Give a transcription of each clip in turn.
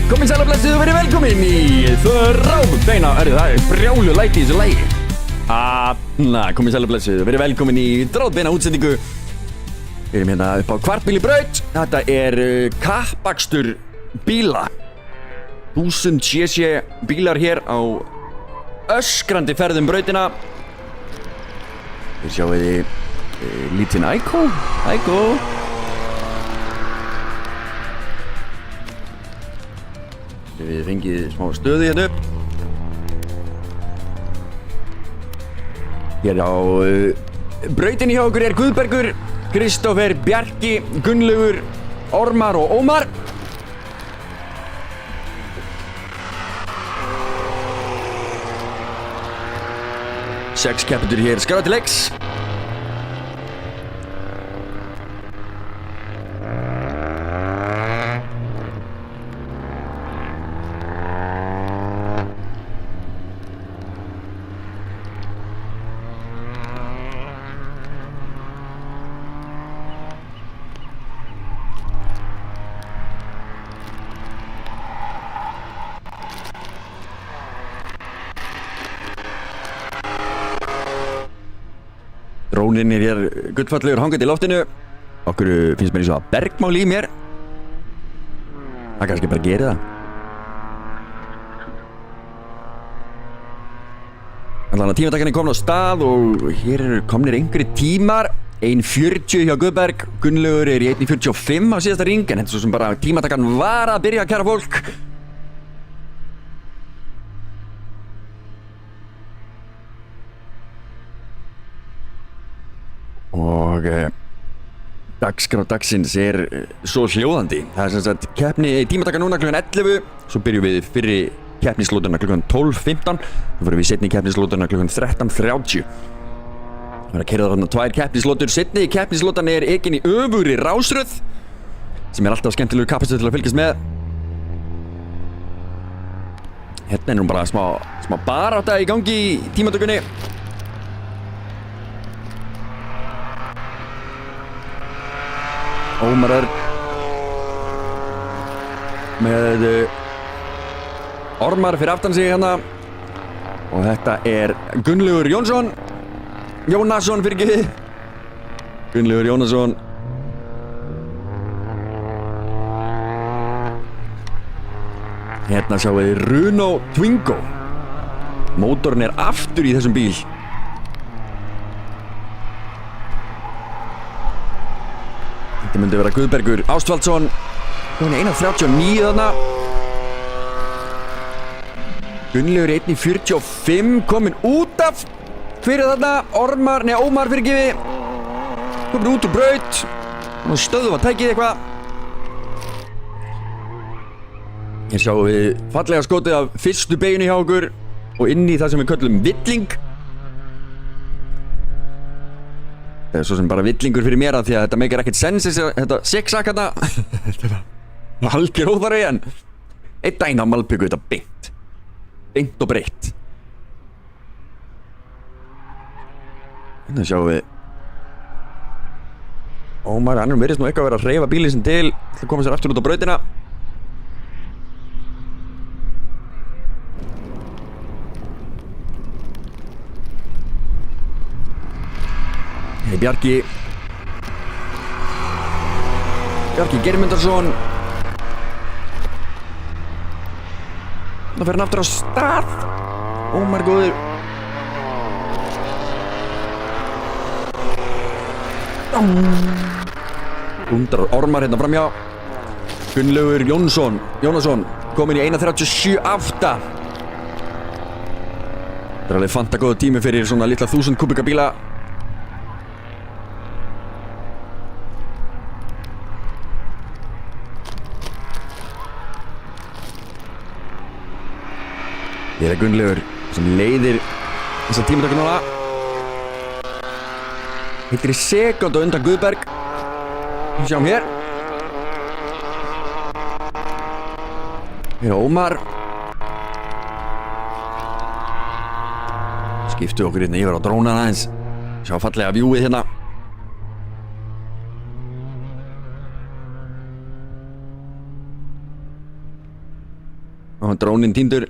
Komið sæl og blessuð og verið velkomin í Þráðbeina. Það er brjálu læti í þessu lagi. Komið sæl og blessuð og verið velkomin í Þráðbeina útsendingu. Við erum hérna upp á Kvartbílibraut. Þetta er kappakstur bíla. 1000 cc bílar hér á öskrandi ferðum brautina. Við sjáum lítinn Ækó. Við fengið smá stöðu hérna upp. Hér á brautinni hjá okkur er Guðbergur, Kristófer, Bjarki, Gunnlaugur, Ormar og Ómar. Sex keppendur hér skráð til leiks. Drónin er hér gullfallegur hangandi í loftinu. Okkur finnst mér eins og að bergmál í mér. Það kannski bara gerir það. Þannig að tímatakan er komin á stað og hér eru komnir einhverjir tímar. 1:40 hjá Guðberg, Gunnlaugur er í 1:45 á síðasta ring, en þetta er svo sem bara tímatakan var að byrja, kæra fólk. Og dagskrá dagsins er svo hljóðandi. Það er sem sagt keppni tímataka núna klukkan 11. Svo byrjum við fyrri keppnislótuna klukkan 12:15. Svo fyrir við seinni keppnislótuna klukkan 13:30. Það verður að keyra þarna 2 keppnislótur. Seinni keppnislótan er ekin í öfugri rásröð, sem er alltaf skemmtilegur kappakstur til að fylgjast með. Hérna er nú bara smá barátta í gangi í tímatökunni. Ómar Örn með Ormar fyrir aftan sig hérna. Og þetta er Gunnlaugur Jónasson fyrir ekki. Gunnlaugur Jónasson Hérna sjáum við Renault Twingo. Mótorinn aftur í þessum bíl. Þetta myndi vera Guðbergur Ástvaldsson. Hún 1.39 þarna. Gunnlaugur 1.45 kominn út af. Hver þarna? Ómar fyrirgefi. Kominn út úr braut. Nú stöðum að tækið eitthvað. Hér sjáum við fallega skotið af fyrstu beginni hjá okkur og inn í það sem við köllum villing. Það svo sem bara villingur fyrir mér að því að þetta meikar ekkert sens þetta sexak hérna. Þetta var algjör óþarfi en einn daginn á malbyggu þetta beint og breytt. Hérna sjáum við Ómar, hann verðist nú eitthvað að vera að hreyfa bílinn sin til að koma sér aftur út á brautina. Bjarki Geirmundarsson. Það fer hann aftur á stað. Ómar góður. Gundrar Ormar hérna framjá. Gunnlaugur Jónasson kominn í 1.37.8. Það alveg fanta góða tími fyrir svona litla 1000 kubika bíla. Hér Gunnlaugur sem leiðir þessa tímatöku núna. Hittir í sekund undan Guðberg. Við sjáum hér. Hér Ómar. Skiptu okkur hérna yfir á drónan aðeins. Sjá fallega vjúið hérna. Og drónin týndur.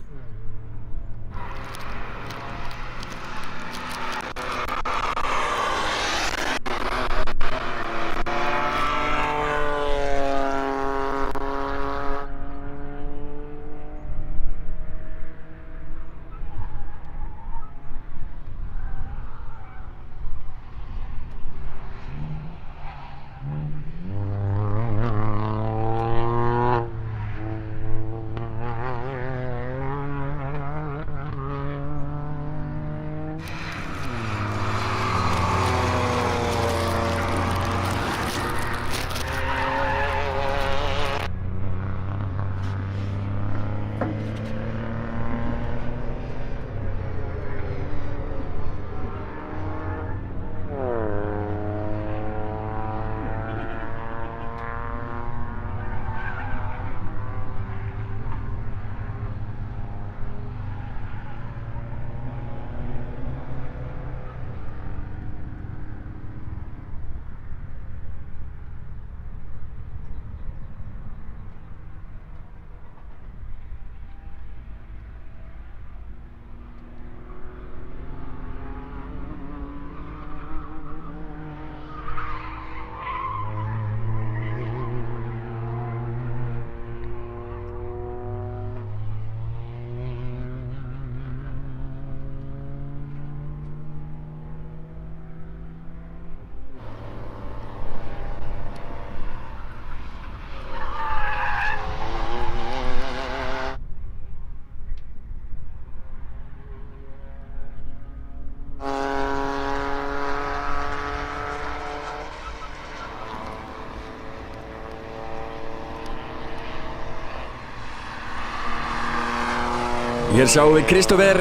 Hér sjáum við Kristófer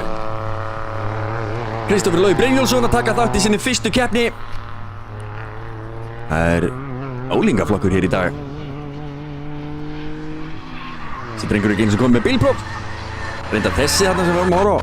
Logi Brynjólfsson að taka þátt í sinni fyrstu keppni. Það ólingaflokkur hér í dag. Þessi drengur ekki eins og komið með bílpróf. Reyndar þessi þarna sem við vorum að horfa á.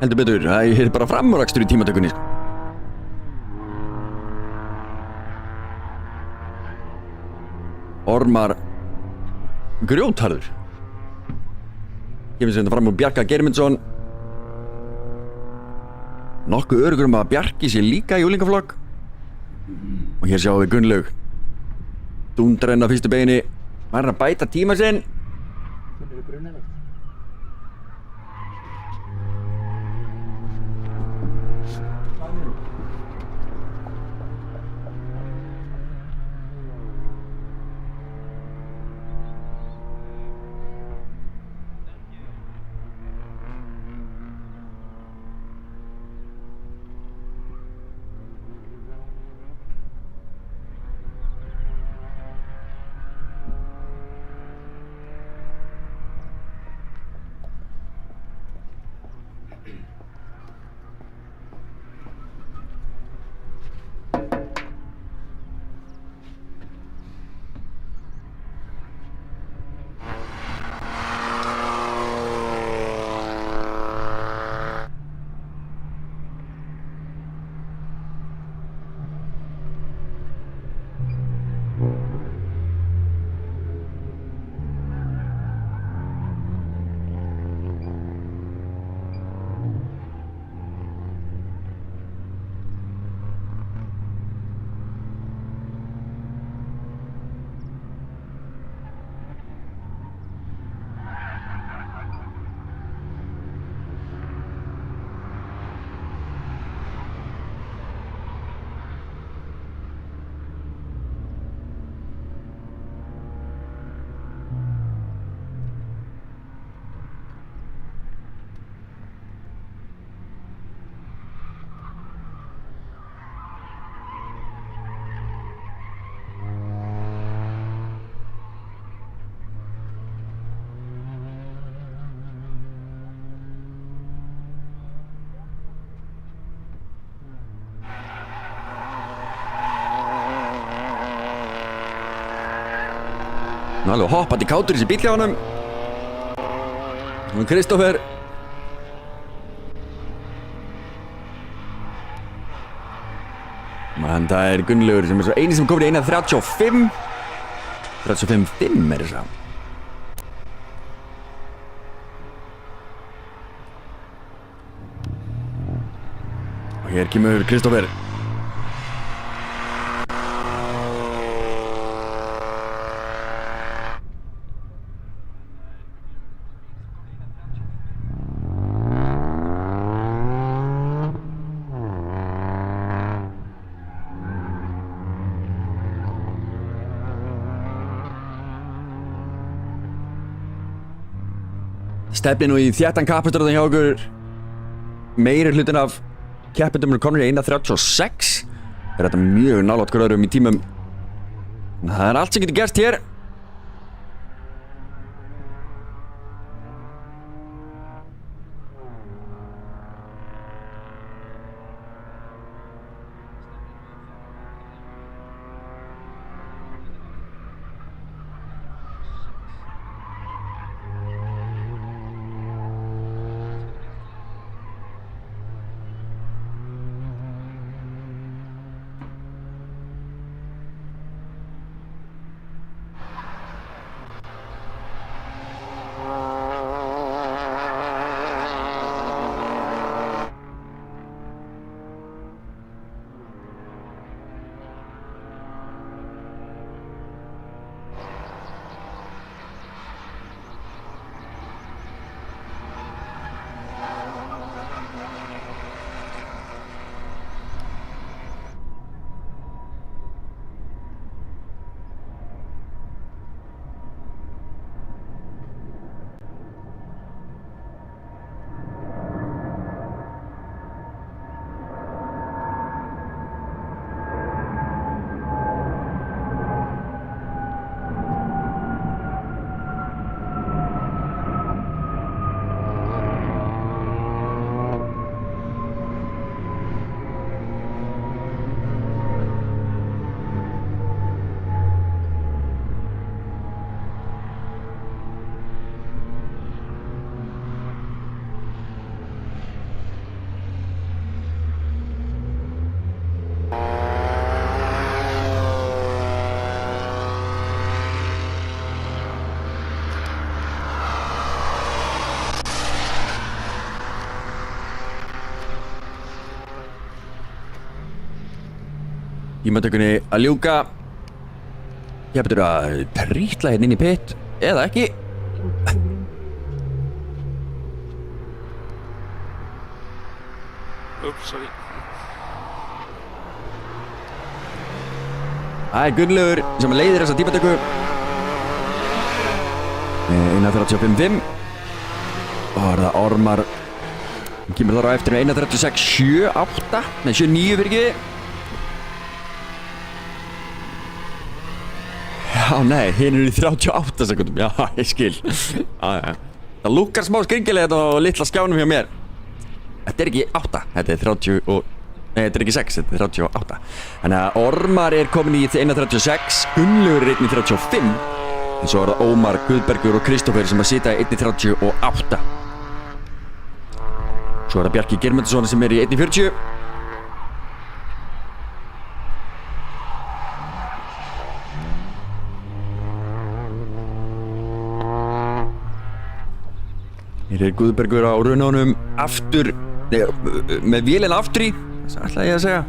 Heldur betur, það er bara framúrakstur í tímatökunni sko. Ormar grjótharður kemur sér þetta fram úr Bjarka Geirmundsson. Nokkuð örugur að Bjarki sé líka í úlingaflokk. Og hér sjáum við Gunnlaug dúndra inn á fyrstu beginni. Var hann að bæta tíma sinn. Nú alveg hoppandi kátur í þessi bíl hjá honum. Nú Kristófer. Man, það er Gunnlaugur sem er svo eini sem komið í 1.35. 35.5 er þess að. Og hér kemur Kristófer. Stefni nú í þéttan kappastur hjá okkur. Meiri hlutin af keppendum eru komnir í 1.36. Er þetta mjög nálægt hver öðrum í tímum. Það er allt sem getur gerst hér. tímatökunni að ljúka. Ég betur að trítla hérna inn í pit eða ekki. Sorry. Það er Gunnlaugur sem leiðir þessa tímatöku. 1.35.5 og það er Ormar kemur þar á eftir með 1.36.7.8 nei 7.9 fyrir ekki. Já nei, hinn eru í 38 sekundum. Já, ég skil. Það lukkar smá skringilega og litla skjánum hjá mér. Þetta er ekki 8, þetta er 30 og nei, þetta er ekki 6, þetta er 38. Þannig að Ormar er komin í 1.36, Gunnlaugur er 1.35. En svo er það Ómar, Guðbergur og Kristófer sem að sita í 1.38. Svo er það Bjarki Geirmundsson sem er í 1.40. Hér er Guðbergur á rununum aftur, nei, með vélina aftur í, það ætlaði ég að segja.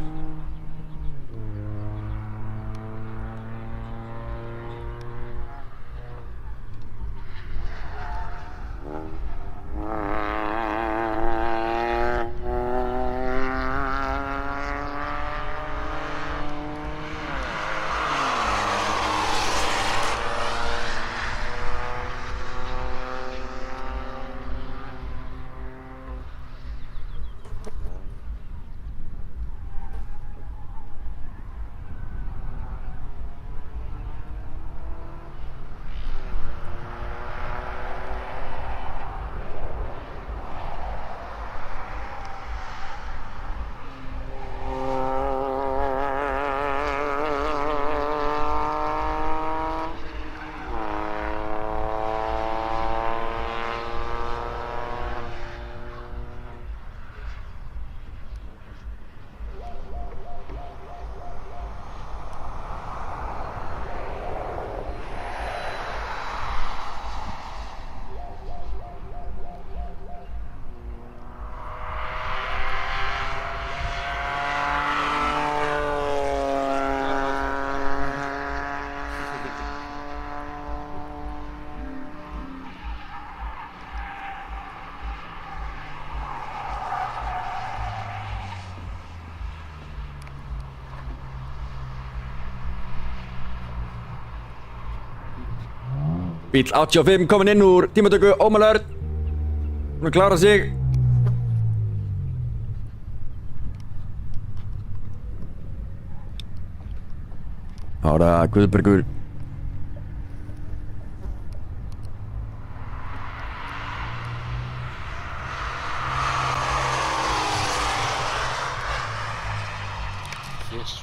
Bíll 85 kominn inn úr tímatöku, Ómar Örn búinn að klára sig. Þá er það Guðbergur. Jesus.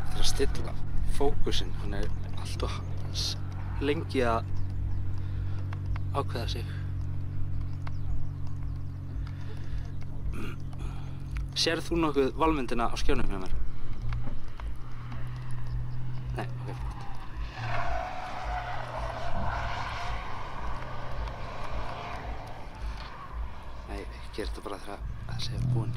Það er að stilla fókusinn, hann er alltaf lengi að ákveða sig. Sérð þú nokkuð valmyndina á skjánum hjá mér? Nei, ok, flott. Nei, ég ger þetta bara þegar þessi er búinn.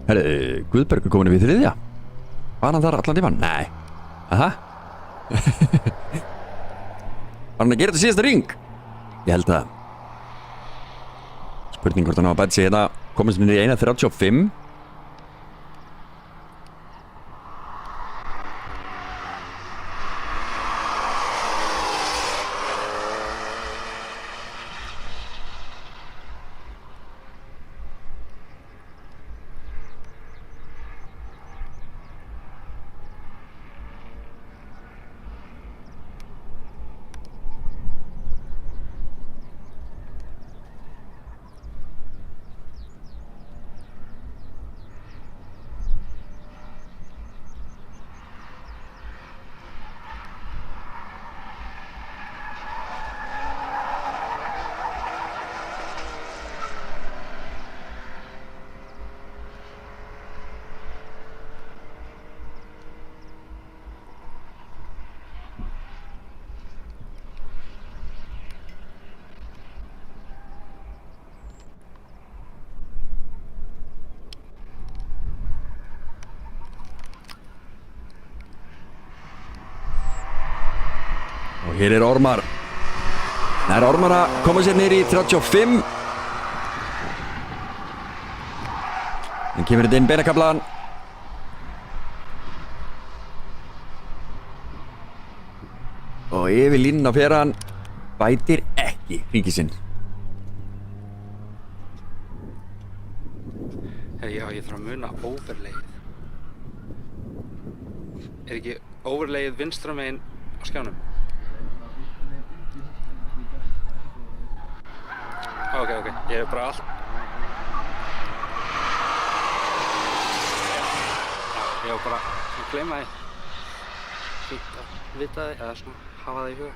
Herri, Guðbergur komin við þriðja. Var hann þar allan tímann? Nei. Aha. Var hann að gera þetta síðasta ring? Ég held það. Spurning hvort hann á að bæta sig hérna. Komast minni í 1.35. hér Ormar. Það Ormar að koma sér niður í 35. En kemur þetta inn beinakaflan. Og yfir línuna fer hann. Bætir ekki hringi sinn. Já, ég þarf að muna overlayið. Ekki overlayið vinstra megin á skjánum? Ok, ég hef bara allt. Ég hef bara að gleyma því. Fínt að vita því, eða svona hafa það í huga.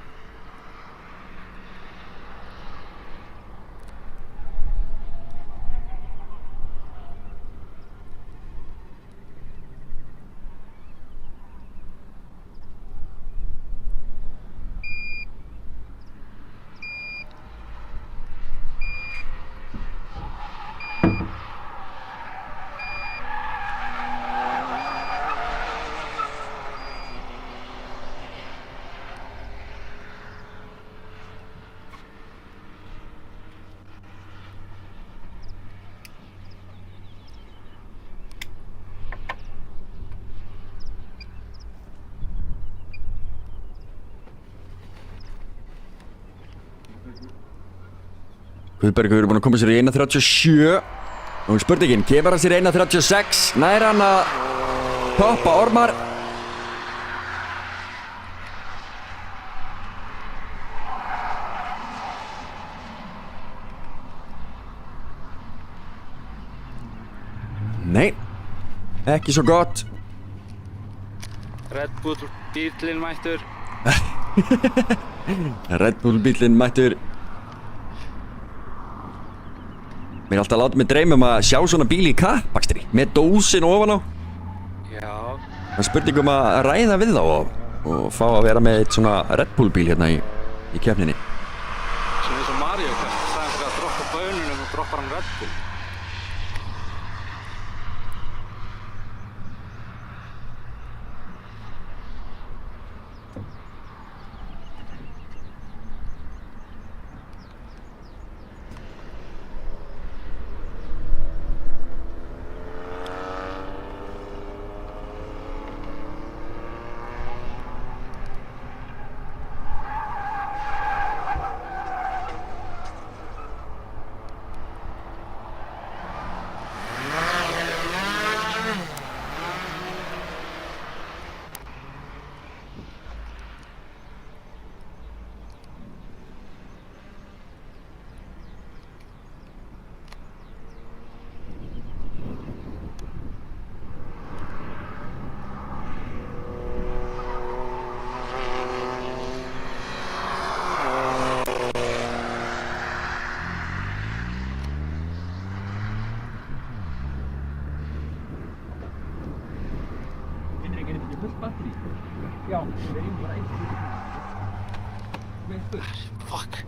Guðbergur búinn að koma sér í 1.37. Og spurningin, kemur hann sér í 1.36? Nær hann að poppa Ormar? Nei, ekki svo gott. Red Bull bíllinn mættur. Red Bull bíllinn mættur. Mér er alltaf látið mig dreyma að sjá svona bíl í kappakstri með dósin ofan á. Já. Það er spurning að ræða við þá og fá að vera með eitt svona Red Bull bíl hérna í keppninni. Svona eins og Mario Kart, það er fyrir að droppa bönunum og droppar hann Red Bull. Fuck.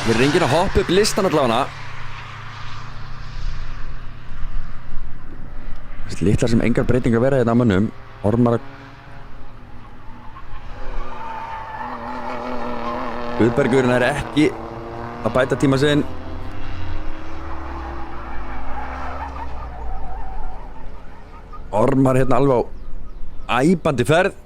Mér er enginn að hoppa upp listan allavega. Þessi litlar sem engar breytingar vera hérna á mönnum. Ormar Guðbergurinn er ekki að bæta tíma sinn. Ormar hérna alveg á æpandi ferð.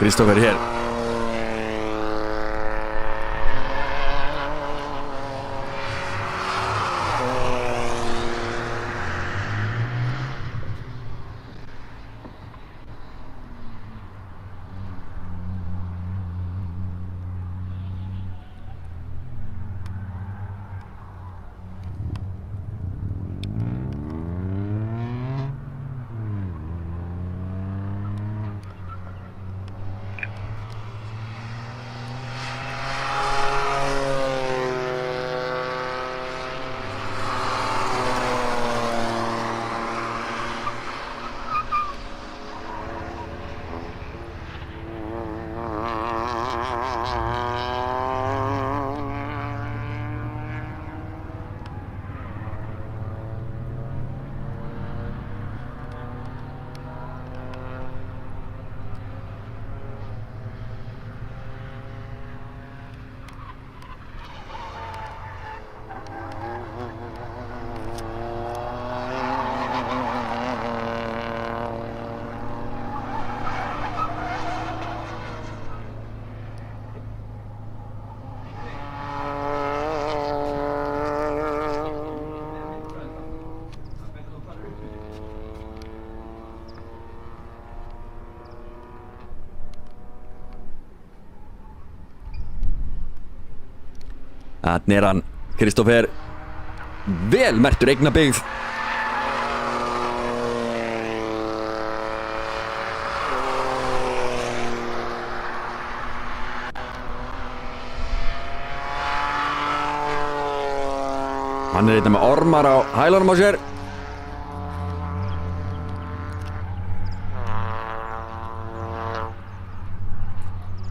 Kristoffer hér. Þannig hann, Kristófer. Vel mertur eignabyggð. Hann þetta með ormar á hælunum á sér.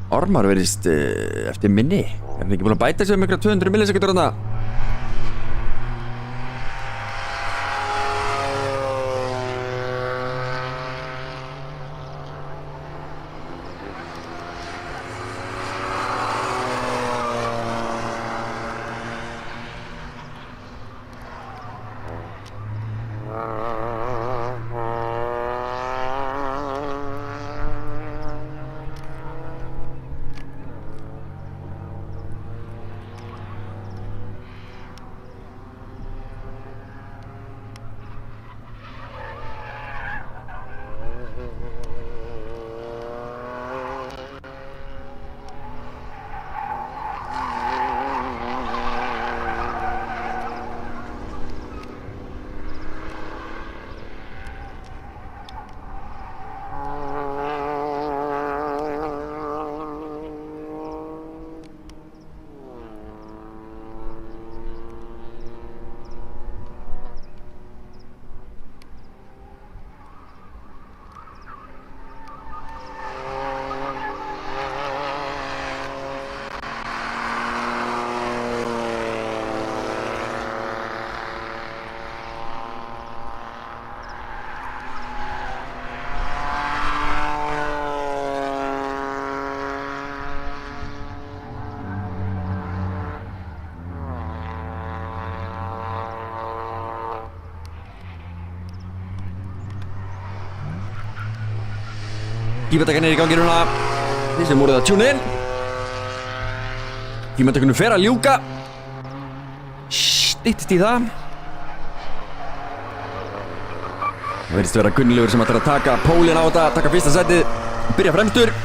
Ormar verðist eftir minni. Er hann ekki búin að bæta sig um ykkur 200 millisekundur þarna? Tímatakkan í gangi núna. Þið sem voruð að tjúna inn. Tímatakkunum fer að ljúka. Styttist í það. Það verðist vera Gunnlaugur sem ætlar að taka pólinn á þetta, taka fyrsta sætið og byrja fremstur.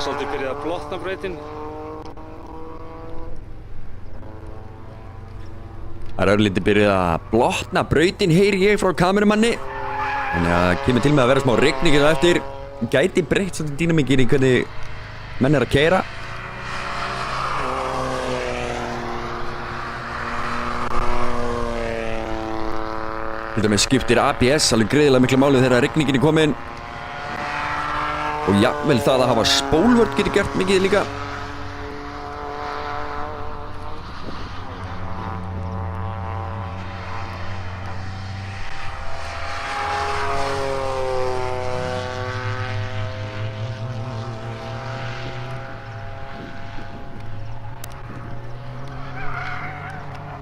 Svolítið byrjað að blotna brautin. Það er örlítið byrjað að blotna brautin, heyri ég frá kameramanni. Þannig að það kemur til með að vera smá rigning á eftir. Gæti breytt svolítið dýnamíkin í hvernig menn er að keyra. Til dæmis skiptir ABS alveg greiðilega miklu máli þegar rigningin er komin. Og jafnvel það að hafa spólvörn getur gert mikið líka.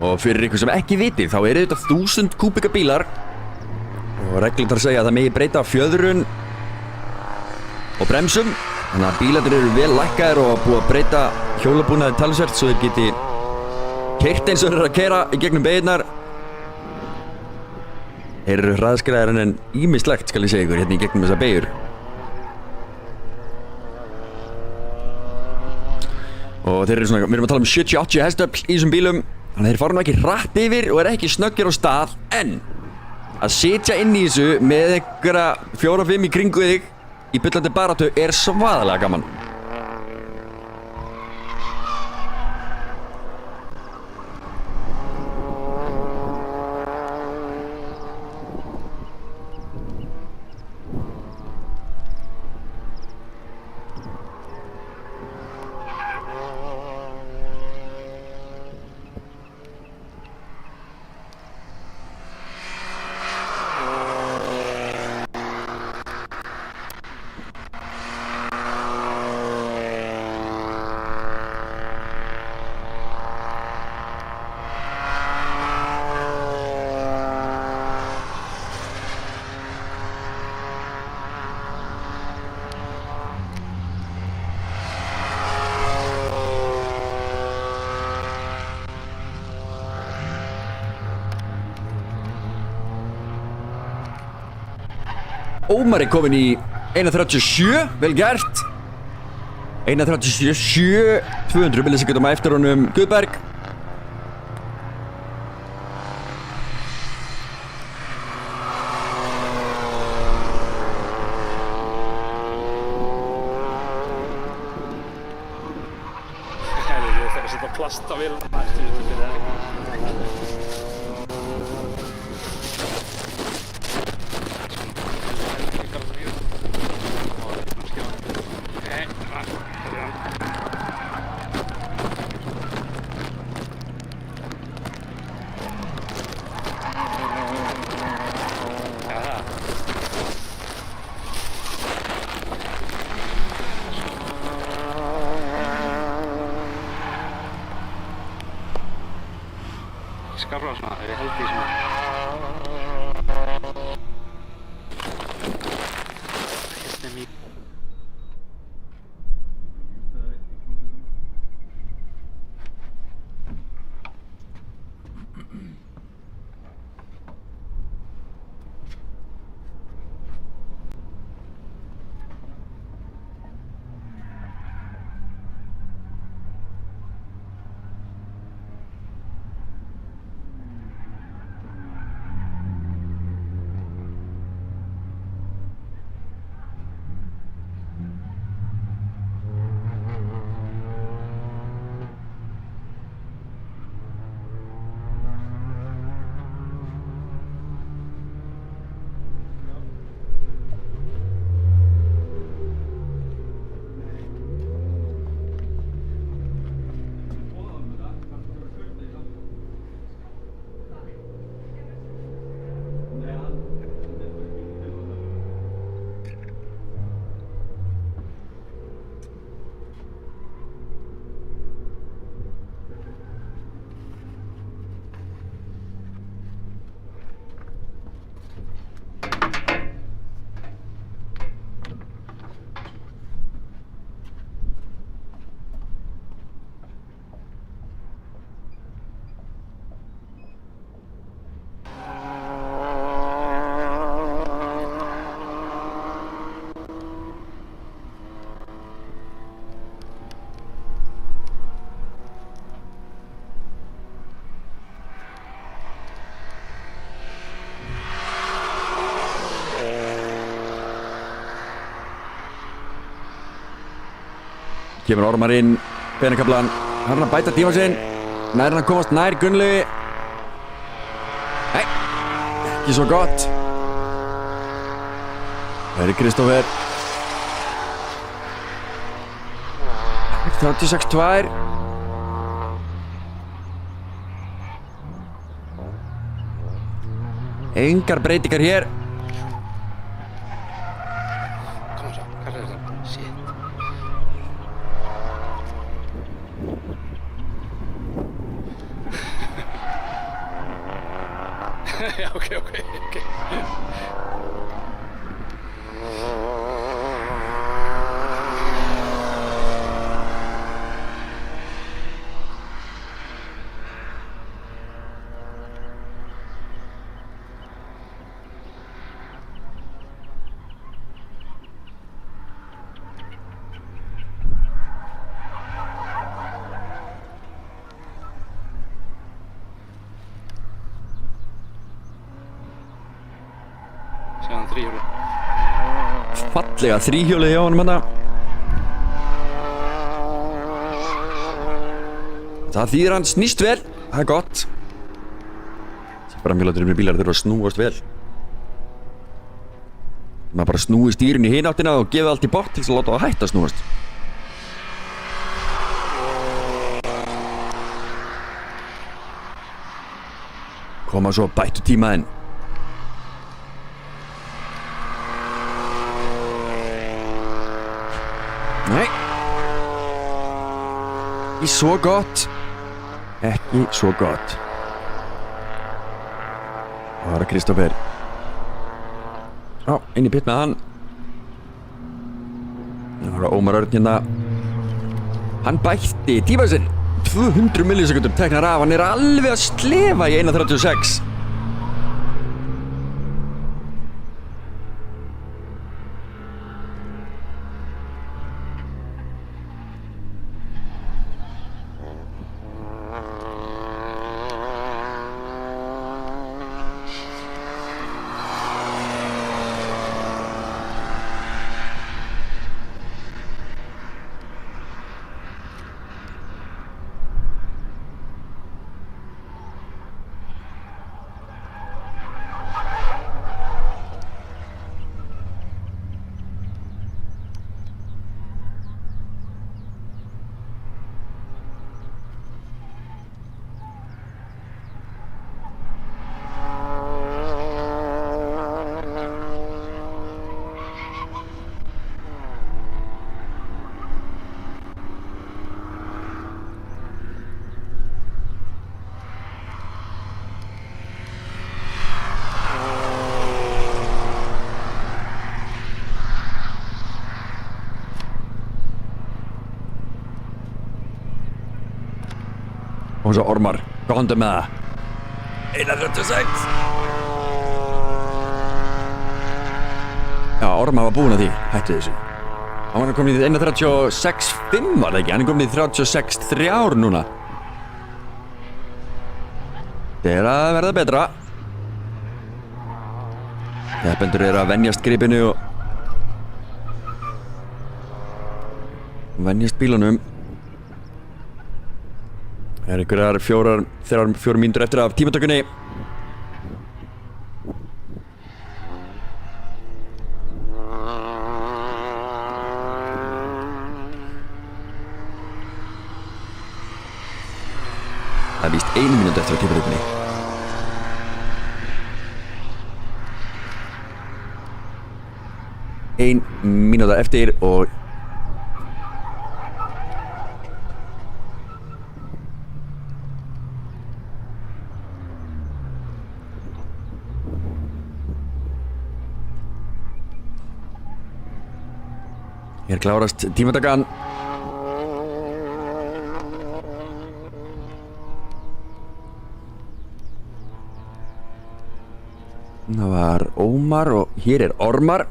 Og fyrir ykkur sem ekki viti, þá eru þetta 1000 kúbika bílar. Og reglurnar segja að það megi breyta fjöðrun og bremsum. Þannig að bílarnir eru vel lækkaðir og búið að breyta hjólabúnaði talsvert svo þeir geti keyrt eins og þeir eru að keyra í gegnum beginnar. Þeir eru hraðskreiðar en ýmislegt skal ég segja ykkur hérna í gegnum þessa beigur. Og þeir eru svona, við erum að tala um 70-80 hestöfl í þessum bílum. Þannig að þeir fara nú ekki hratt yfir og er ekki snöggir á stað, en að sitja inn í þessu með einhverja 4-5 í kringu þig í bullandi baráttu er svaðalega gaman. Ómar er komin í 1.37, vel gert. 1.37, 200 millisekundum á eftir honum Guðberg. Ég þarf að setja plast á vélina eftir þetta fyrir það. Skarra svona, ef ég held í svona. Hérna er mjög. Kemur Ormar inn, beinakaflan, hann að bæta tíma sinn, nær hann að komast nær Gunnlaugi. Nei, Ekki svo gott. Það er Kristófer. 36-2. Engar breytingar hér. Kom svo, hvað er þetta? Shit. Já, ok. Sjáum þríhjóli. Fallega þríhjólið hjá honum hérna. Það þýðir hann snýst vel. Það er gott. Framhjóladrifnir bílar þurfa að snúast vel. Maður bara snúi stýrin í hináttina og gefa allt í bort til þess að láta það hætta að snúast. Koma svo bættu tímaðinn. Nei. Ekki svo gott. Ekki svo gott. Það var Kristófer. Inn í pitt með hann. Það var Ómar Örn hérna. Hann bætti tíma sinn 200 millisekundum teknar af. Hann er alveg að slefa í 1.36. Og svo Ormar, góðandi með það. 1.36. Já, Ormar var búinn að því, hættu þessu. Hann var komin í 1.36.5 var það ekki, hann er komin í 36.3 núna. Það er að verða betra. Keppendur eru að venjast gripinu og venjast bílunum. Það einhverjar fjórar mínútur eftir af tímatökunni. Það er víst 1 mínútu eftir af tímatökunni. Ein mínúta eftir og hér klárast tímatakan. Það var Ómar og hér er Ormar.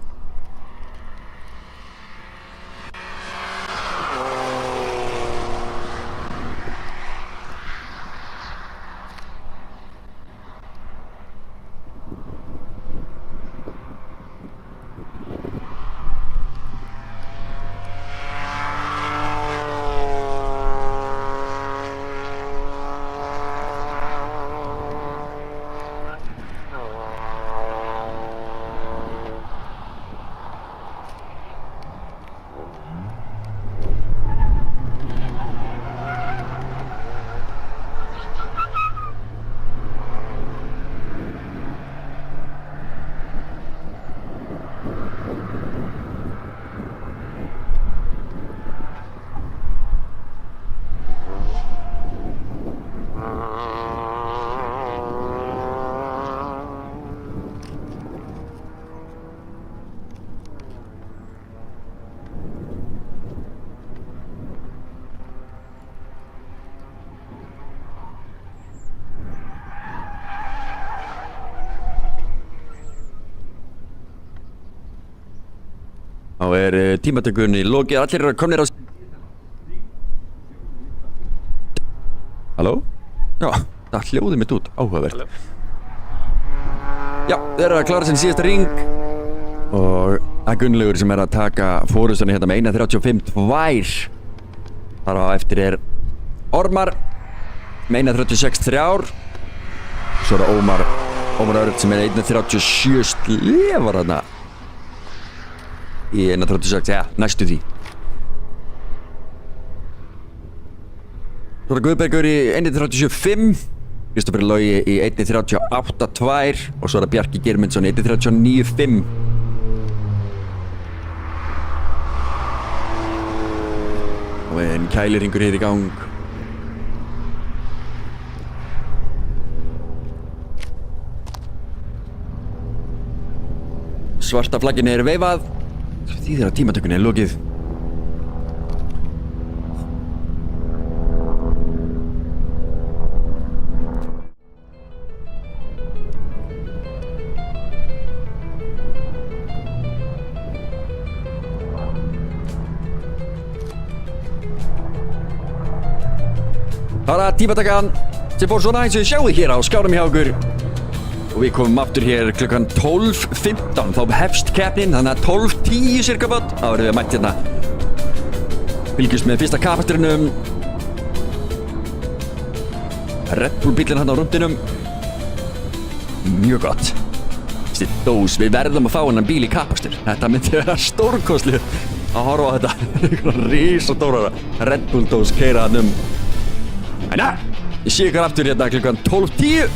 Þá tímatökunni lokið, allir komnir á... Halló? Já, það hljóði mitt út, áhugavert. Halló. Já, þeir að klára sinn síðasta ring og það Gunnlaugur sem að taka fórustunni hérna með 1.35.2. Þar á eftir Ormar með 1.36.3. Svo Ómar Örd sem 1.37 slefar þarna í 1.36, ja, næstu því. Svo Guðbergur í 1.37.5. Kristoffer Logi í 1.38.2 og svo Bjarki Geirmundsson í 1.39.5. Og en kæliringur hér í gang. Svarta flagginu veifað. Þýðir að tímatökunni lokið. Það var tímatakan sem fór svona eins og sjáu hér á skjánum hjá okkur. Og við komum aftur hér klukkan 12.15, þá hefst keppnin, þannig að 12.10 cirka bát. Þá erum við mætt hérna. Fylgjumst með fyrsta kapastrinum. Red Bull bílinn hann á rúndinum. Mjög gott. Þessi dós, við verðum að fá hennan bíl í kapastur. Þetta myndi vera stórkostlið að horfa á þetta. Rísastóra Red Bull dós keyra hann Æna, ég sé ykkur aftur hérna klukkan 12.10.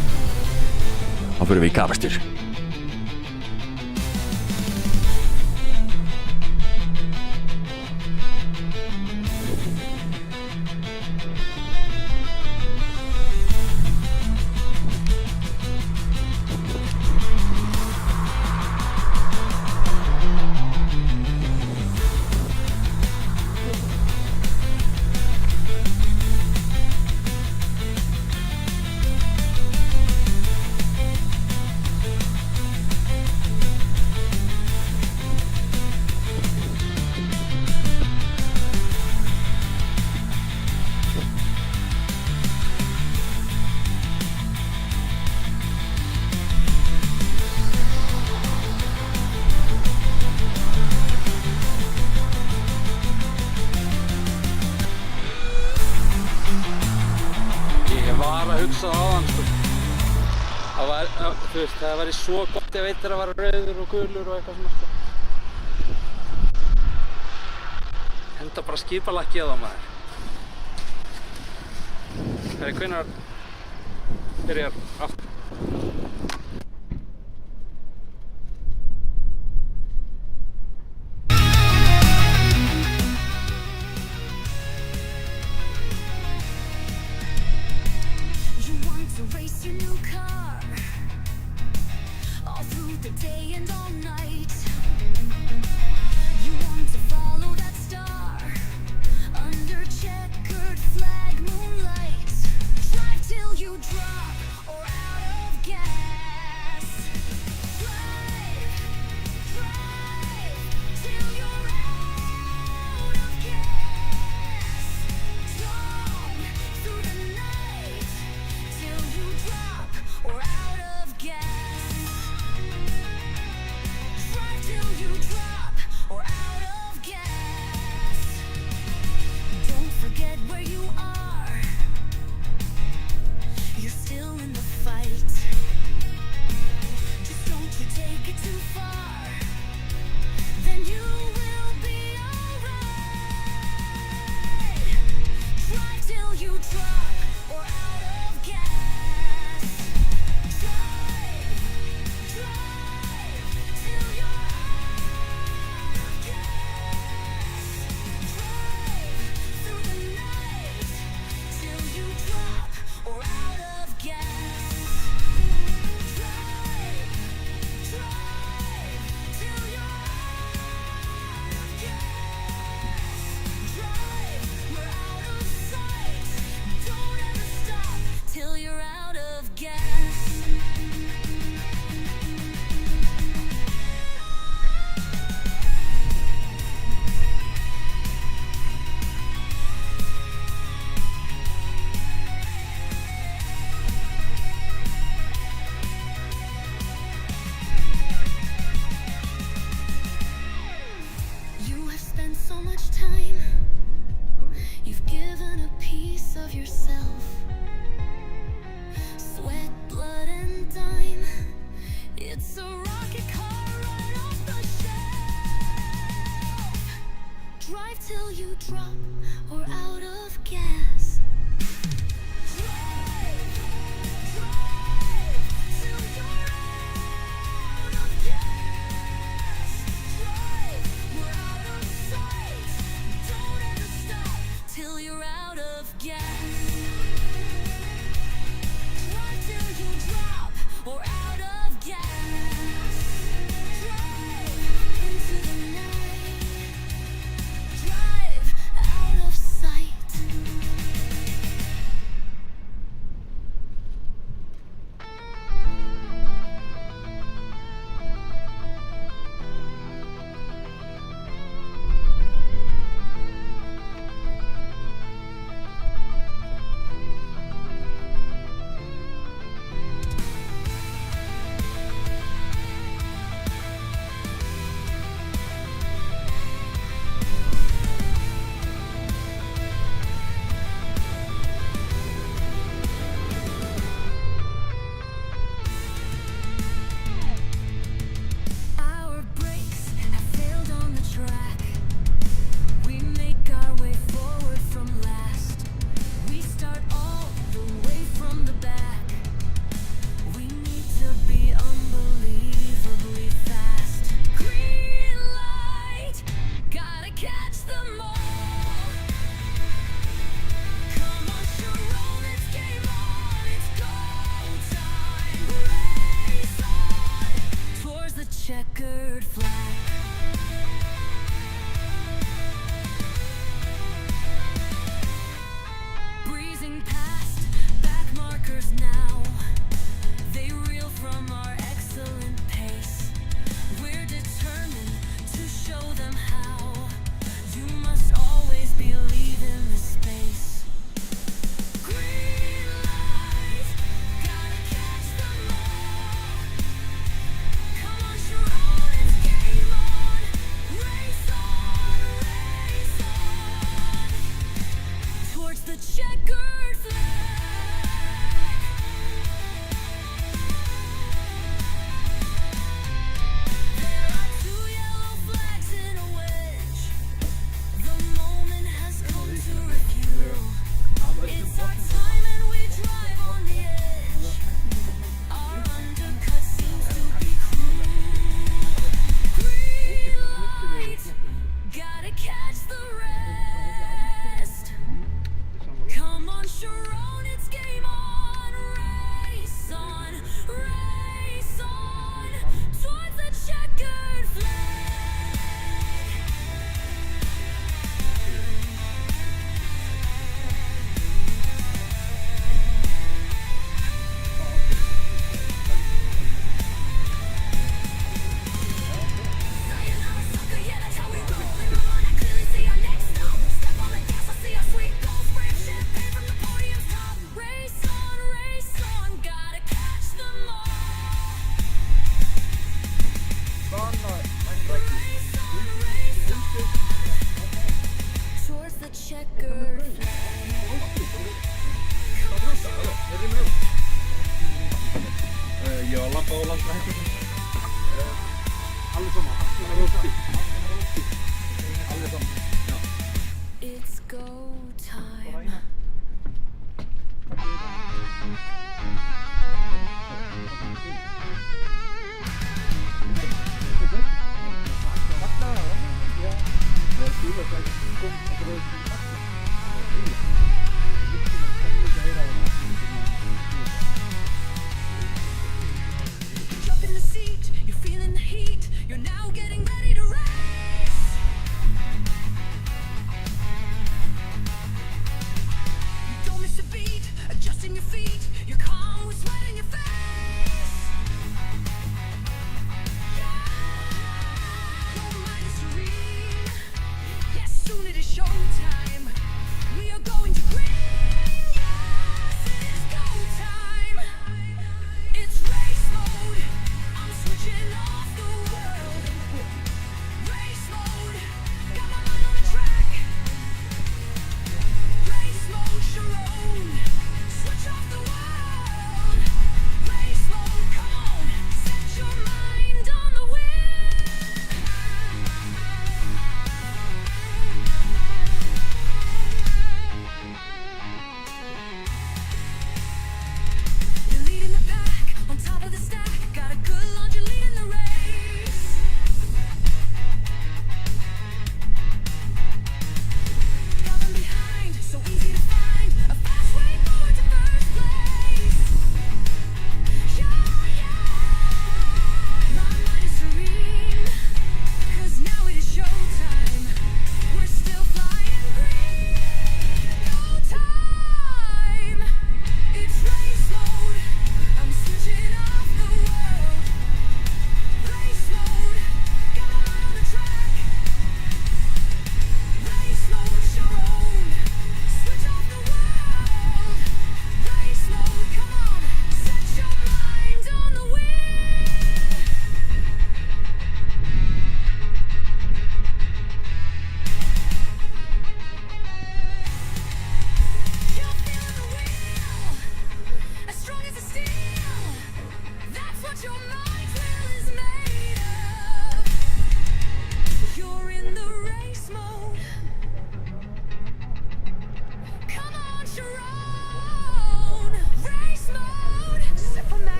Þá fyrir við í kapastur. Hugsa á hann sko. Það væri svo gott ef eitt að vera rauður og gulur og eitthvað svona sko. Henda bara skipalakki á það maður. Hvenær byrjar aftur? till you drop or out of gas. Drive till you're out of gas. Drive, we're out of sight. Don't ever stop till you're out of gas. Drive till you drop or out of gas. Drive into the night. Drive out of sight. Our brakes have failed on the track. We make our way forward from last. We start all the way from the back. We need to be unbelievably fast. Green light, gotta catch them all. Come on, Sharon, it's game on. It's go time. Race on towards the checkered flag. Breezing past back markers now. They reel from our excellent pace. We're determined to show them how. You must always believe in the space. Green light, gotta catch them all. Come on, Sharon, it's game on. Race on, race on. Towards the checkered flag. There are two yellow flags in a wedge. The moment has come to refuel. It's our time and we drive on the edge. Our undercut seems to be cruel. Green light, gotta catch the rest. Come on, Sharon, it's game on. Race on, race on. Towards the checkered flag. Sayonara, sucker, yeah, that's how we roll. In the run, I clearly see our next stop. Step on the gas, I see our sweet goals. Brave champagne from the podium's top. Race on, gotta catch them all. Race on, towards the checkered flag. Ég var að labba á landslækjum. Alveg sama, allir rústi. Alveg sama. Já. It's go time. Jump in the seat, you're feeling the heat. You're now getting ready to ride.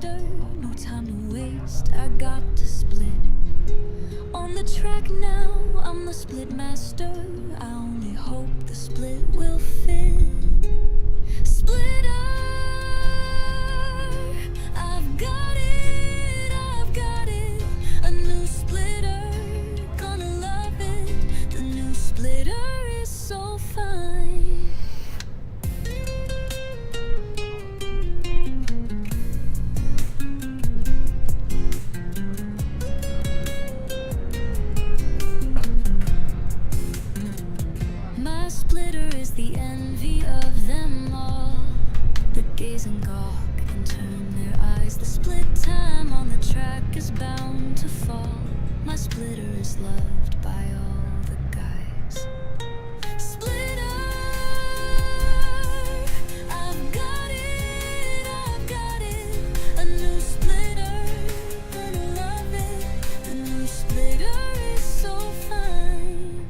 master, no time to waste, I got to split. On the track now, I'm the split master. I only hope the split will fit. Splitter, I've got it, I've got it. A new splitter, gonna love it. The new splitter is so fine. My splitter is the envy of them all. They gaze and gawk and turn their eyes. The split time on the track is bound to fall. My splitter is loved by all the guys. Splitter, I've got it, I've got it. A new splitter, gonna love it. The new splitter is so fine.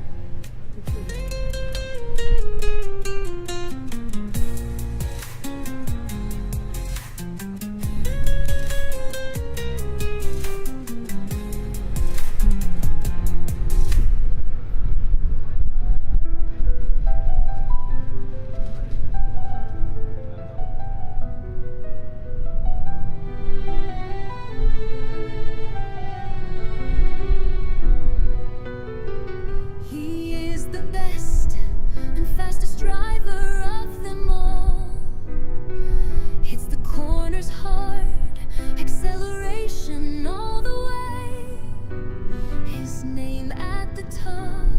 He is the best and fastest driver of them all. Hits the corners hard, acceleration all the way. His name at the top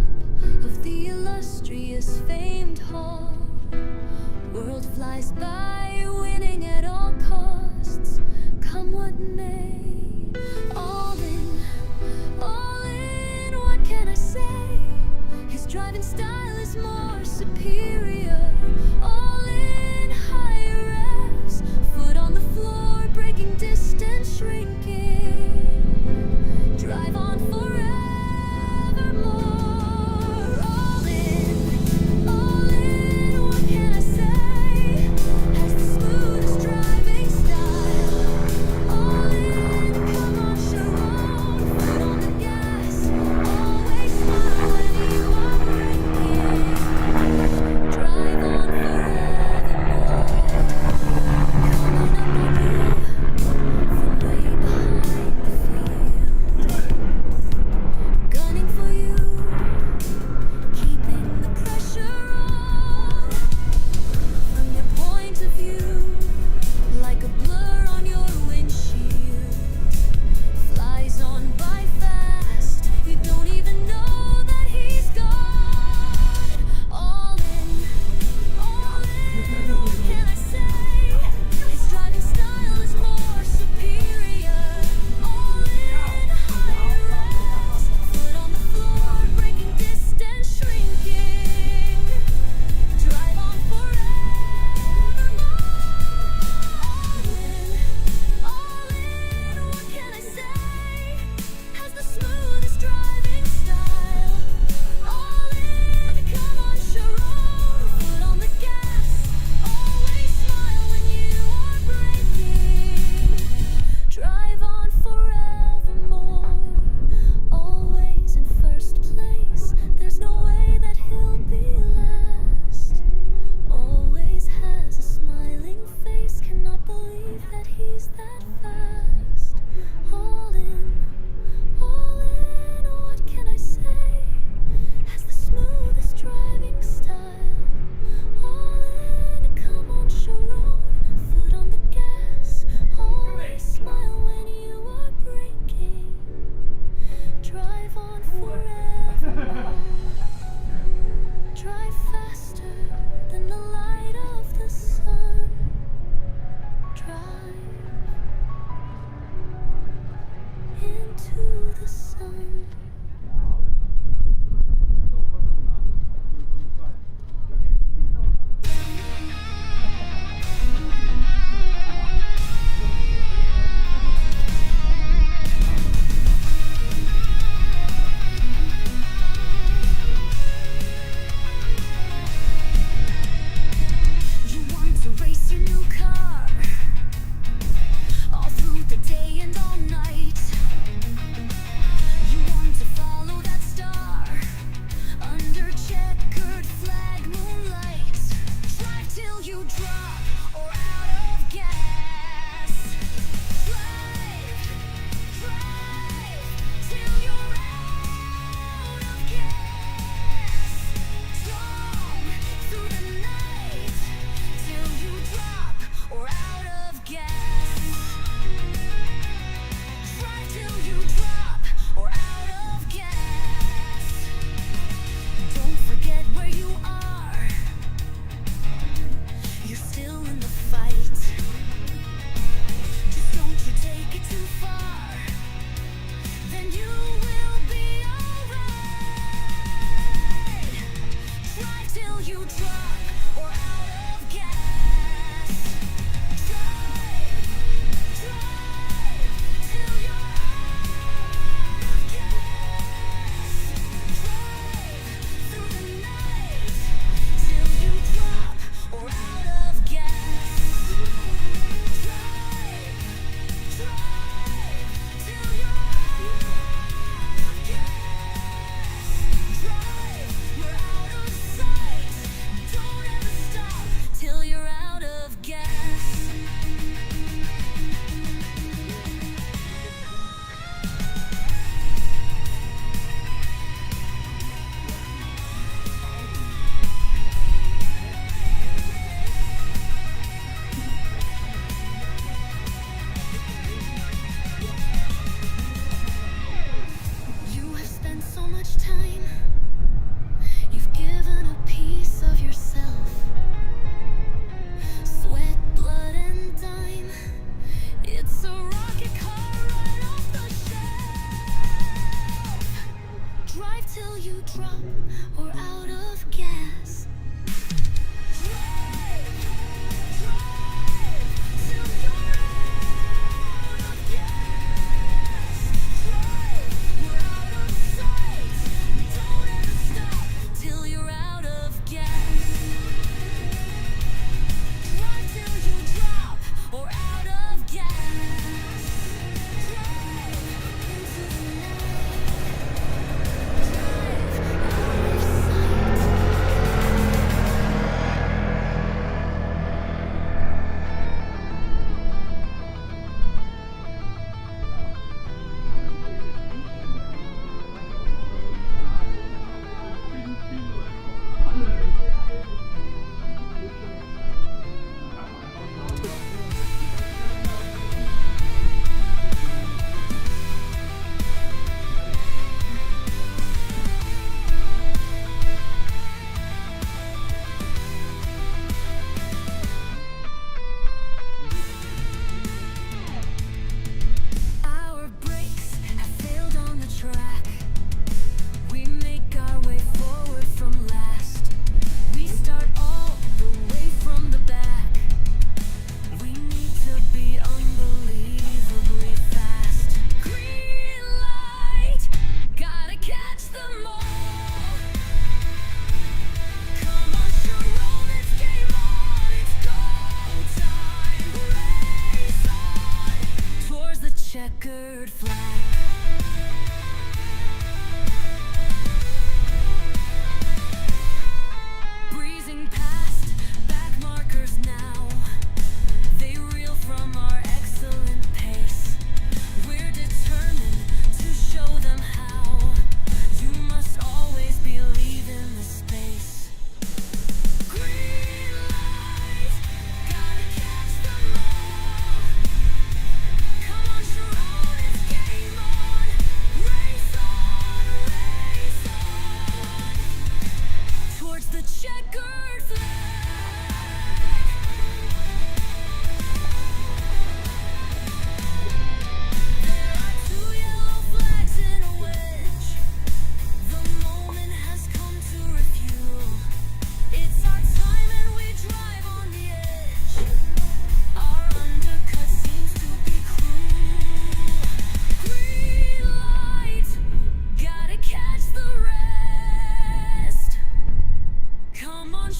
of the illustrious famed hall. World flies by, winning at all costs, come what may. All in, what can I say? His driving style is more superior. All in, higher revs, foot on the floor, breaking distance, shrinking. Drive on forevermore. All in, what can I say? Has the smoothest driving style. All in, come on, Sharon, foot on the gas, always smile when you are braking. Drive on forevermore. Coming up on you from way behind. you drop or out of gas. Drive till you're out of gas. Drive through the night till you drop or out of gas. Drive till you're out of gas. Drive, you're out of sight. Don't ever stop till you're out of gas. You have spent so much time. You've given a piece of yourself. Sweat, blood, and dime. It's a rocket car right off the shelf. Drive till you drop or out of gas. Drive till you're out of gas. Drive, you're out of sight. Don't ever stop till you're out of gas. Drive till you drop or out of gas. Drive into the night. Drive out of sight. Our brakes have failed on the track. We make our way forward from last. We start all the way from the back. We need to be unbelievably fast. Green light, gotta catch them all. Come on, Sharon, it's game on. It's go time. Race on towards the checkered flag. Breezing past back markers now. They reel from our excellent pace. We're determined to show them how. You must always believe in the space. Green light, gotta catch them all. Come on, Sharon, it's game on. Race on towards the checkered flag. There are two yellow flags in a wedge. The moment has come to refuel. It's our time and we drive on the edge. Our undercut seems to be cruel. Green light, gotta catch the rest. Come on,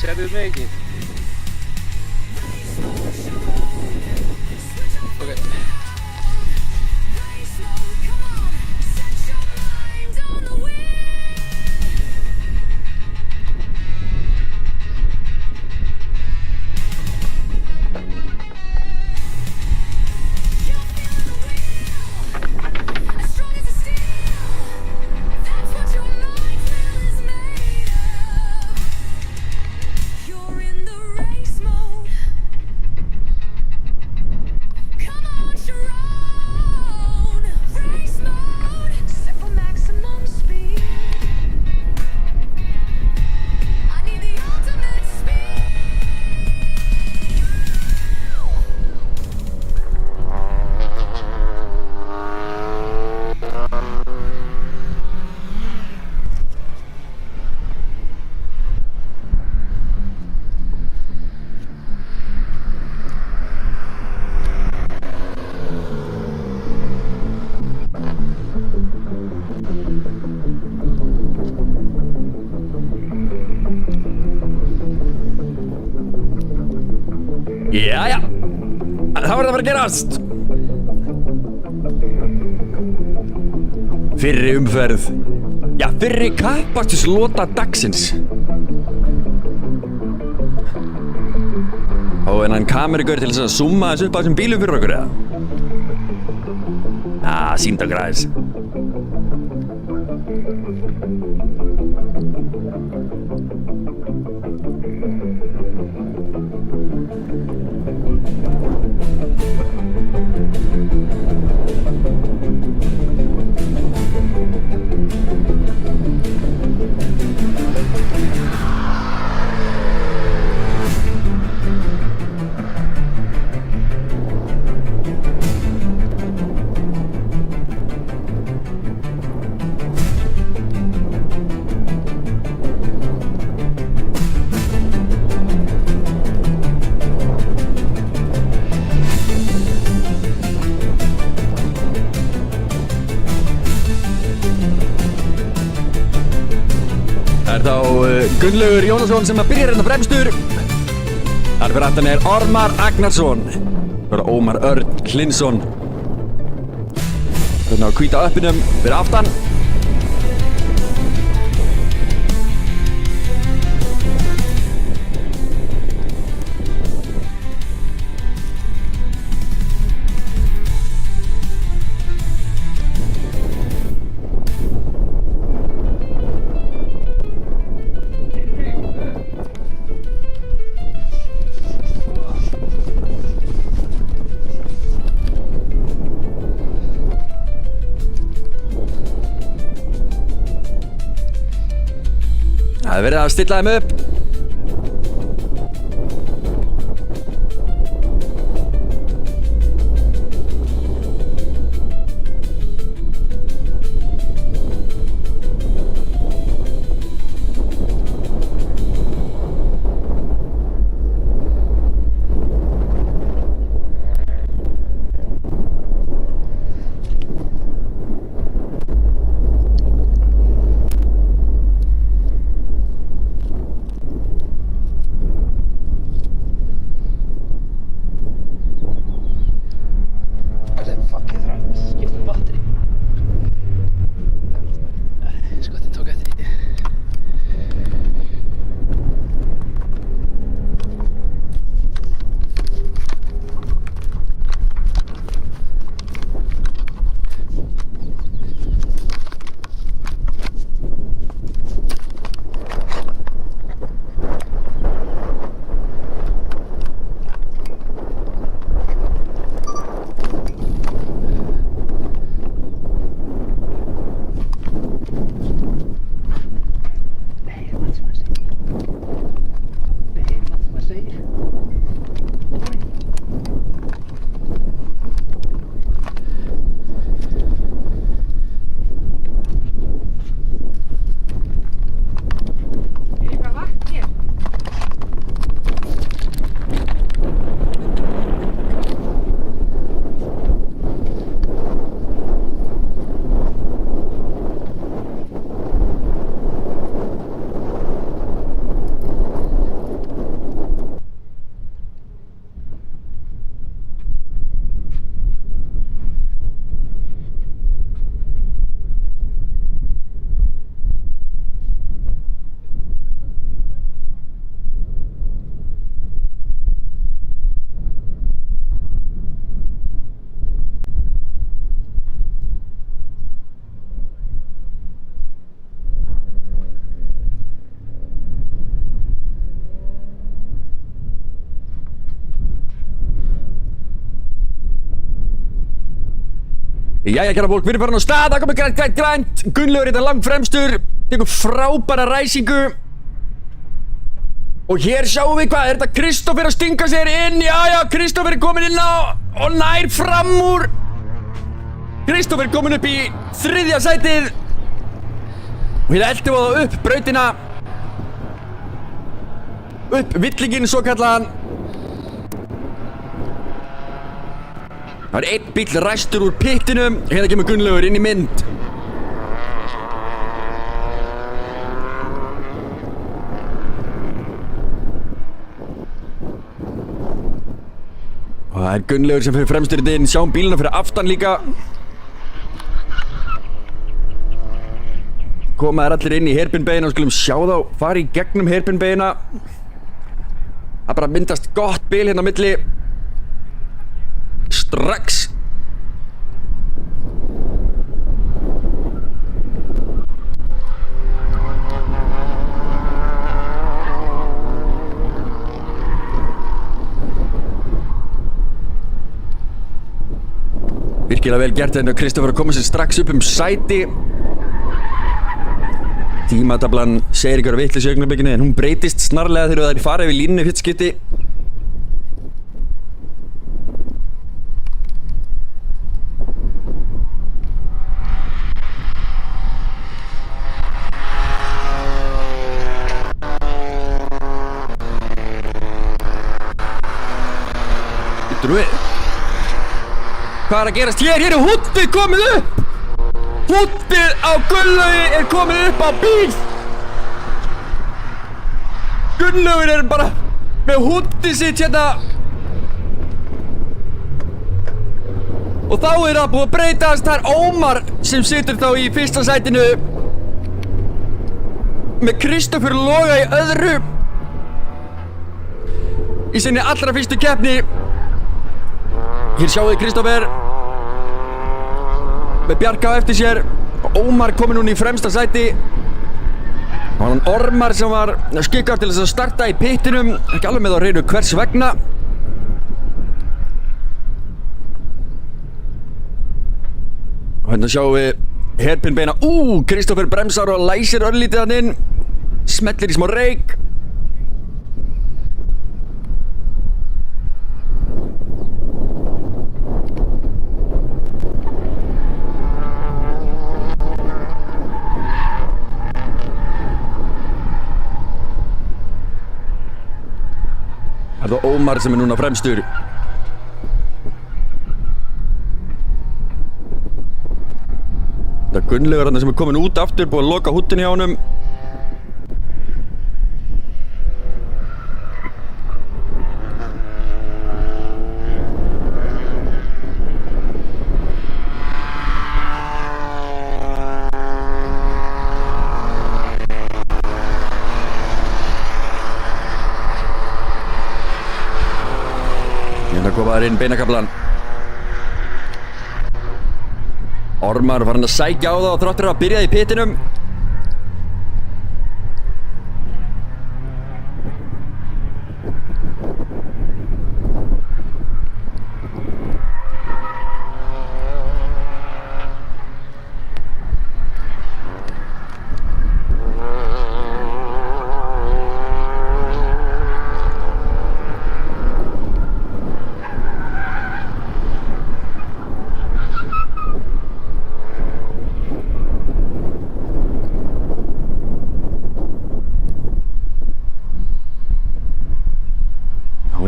Sérðu mig ekki? Ok. You're in the race mode. Come on, Sharon. Race mode. Set for maximum speed. I need the ultimate speed. Jæja, þá er það að fara að gerast. Fyrri umferð. Já, fyrri kappaksturslota dagsins. Og en hann kameragaur til þess að zooma þessu upp á þessum bílum fyrir okkur, eða? Sýnd okkur aðeins. Það er þá Gunnlaugur Jónasson sem að byrja hérna fremstur. Þar fyrir aftan er Ormar Agnarsson. Það er Ómar Örn Hlynsson. Þarna á hvíta öppinum fyrir aftan. Það er verið að stilla þeim upp. Jæja, kæra fólk, við erum farin á stað, það komið grænt. Gunnlaugur þetta langt fremstur, tekur frábæra ræsingu. Og hér sjáum við hvað, er þetta Kristófer að stinga sér inn? Jæja, Kristófer er komin inn á og nær fram úr. Kristófer komin upp í 3. sætið. Og hérna eltum við það upp brautina. Upp villingin svo kallaðan. Það er einn bíll ræstur úr pittinum. Hérna kemur Gunnlaugur inn í mynd. Og það er Gunnlaugur sem fyrir fremsturinn inn. Sjáum bíluna fyrir aftan líka. Koma þær allir inn í hairpin-beygina og skulum sjá þá fara í gegnum hairpin-beygina. Það bara myndast gott bil hérna á milli. Strax. Virkilega vel gert þegar Kristófer að koma sér strax upp sæti. Tímatablan segir ykkur vitleys í augnablikinu en hún breytist snarlega þegar það er farið yfir línu í fyrsta skipti. Hvað er að gerast hér? Hér er húddið komið upp! Húddið á Gunnlaugi er komið upp á bíl! Gunnlaugur er bara með húddið sitt hérna. Og þá er það búið að breytast. Það er Ómar sem situr þá í fyrsta sætinu. Með Kristófer Loga í öðru. Í sinni allra fyrstu keppni. Hér sjáum við Kristófer með Bjarka á eftir sér og Ómar kominn núna í fremsta sæti. Það var hann Ormar sem var skikkaður til þess að starta í pittinum, ekki alveg með á hreinu hvers vegna. Og hérna sjáum við hairpin-beygina. Kristófer bremsar og læsir örlítið hann inn, smellir í smá reyk. Það er Ómar sem er núna fremstur. Það er Gunnlaugur sem er komin út aftur, búið að loka húddinni á honum. Hérna koma þær inn beinakaflan. Ormar var hann að sækja á það og þróttur að byrja í pittinum.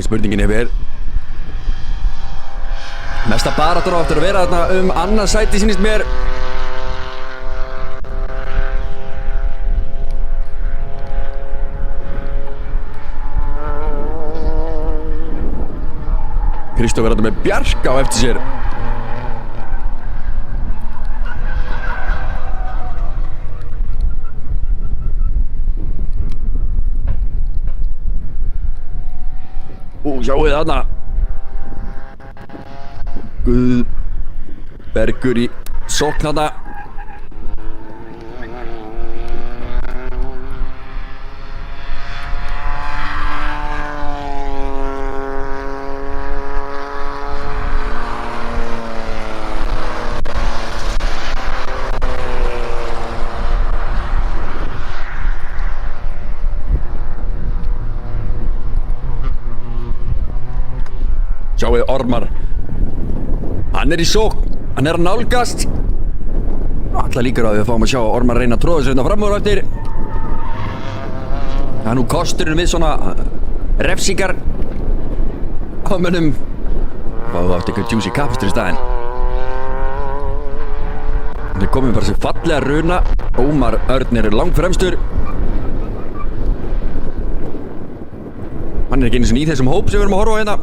Spurningin er mesta baráttan á eftir að vera þarna annað sæti sýnist mér. Kristófer þarna með Bjarka á eftir sér. Sjáu þið þarna. Guðbergur í sókn þarna. Ormar. Hann er í sókn, hann er að nálgast. Alla líkur á við fáum að sjá Ormar reyna að tróða sér hérna fram úr eftir. Það er nú kosturinn við svona refsingar á mönnum. Fáum við átt eitthvað juicy kapastur í staðinn. Það er komin bara sér fallega runa. Ómar Örn er langt fremstur. Hann er ekki einu sinni í þessum hóp sem við erum að horfa á hérna.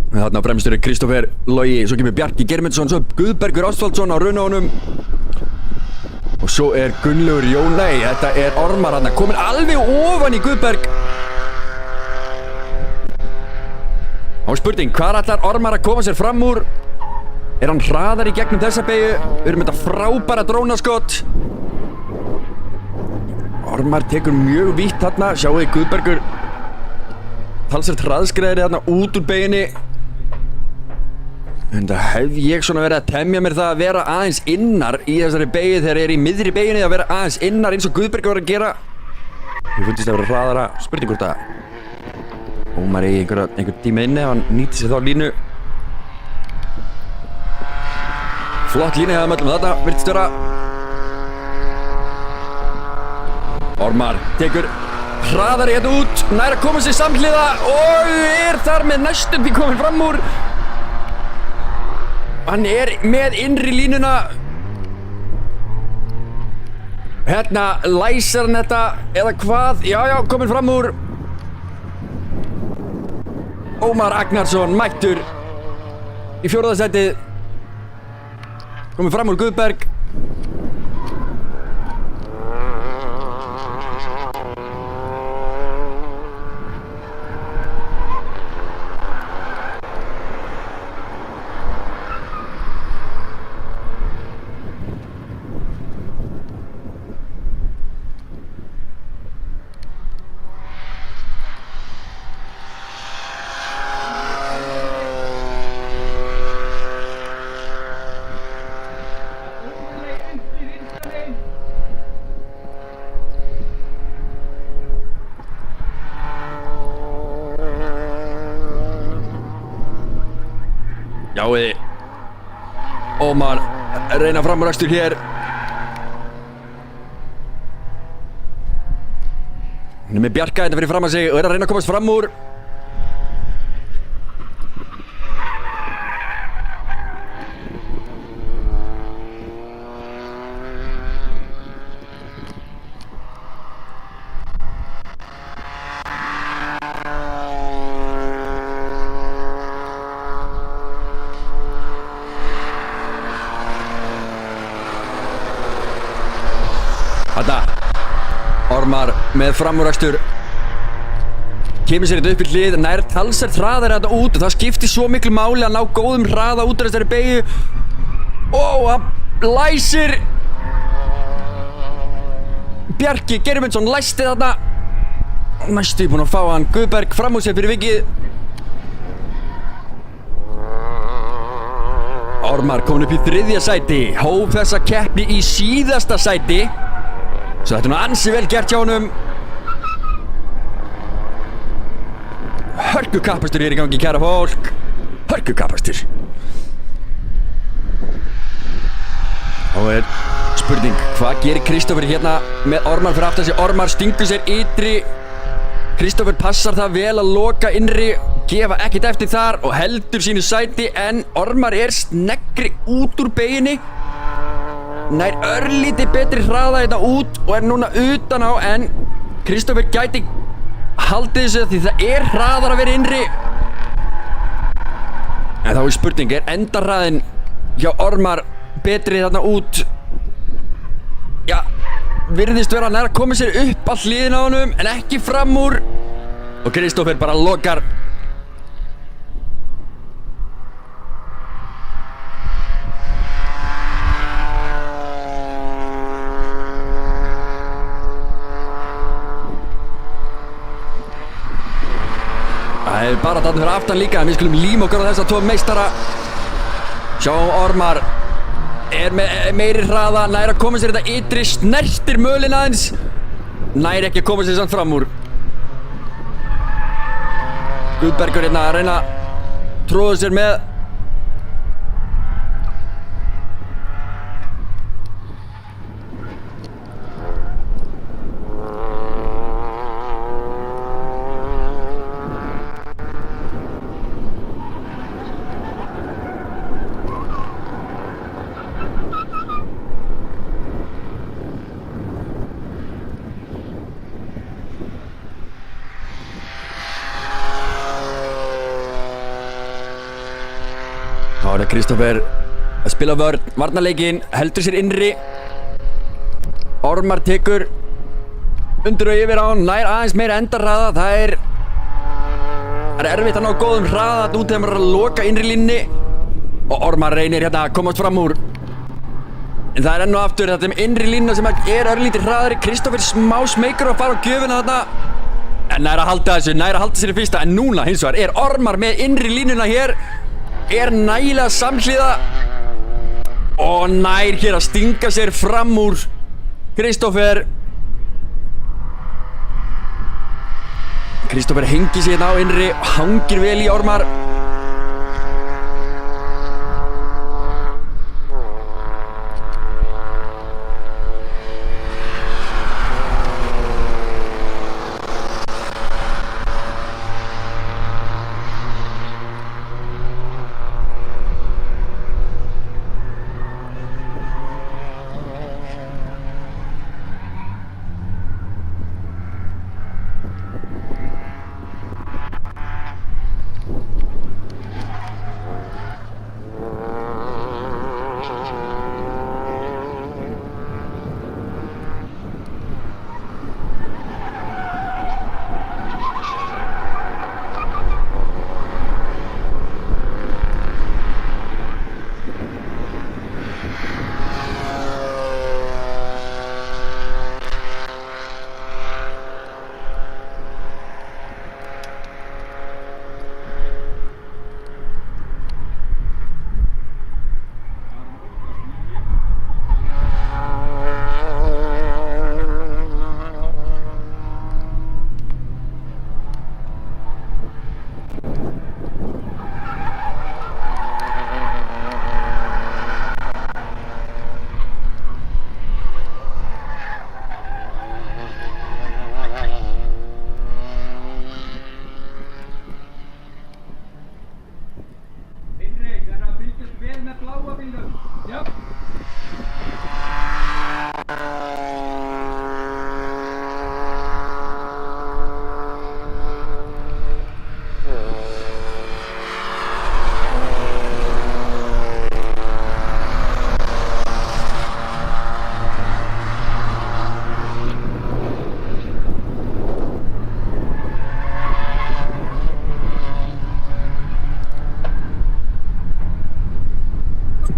Þarna á fremstur er Kristófer Logi, svo kemur Bjarki Geirmundsson, svo Guðbergur Ástvaldsson á runahónum. Og svo er Gunnlaugur Jón, nei, þetta er Ormar hann, komin alveg ofan í Guðberg. Á spurning, hvað ætlar Ormar að koma sér fram úr? Er hann hraðar í gegnum þessa beygju? Við erum þetta frábæra drónaskott. Ormar tekur mjög vítt þarna, sjáu þið Guðbergur talsvert hraðskreiðir þarna út úr beyginni. En það hef ég svona verið að temja mér það að vera aðeins innar í þessari beygju þegar ég er í miðri beyginni, að vera aðeins innar eins og Guðbergur var að gera. Ég fundist að vera hraðara, spurning hvort að Ómar eigi einhver tíma inni ef hann nýtti sér þá línu. Flott línu hefðum öllum þetta, virtist vera. Ormar tekur hraðari hérna út, nær að koma sér samhliða og er þar með næstum því komin fram úr. Hann er með innri línuna. Hérna læsir hann þetta eða hvað? Já, komin fram úr. Ómar Agnarsson mættur í 4. sætið. Komin fram úr Guðberg. Sjáiði Ómar reyna framúrakstur hér. Hann er með Bjarka hérna fyrir fram að sig og er að reyna að komast fram úr. Ormar með framúrakstur kemur sér þetta upp í hlið, nær talsvert hraðar þetta út og það skiptir svo miklu máli að ná góðum hraða út af þessari beygju. Hann læsir. Bjarki Geirmundsson læsti þarna. Næstu búinn að fá hann Guðberg fram úr sér fyrir vikið. Ormar komin upp í 3. sæti, hóf þessa keppni í síðasta sæti. Svo þetta er nú ansi vel gert hjá honum. Hörkukapastur hér í gangi, kæra fólk. Hörkukapastur. Og er spurning, hvað gerir Kristófer hérna með Ormar fyrir aftan sig? Ormar stingur sér ytri. Kristófer passar það vel að loka innri, gefa ekkert eftir þar og heldur sínu sæti, en Ormar er sneggri út úr beyginni. Nær örlítið betri hraða þetta út og er núna utan á, en Kristófer gæti haldið þessu því það er hraðar að vera innri. En þá er spurning, er endarhraðin hjá Ormar betri þarna út? Já, virðist vera nær að koma sér upp að hliðina á honum en ekki fram úr. Og Kristófer bara lokar. Það er bara þarna fyrir aftan líka, en við skulum líma okkur á þessa 2 meistara. Sjáum Ormar er með meiri hraða, nær að koma sér þetta ytri, snertir mölin aðeins, nær ekki að koma sér samt fram úr. Guðbergur hérna að reyna tróðu sér með. Þá er það Kristoffer að spila varnarleikinn, heldur sér innri. Ormar tekur undir og yfir á hann, nær aðeins meira endarhraða. Það er erfitt að ná góðum hraða út þegar maður er að loka innri línni. Og Ormar reynir hérna að komast fram úr. En það er enn og aftur þetta með innri línuna sem er örlítið hraðari. Kristoffer smá smeykur að fara á gjöfina þarna. En nær að halda þessu, nær að halda sér í fyrsta. En núna hins vegar er Ormar með innri línuna hér. Er nægilega samhliða og nær hér að stinga sér fram úr Kristoffer hengir sig hérna á innri og hangir vel í Ormar.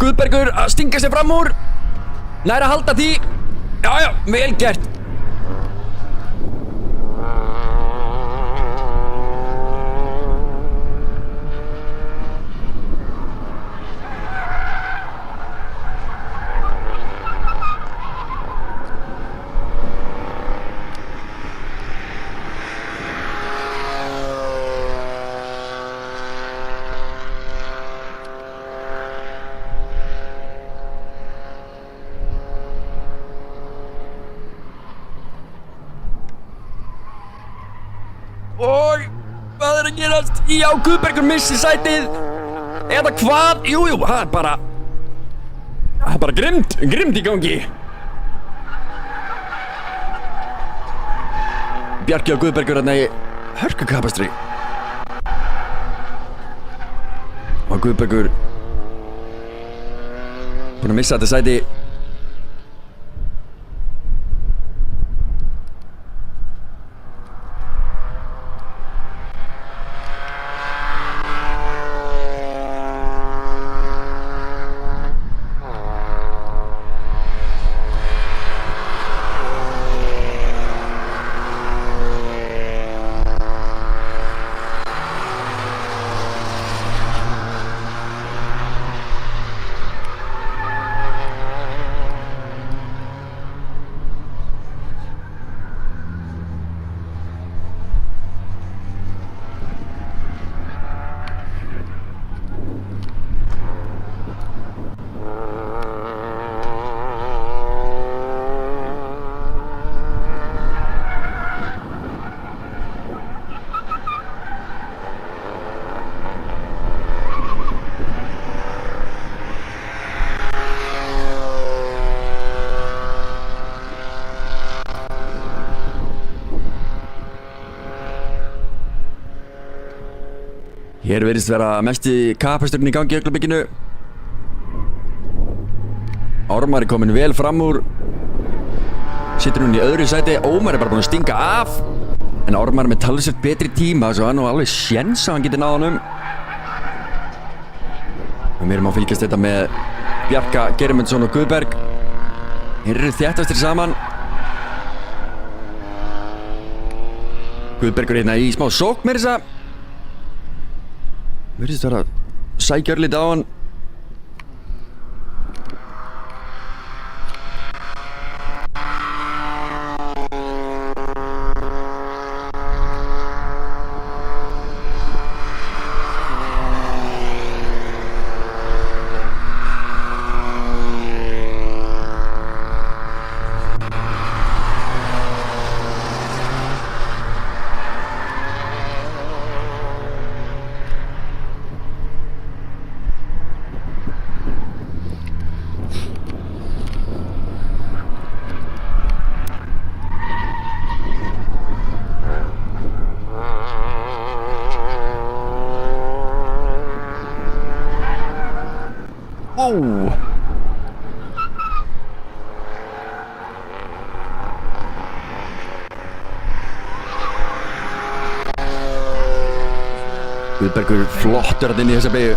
Guðbergur að stinga sér fram úr. Nær að halda því. Já, vel gert. Og hvað er að gerast? Já, Guðbergur missi sætið. Eða hvað? Jú, það er bara grimmd í gangi. Bjarki og Guðbergur hérna í hörkukapastri. Og Guðbergur búinn að missa þetta sæti. Hér verðist vera mesti kapasturinn í gangi í Öglabygginu. Ármar er komin vel fram úr. Situr hún í öðru sæti. Ómar er bara búinn að stinga af. En Ármar er með talsvert betri tíma, svo hann nú alveg séns að hann geti náð honum. Og við erum að fylgjast þetta með Bjarka Geirmundsson og Guðberg. Þeir eru þéttastir saman. Guðbergur hérna í smá sókn með þessa. Virðist vera að sækja örlítið á hann. Guðbergur flottur inn í þessa beygju.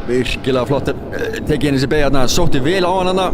Virkilega flottur. Tekið inn í þessi beygju þarna, sótti vel á hann þarna.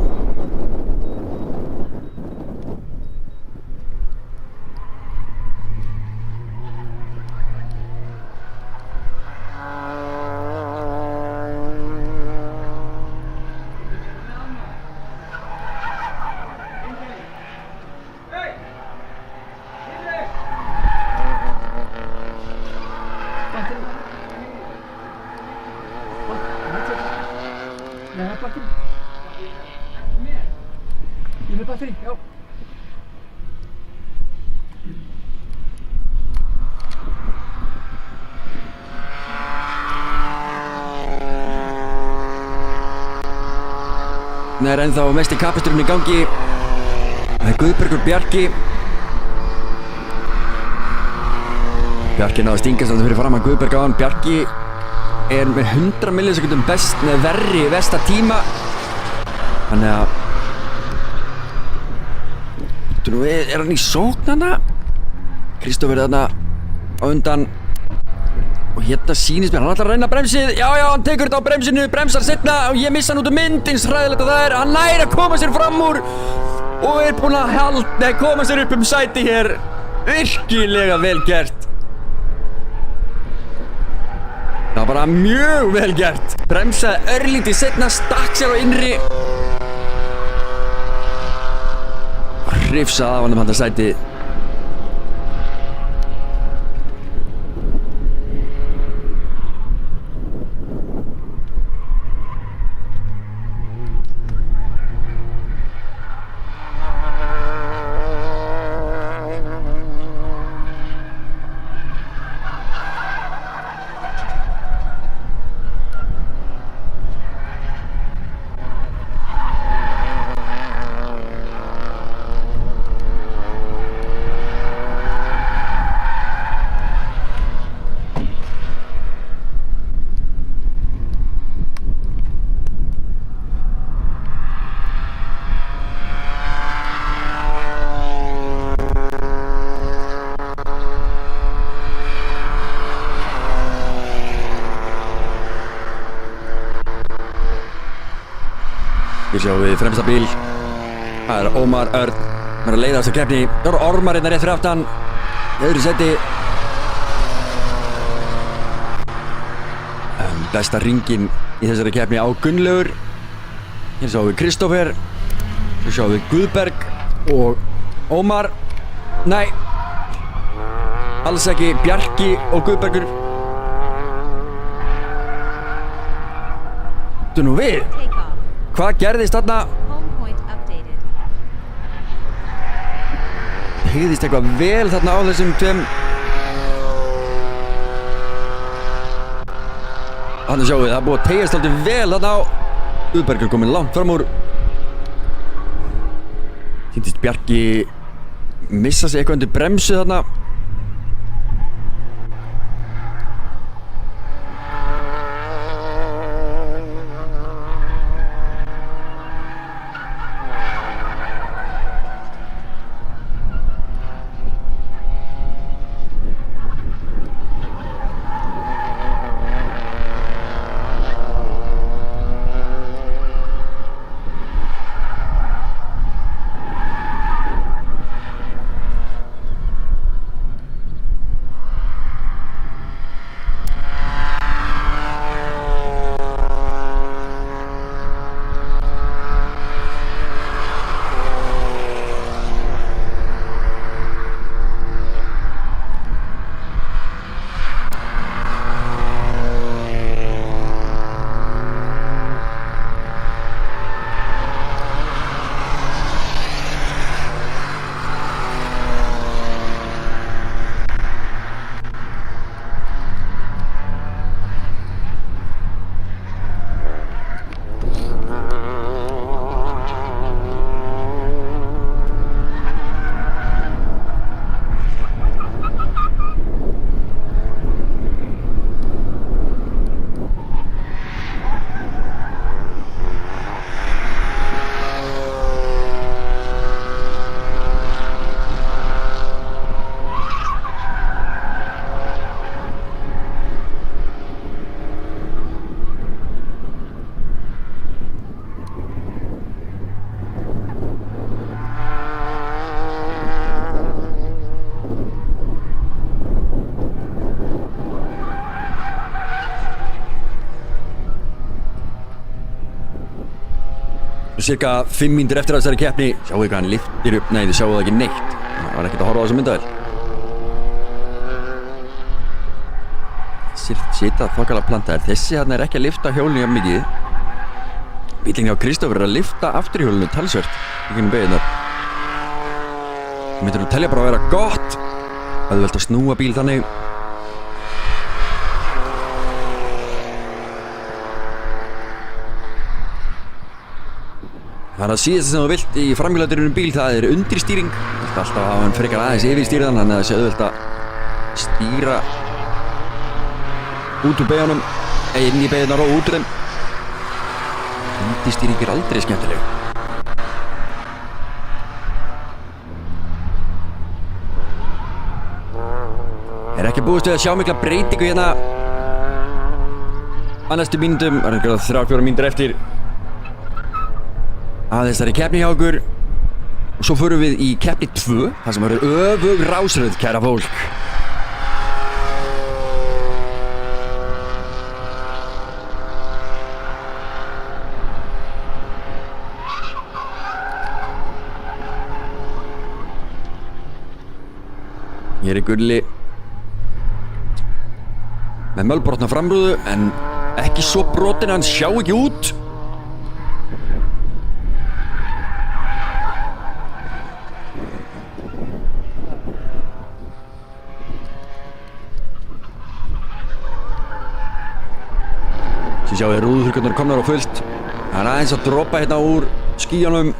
Nei, batteri. Ég er með batteri, já. Það er ennþá mesti kapasturinn í gangi. Það er Guðbergur Bjarki. Bjarki náði að stingast alltaf fyrir framan Guðberg á hann. Bjarki er með 100 millisekundum best með verri versta tíma. Þannig að nú er hann í sókn hana. Kristófer er þarna á undan. Og hérna sýnist mér, hann ætlar að reyna bremsið. Já, hann tekur þetta á bremsinu, bremsar seinna og ég missa hann út mynd, eins hræðilegt að það er. Hann nær að koma sér fram úr og er búinn að koma sér upp sæti hér. Virkilega vel gert. Það var bara mjög vel gert. Bremsaði örlítið seinna, stakk sér á innri. Hrifsaði af hann þetta sæti. Við sjáum við fremsta bíl. Það er Ómar Örn. Hann er að leiða þessa keppni. Það eru Ormar hérna rétt fyrir aftan. Í öðru seti. Besta ringin í þessari keppni á Gunnlaugur. Hér sjáum við Kristófer. Hér sjáum við Guðberg og Ómar. Nei. Alls ekki Bjarki og Guðbergur. Þú nú við. Hvað gerðist þarna? Hegðist eitthvað vel þarna á þessum tveim. Þannig sjáum við, það er búið að tegjast alltaf vel þarna á. Guðbergur komin langt fram úr. Sýndist Bjarki missa sig eitthvað undir bremsu þarna. cirka 5 mínútur eftir að þessari keppni. Sjáu hvað hann lyftir upp. Nei, þið sjáu það ekki neitt. Það var ekkert að horfa á þessa myndavél. Shit að þokkalega plantaðir. Þessi hérna er ekki að lyfta hjólinu jafn mikið. Bíllinn hjá Kristófer er að lyfta afturhjólinu talsvert í gegnum beygirnar. Það myndir nú telja bara að vera gott að þú vilt að snúa bíl þannig. Það er að síðast sem þú vilt í framhjólauturinn bíl, það er undirstýring. Þú vilt alltaf hafa hann frekar aðeins yfirstýrðan, þannig að það sé auðvelt að stýra út úr beigunum, inn í beigurnar og út úr þeim. Undirstýring er aldrei skemmtileg. Er ekki búist við að sjá mikla breytingu hérna á næstu mínútum. Það er einhverja 3-4 mínútur eftir að þessari keppni hjá okkur. Og svo förum við í keppni 2, þar sem verður öfug rásröð, kæra fólk. Hér er Gulli með mölbrotna framrúðu, en ekki svo brotin að hann sjá ekki út. Sér sjáu þið rúðuþurrkurnar komnar á fullt. Það er aðeins að droppa hérna úr skýjanum.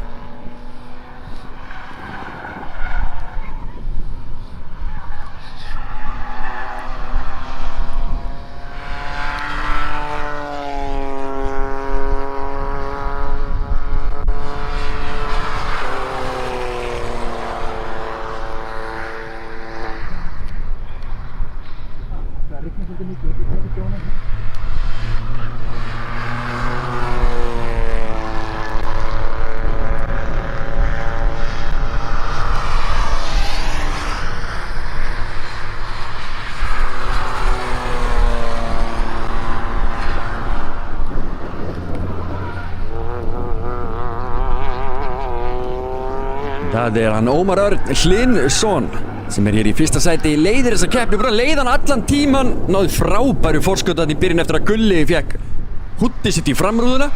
Það rignir svolítið mikið í trafikkjónum. Það er hann Ómar Örn Hlynsson sem er hér í fyrsta sæti, leiðir þessa keppni, bara leið hann allan tíman, náði frábæru forskotað í byrjun eftir að Gulli fekk húttið sitt í framrúðuna.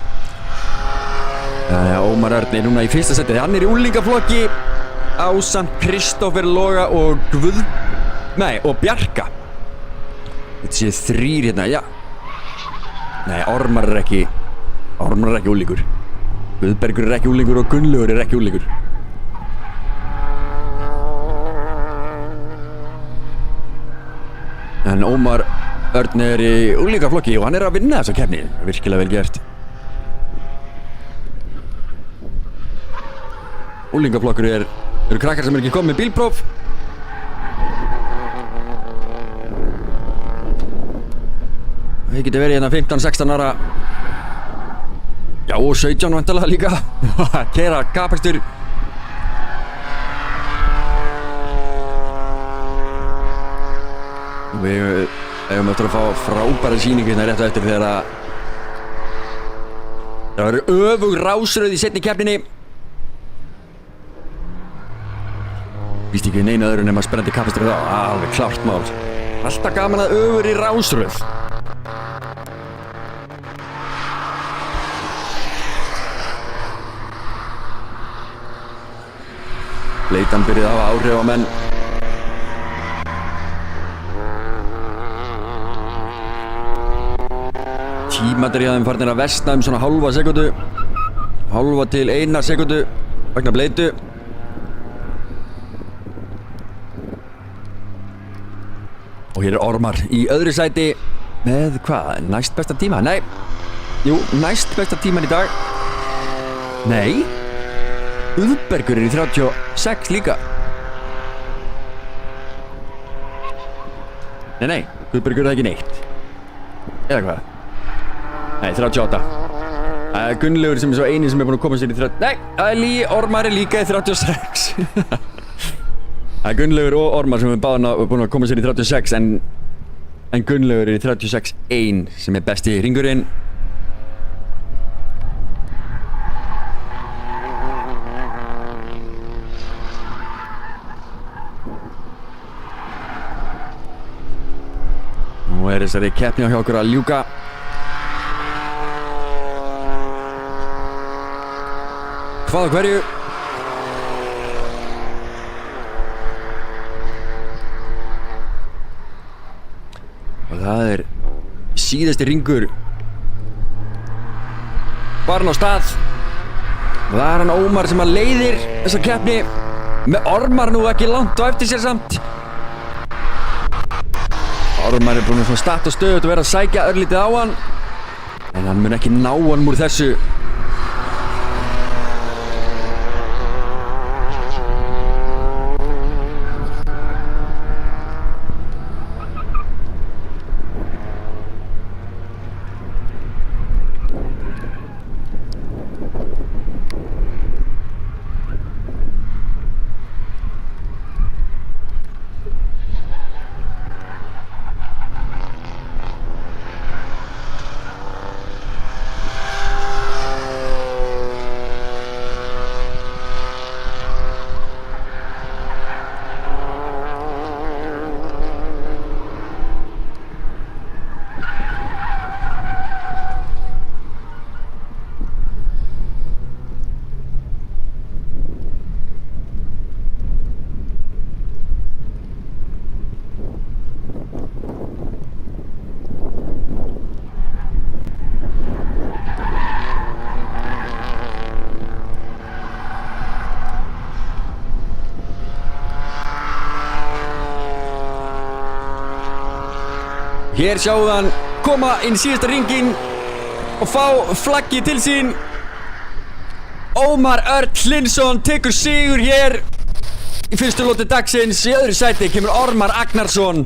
Ómar Örn er núna í fyrsta sæti, hann er í úlingaflokki ásamt Kristófer Loga og og Bjarka. Þetta séu 3 hérna, já. Nei, Ormar er ekki úlingur. Guðbergur er ekki úlingur og Gunnlaugur er ekki úlingur. En Ómar Örn er í úlingaflokki og hann er að vinna þessa keppni. Virkilega vel gert. Úlingaflokkur eru krakkar sem ekki komið með bílpróf. Þau getur verið hérna 15-16 ára. Já, og 17 vantarlega líka. Að keyra kapakstur. Við eigum eftir að fá frábæra sýningu hérna rétt á eftir þegar að það verður öfug rásröð í seinni keppninni. Víst ekki neina öðru nema spennandi kappastur þá, alveg klárt mál. Alltaf gaman að öfur í rásröð. Leitan byrjuð að hafa áhrif á menn. Tímatir í þeim farnir að versna svona hálfa sekundu. Hálfa til 1 sekundu vegna bleitu. Og hér er Ormar í öðru sæti með hvað? Næst besta tíma? Nei. Jú, næst besta tíman í dag. Nei. Guðbergur er í 36 líka. Nei, Guðbergur er ekki neitt. Eða hvað? Nei, 38. Gunnlaugur sem er svo eini sem er búinn að koma sér í 30. Nei, Ormar er líka í 36. Það er Gunnlaugur og Ormar sem er búinn að koma sér í 36 en Gunnlaugur er í 36-1 sem er besti hringurinn. er þessari keppni hjá okkur að ljúka. Hvað á hverju? Og það er síðasti ringur farin á stað. Og það er hann Ómar sem að leiðir þessa keppni með Ormar nú ekki langt á eftir sér samt. Ormar er búinn að svona statt og stöðugt og vera að sækja örlítið á hann, en hann mun ekki ná hann úr þessu. Hér sjáum við hann koma inn síðasta ringinn og fá flaggið til sín. Ómar Örn Hlynsson tekur sigur hér í fyrstu lóti dagsins. Í öðru sæti kemur Ormar Agnarsson.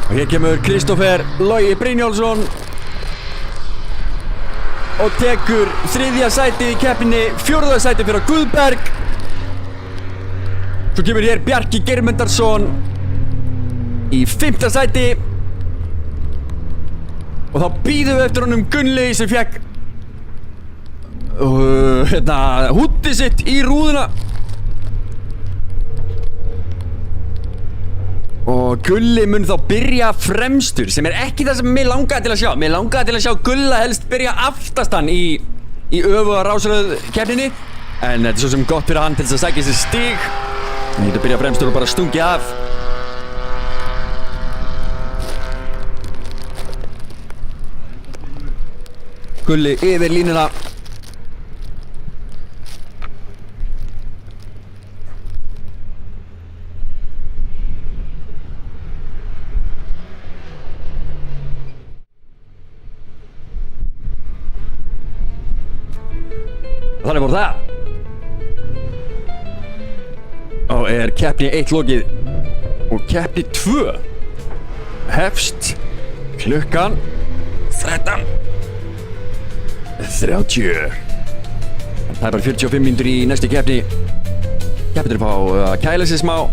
Og hér kemur Kristófer Logi Brynjólfsson og tekur þriðja sætið í keppninni, fjórða sætið fyrir Guðberg. Svo kemur hér Bjarki Geirmundarsson í fimmta sæti. Og þá bíðum við eftir honum Gunnlaugi sem fekk húddið sitt í rúðuna. Og Gulli mun þá byrja fremstur, sem er ekki það sem mig langaði til að sjá. Mig langaði til að sjá Gulla helst byrja aftastan í öfuga rásröð keppninni. En þetta er svo sem gott fyrir hann til þess að sækja sér stig. Hann getur byrjað fremstur og bara stungið af. Gulli yfir línuna. Þannig voru það. Og er keppni 1 lokið. Og keppni 2 hefst klukkan 13:30. Það er bara 45 mínútur í næstu keppni. Keppnir fá að kæla sig smá.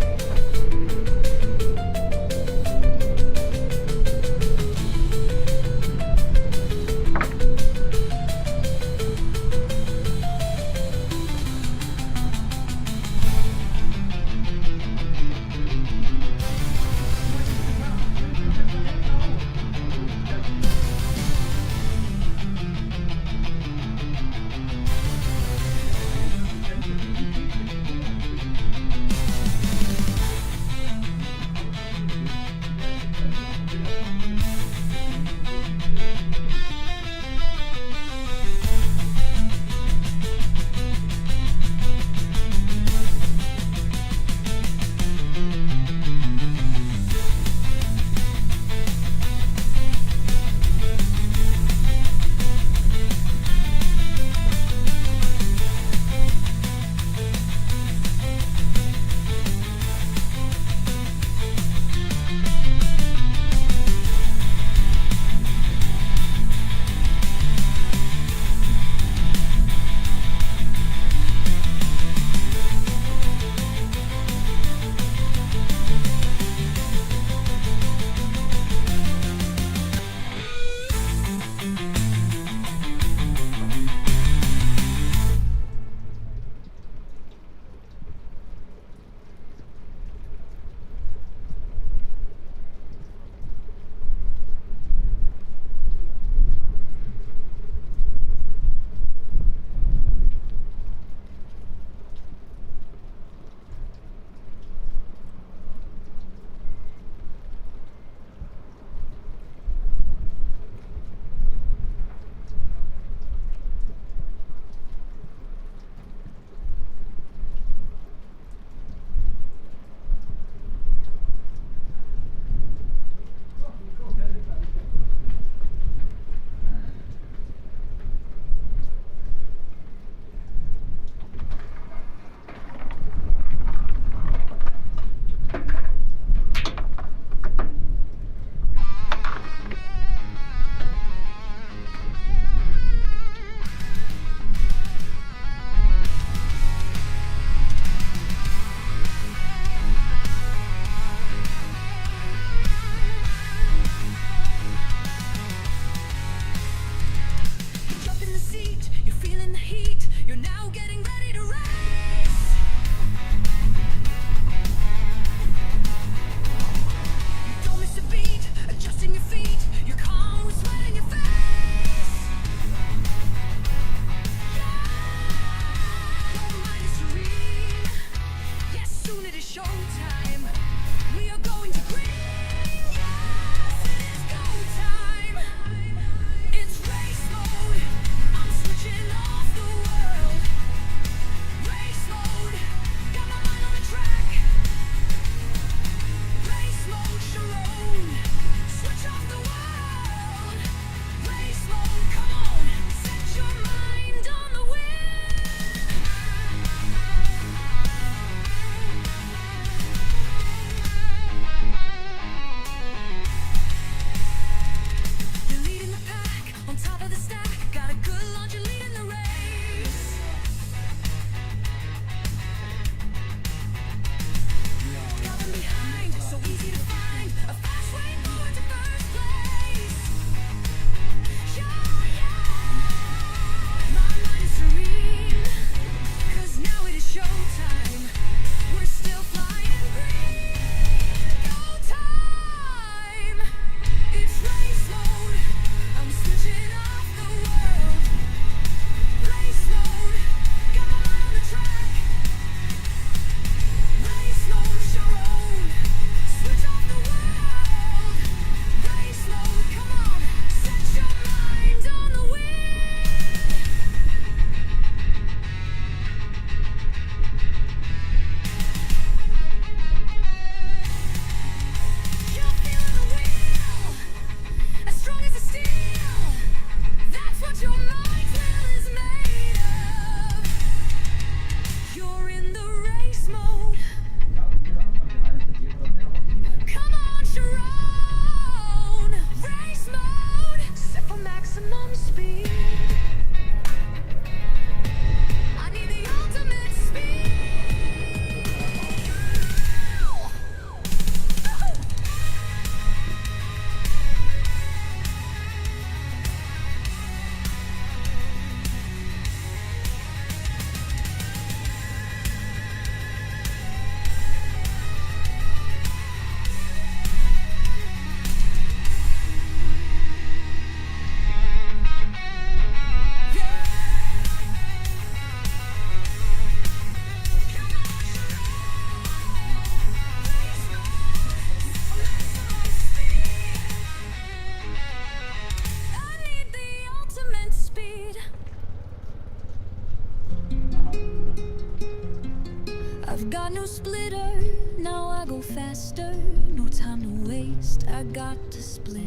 I've got no splitter, now I go faster. No time to waste, I got to split.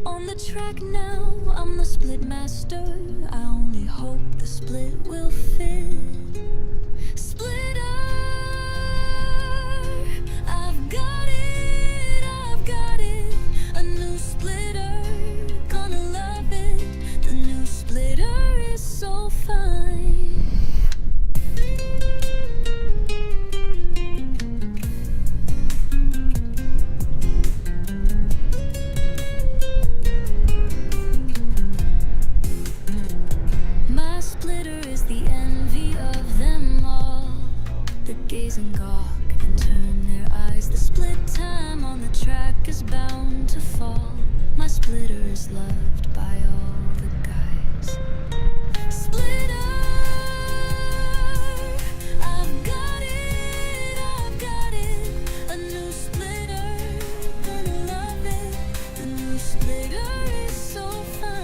On the track now, I'm the split master. I only hope the split will fit. Splitter, I've got it, a new splitter, gonna love it. The new splitter is so fine. My splitter is the envy of them all. They gaze and gawk and turn their eyes. The split time on the track is bound to fall. My splitter is loved by all the guys. Splitter, I've got it, a new splitter, gonna love it. The new splitter is so fine.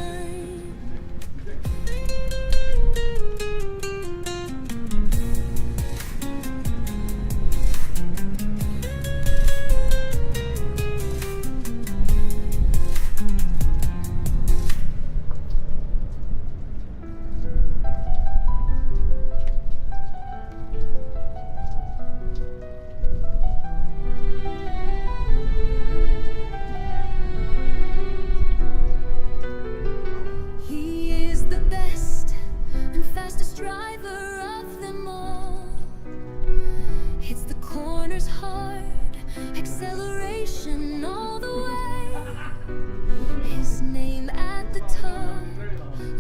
He is the best and fastest driver of them all. Hits the corners hard, acceleration all the way. His name at the top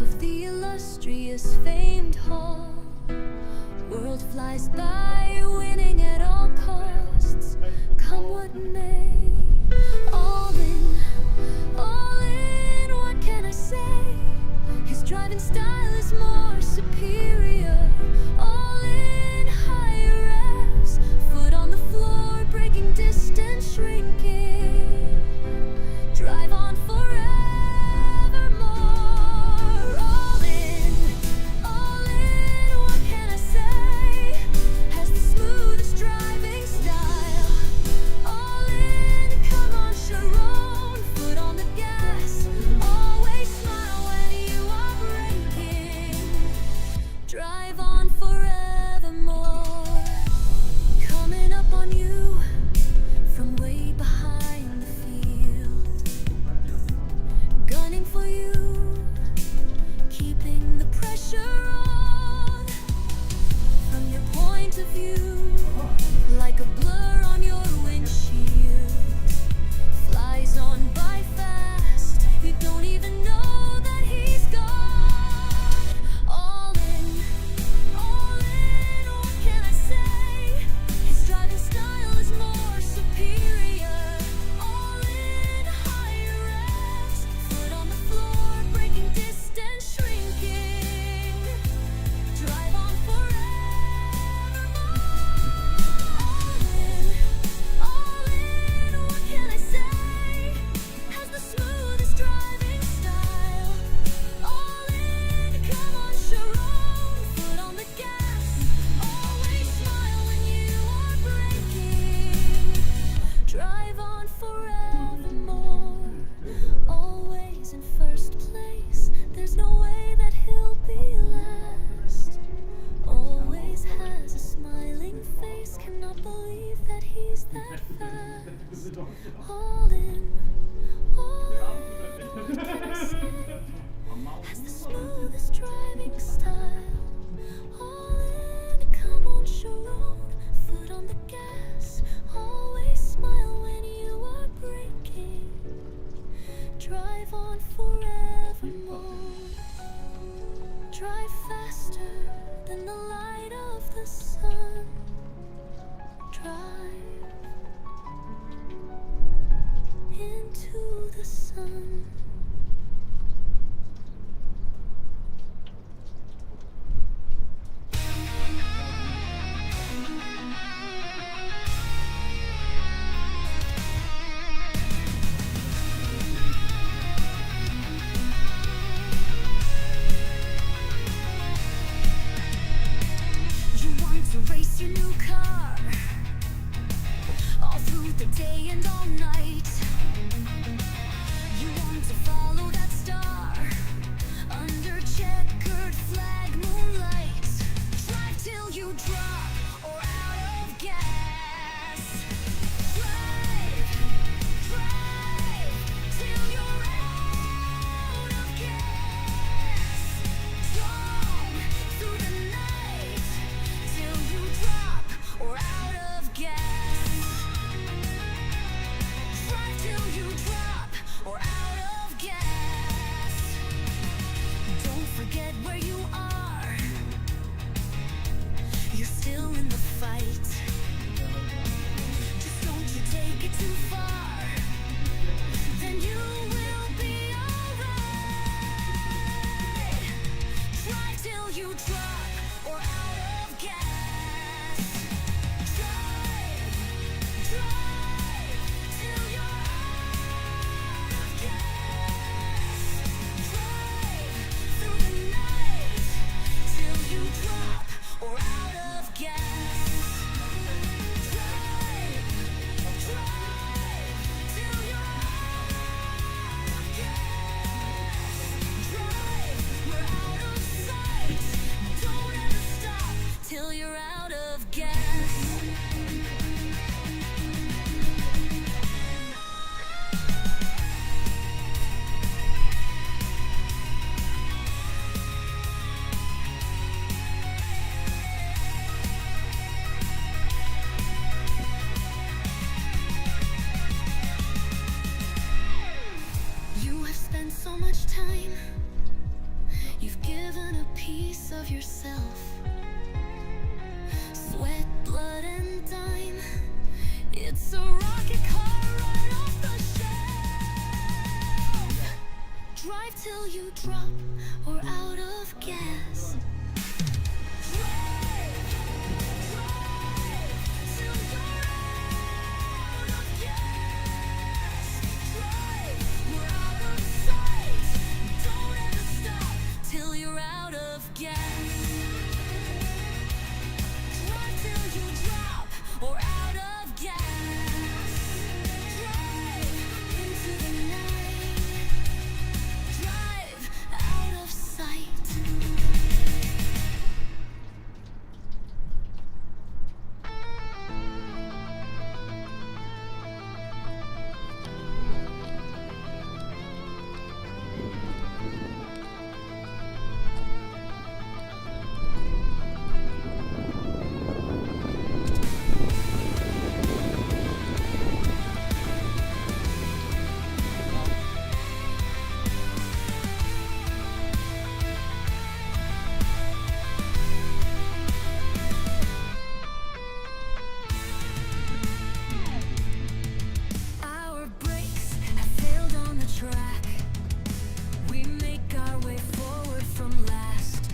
of the illustrious famed hall. World flies by, winning at all costs, come what may. All in, what can I say? His driving style is more superior. All in, higher revs, foot on the floor, breaking distance, shrinking. Drive on forevermore. All in, what can I say? Has the smoothest driving style. All in, come on, Sharon, foot on the gas. Always smile when you are braking. Drive on forevermore. Coming up on you from way behind the field. Gunning for you, keeping the pressure on. From your point of view, like a blur on your windshield. Flies on by fast, you don't even know that he's gone. All in, what can I say? His driving style is more superior. All in, higher revs, foot on the floor, breaking distance, shrinking. Drive on forevermore. All in, what can I say? Has the smoothest driving style. All in, come on, Sharon, foot on the gas. Always smile when you are braking. Drive on forevermore. Always in first place. There's no way that he'll be last. Always has a smiling face. Cannot believe that he's that fast. All in, what can I say? Has the smoothest driving style. All in, come on, Sharon, foot on the gas. Always smile when you are braking. Drive on forevermore. Drive faster than the light of the sun. Drive into the sun. till you drop or out of gas. Drive till you're out of gas. Drive, we're out of sight. Don't ever stop till you're out of gas. Drive till you drop or out of gas. Drive into the night. Drive out of sight. Our brakes have failed on the track. We make our way forward from last.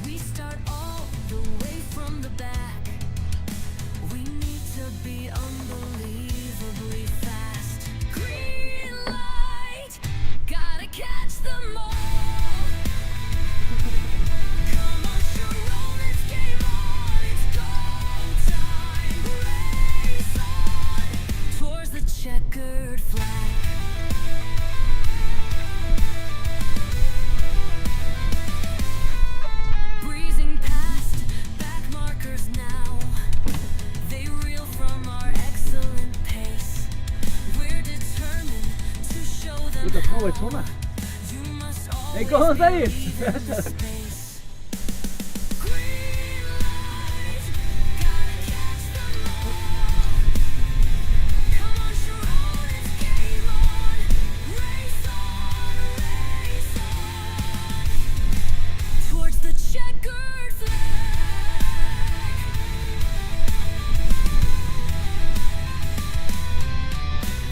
We start all the way from the back. We need to be unbelievably fast. Green light, gotta catch them all. Come on, Sharon, it's game on. It's go time. Race on towards the checkered flag. Breezing past back markers now. They reel from our excellent pace. We're determined to show them Út að fá eitt svona. you must Hey, always góðan daginn. believe in the space. Green light, gotta catch them all. Come on, Sharon, it's game on. Race on towards the checkered flag.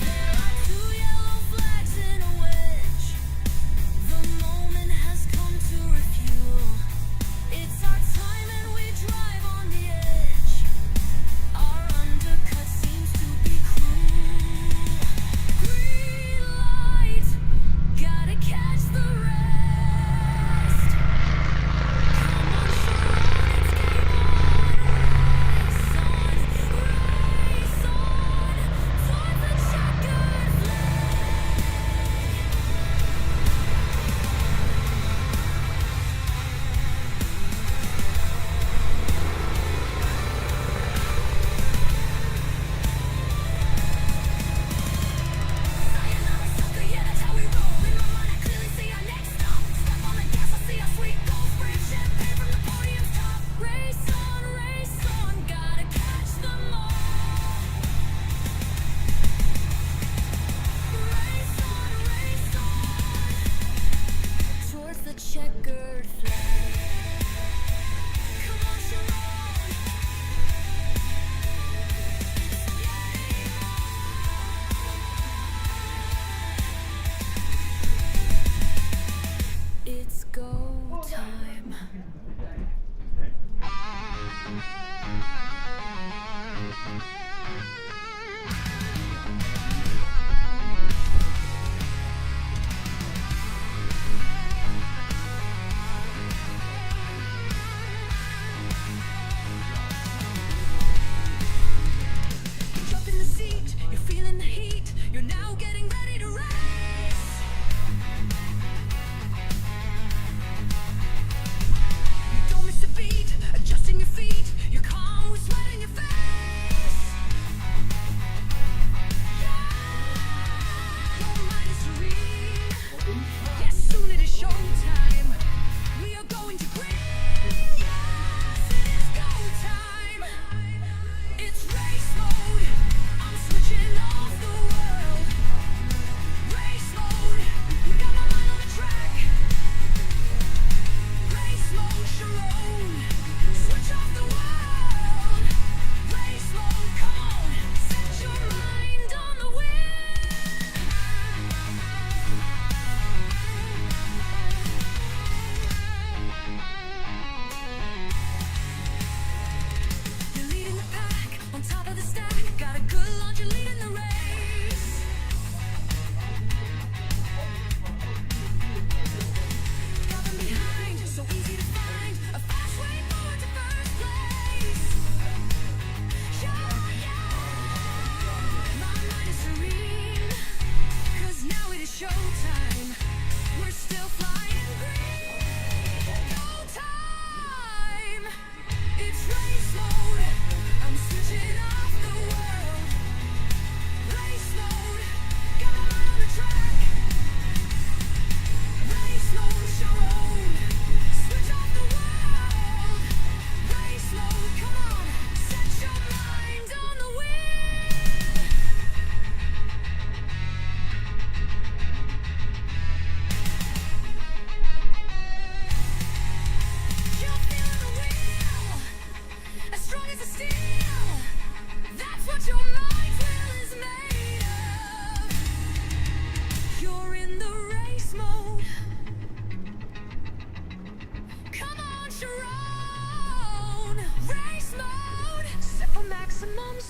There are two yellow flags in a wedge. The moment has come to refuse.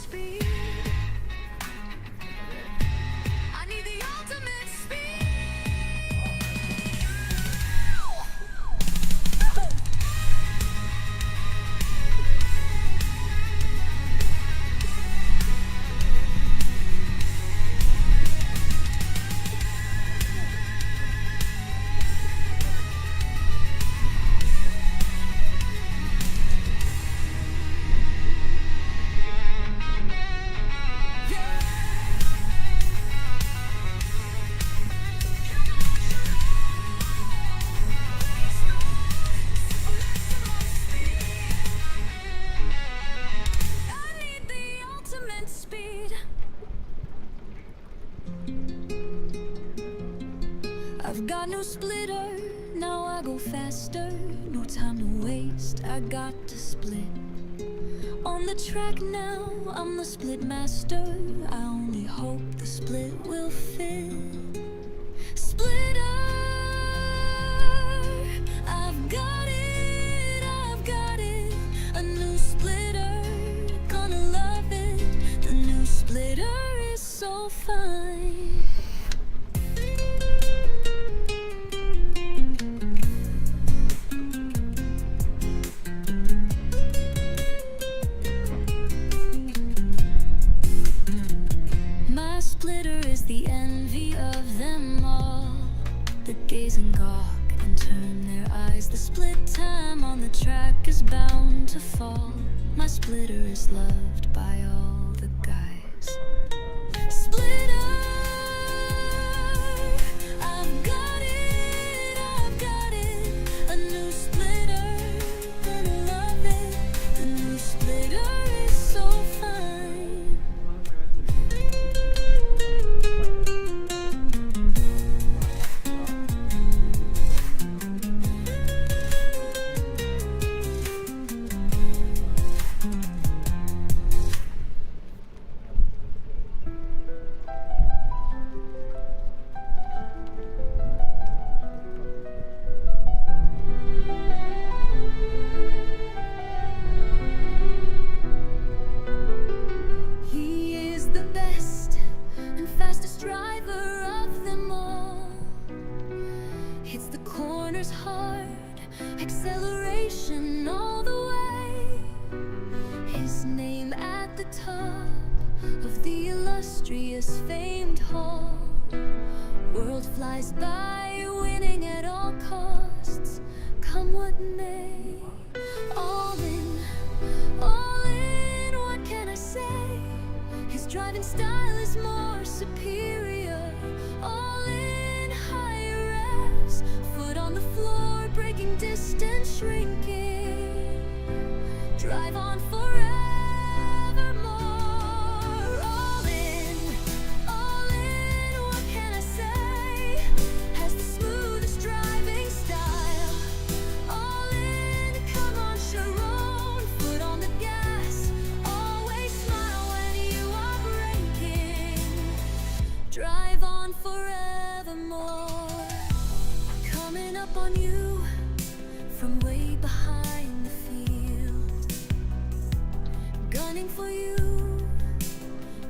speed. I need the ultimate speed. I need the ultimate speed. I've got no splitter, now I go faster. No time to waste, I got to split. On the track now, I'm the split master. I only hope the split will fit. Splitter, I've got it, I've got it. A new splitter, gonna love it. The new splitter is so fine. My splitter is the envy of them all. They gaze and gawk and turn their eyes. The split time on the track is bound to fall. My splitter is loved by all the guys. Splitter, I've got it, I've got it. A new splitter, gonna love it. The new splitter is so fine. He is the best and fastest driver of them all. Hits the corners hard, acceleration all the way. His name at the top of the illustrious famed hall. World flies by, winning at all costs, come what may. All in, what can I say? His driving style is more superior. All in, higher revs, foot on the floor, breaking distance, shrinking. Drive on forevermore. All in, what can I say? Has the smoothest driving style. All in, come on, Sharon, foot on the gas. Always smile when you are braking. Drive on forevermore. Coming up on you from way behind the field. Gunning for you,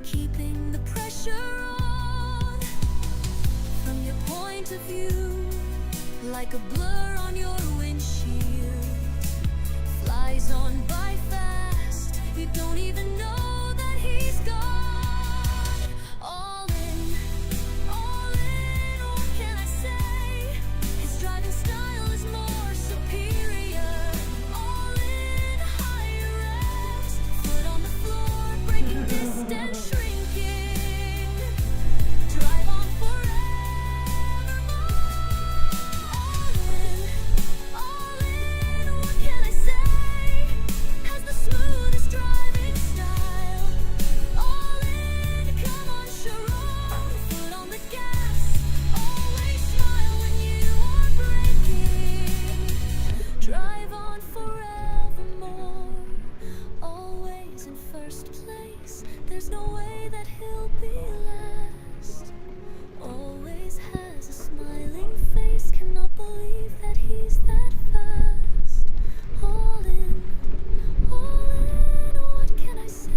keeping the pressure on. From your point of view, like a blur on your windshield. Flies on by fast, you don't even know that he's gone. All in, what can I say? His driving style is more superior. All in, higher revs, foot on the floor, breaking distance, shrinking. Drive on forevermore. All in, what can I say? Has the smoothest driving style. All in, come on, Sharon, foot on the gas. Always smile when you are braking. Drive on forevermore. Always in first place. There's no way that he'll be last. Always has a smiling face. Cannot believe that he's that fast. All in, what can I say?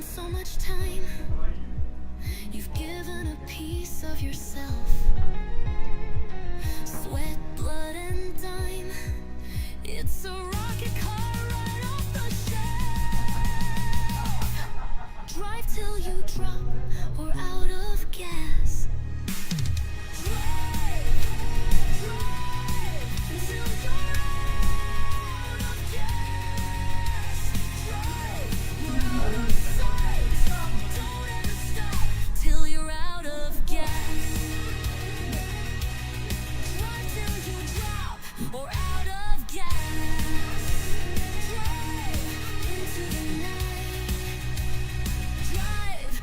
so much time. You've given a piece of yourself. Sweat, blood, and dime. It's a rocket car right off the shelf. Drive till you drop or out of gas. Drive till you're out of gas. Drive, don't ever stop till you're out of gas. Drive till you drop or out of gas. Drive into the night. Drive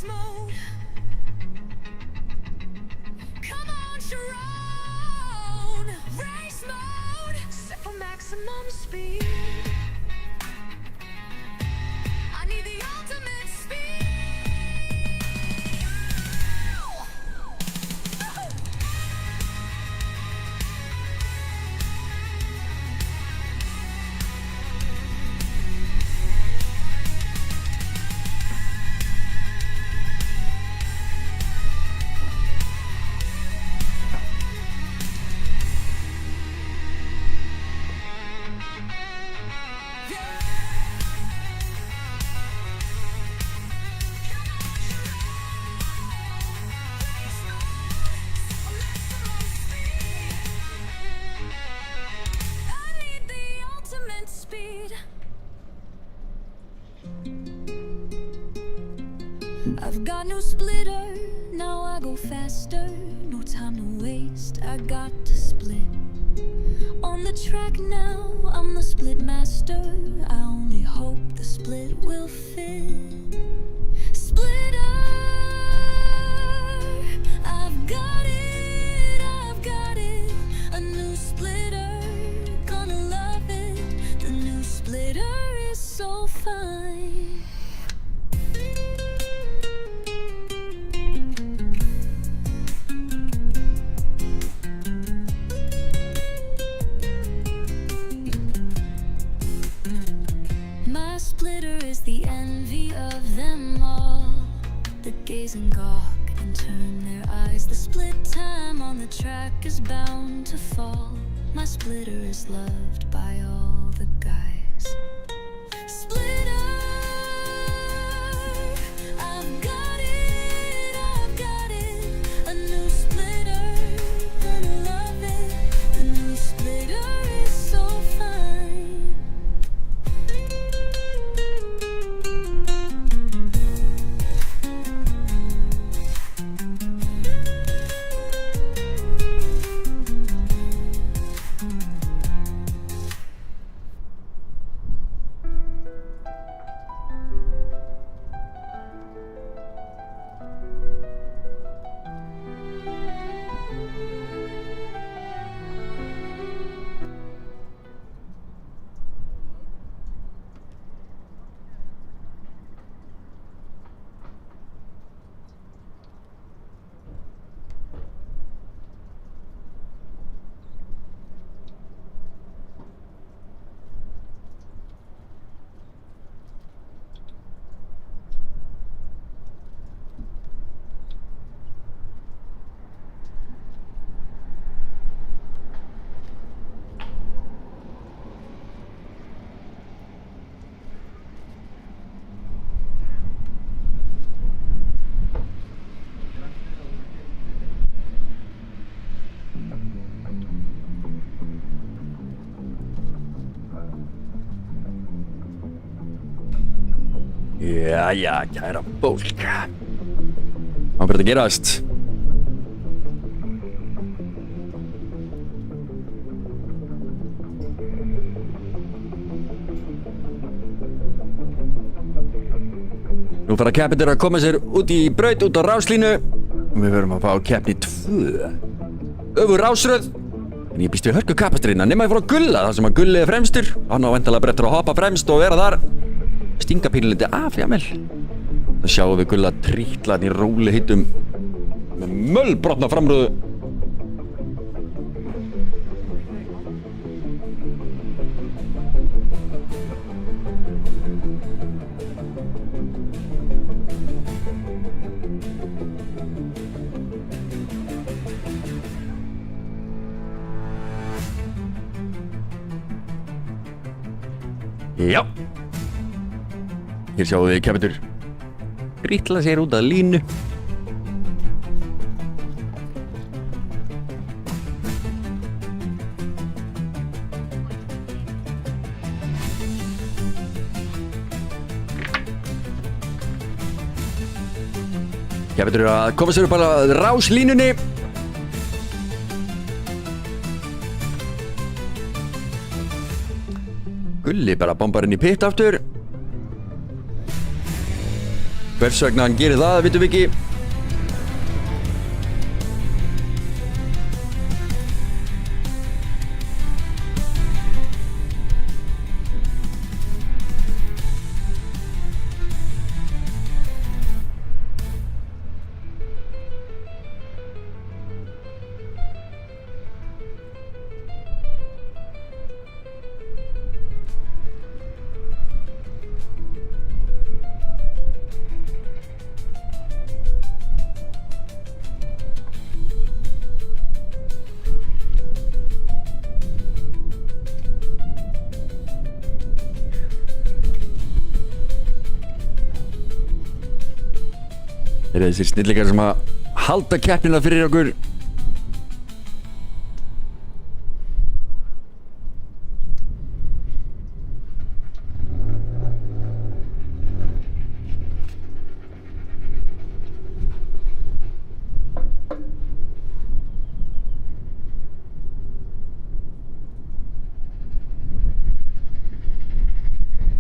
race mode. Come on, Sharon. Race mode. Set for maximum speed. I need the ultimate speed. I've got no splitter, now I go faster. No time to waste, I got to split. On the track now, I'm the split master. I only hope the split will fit. Splitter, I've got it, a new splitter, gonna love it. The new splitter is so fine. My splitter is the envy of them all. They gaze and gawk and turn their eyes. The split time on the track is bound to fall. My splitter is loved by all the guys. Splitter, I've got it, a new splitter, gonna love it. The new splitter is so fine. Jæja, kæra fólk. Hvað fyrir að gerast? Nú fara keppinir að koma sér út í braut út á ráslínu og við verum að fá keppni 2. Öfur rásröð. En ég býst við hörku kappastrina nema ég fór að Gulla þar sem að Gulli fremstur. Hann á væntanlega bara eftir að hoppa fremst og vera þar. Stinga pínliti af, jamel. Það sjáum við Gulla trítla hann í róli hittum með möllbrotna framröðu. Já. Hér sjáum við keppendur trítla sér út að línu. Keppendur að koma sér upp að ráslínunni. Gulli bara bombar inn í pitt aftur. Hvers vegna hann gerir það, vitum við ekki. Þeir eru þessir snillingar sem að halda keppnina fyrir okkur.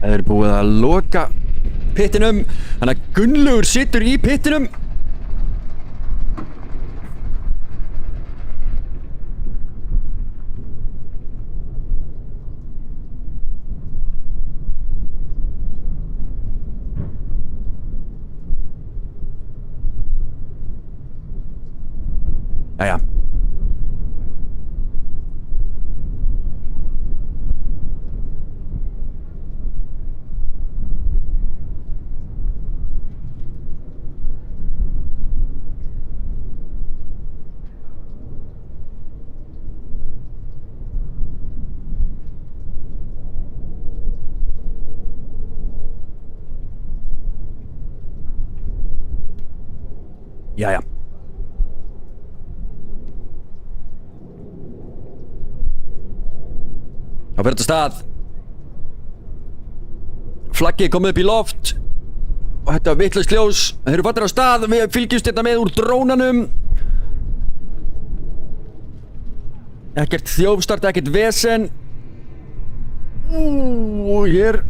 Það er búið að loka pittinum, þannig að Gunnlaugur situr í pittinum. Jæja. Jæja. Þá fer þetta stað. Flaggið kom upp í loft og þetta var vitlaust ljós. Þeir eru fattir á stað, við fylgjumst þetta með úr drónanum. Ekkert þjófstart, ekkert vesen. Og hér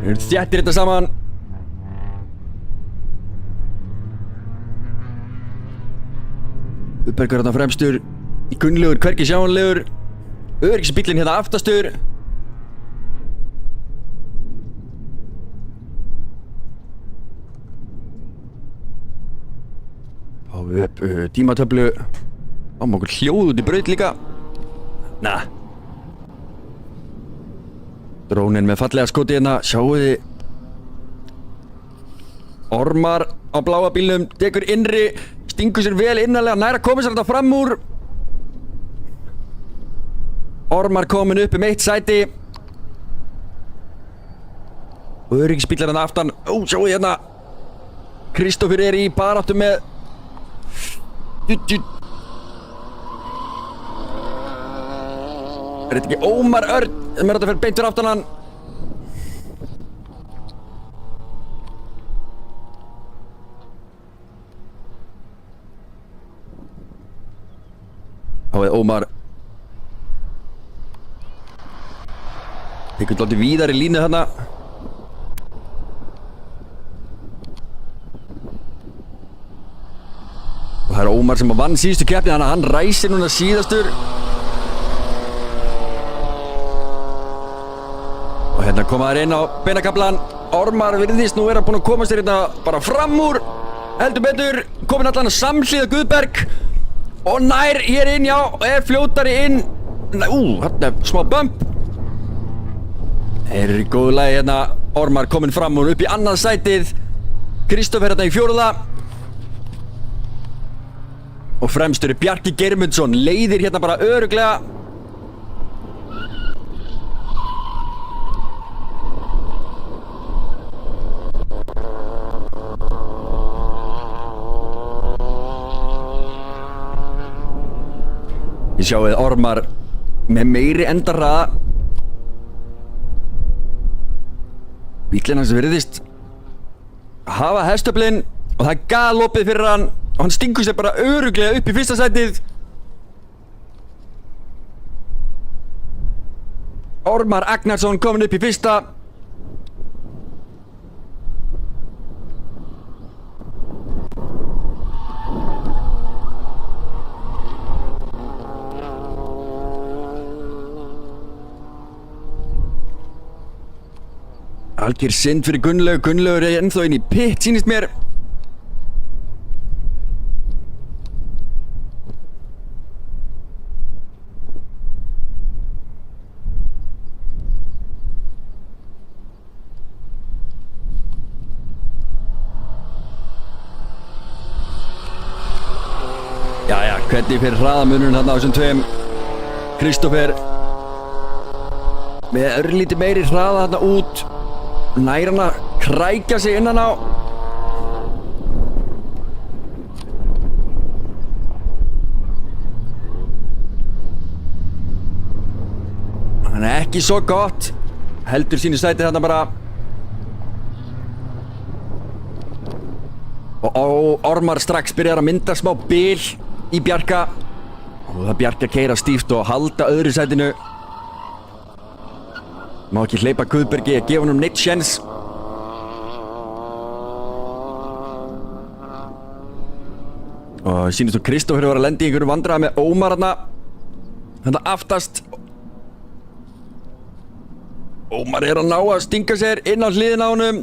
Þeir þéttir þetta saman. Guðbergur hérna fremstur. Gunnlaugur hvergi sjáanlegur. Öryggisbíllinn hérna aftastur. Fáum við upp tímatöflu. Fáum okkur hljóð út í braut líka. Na. Drónin með fallega skoti hérna, sjáu þið. Ormar á bláa bílnum, tekur innri, stingur sér vel innanlega, næra komið sér þetta fram úr. Ormar komin upp eitt sæti. Og öryggisbílar hérna aftan, sjáu þið hérna. Kristófer er í baráttu með. Er þetta ekki Ómar Örn sem er að fyrir beint fyrir aftan hann? Þá er Ómar tekur dálítið víðar í línu þarna. Og það er Ómar sem vann síðustu keppni, þannig að hann ræsir núna síðastur. Og hérna koma þær inn á beinakaflan. Ormar virðist nú vera búinn að koma sér hérna bara fram úr. Heldur betur, komin allan samhliða Guðberg. Og nær hér inn, já, er fljótari inn. Hérna smá bump. Þeir eru í góðu lagi hérna. Ormar komin fram úr upp í annað sætið. Kristófer hérna í fjórða. Og fremstur er Bjarki Geirmundsson. Leiðir hérna bara örugglega. Ég sjáu Ormar með meiri endarraða. Bíllinn hans virðist hafa hestöflin og það er galopið fyrir hann og hann stingur sér bara örugglega upp í fyrsta sætið. Ormar Agnarsson komin upp í fyrsta. Algjör synd fyrir Gunnlaug. Gunnlaugur er ennþá inn í pit, sýnist mér. Jæja, hvernig fyrir hraðamunurinn þarna á þessum tveim? Kristófer með örlítið meiri hraða þarna út. Nær hann að krækja sig innan á. Hann er ekki svo gott. Heldur sínu sæti þarna bara. Og Ormar strax byrjar að mynda smá bil í Bjarka. Og það Bjarka keyra stíft og halda öðru sætinu. Má ekki hleypa Guðbergi að gefa honum neitt sjens. Og sýnist þú Kristófer var að lenda í einhverju vandræði með Ómar þarna. Þetta aftast. Ómar er að ná að stinga sér inn á hliðina á honum.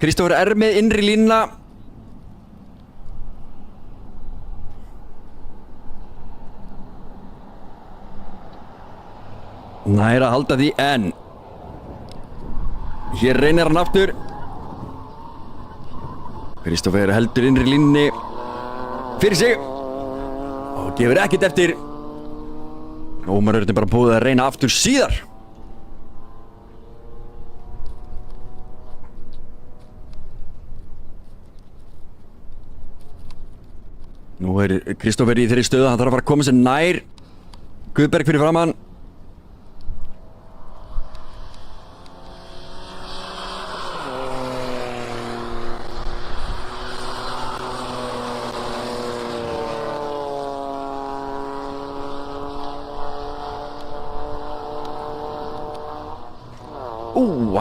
Kristófer er með innri línuna. Nær að halda því en hér reynir hann aftur. Kristófer heldur innri línunni fyrir sig og gefur ekkert eftir. Ómar er bara búið að reyna aftur síðar. Nú er Kristófer í þeirri stöðu, hann þarf að fara að koma sér nær Guðberg fyrir framann.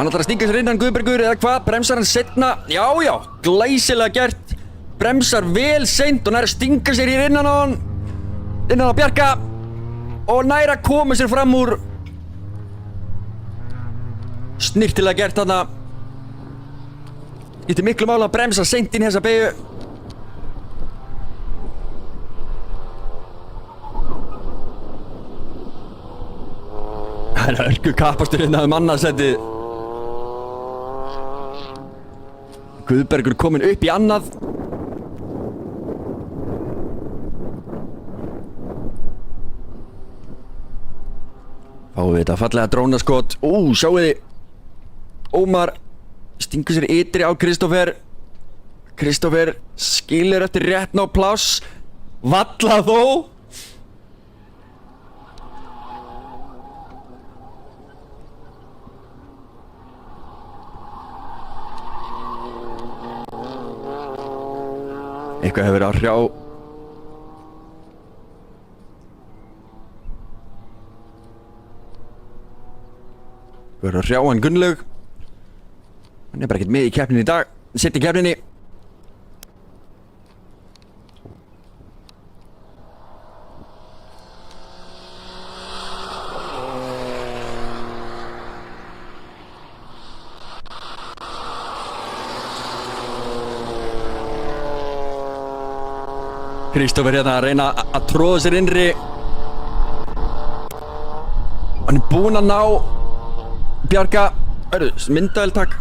Hann ætlar að stinga sér innan Guðbergur eða hvað, bremsar hann setna. Já, já, glæsilega gert. Bremsar vel seint og nær að stinga sér hér innan á hann. Innan á Bjarka. Og nær að koma sér fram úr. Snirtilega gert þarna. Skiptir miklu máli að bremsa seint inn í þessa beygju. Það er hörku kappastur inn að mannasetti. Guðbergur kominn upp í annað. Fáum við þetta fallega drónaskot. Sjáu þið. Ómar stingur sér ytri á Kristófer. Kristófer skilur eftir rétt ná pláss. Valla þó. Eitthvað hefur verið að hrjá. Eitthvað hefur verið að hrjá hann Gunnlaug. Hann er bara ekkert með í keppninni í dag. Sitt í keppninni. Kristófer hérna að reyna að tróða sér innri. Hann er búinn að ná Bjarka. Myndavel takk.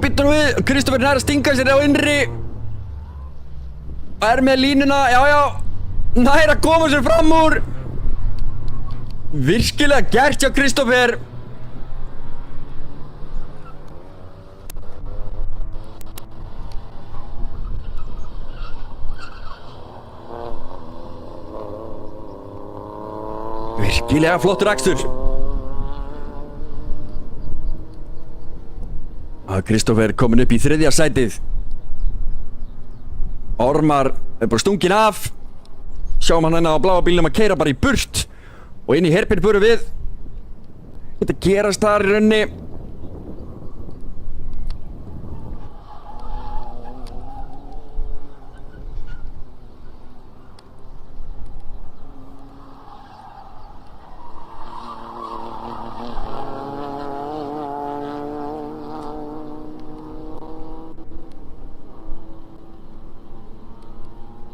Býttu nú við. Kristófer er að stinga sér á innri. Er með línuna, já. Nær að koma sér fram úr. Virkilega gert hjá Kristófer. Virkilega flottur akstur. Kristófer kominn upp í þriðja sætið. Ormar er bara stunginn af. Sjáum hann hérna á bláa bílnum að keyra bara í burt. Og inn í herpinn förum við. Þetta gerast þar í raunni.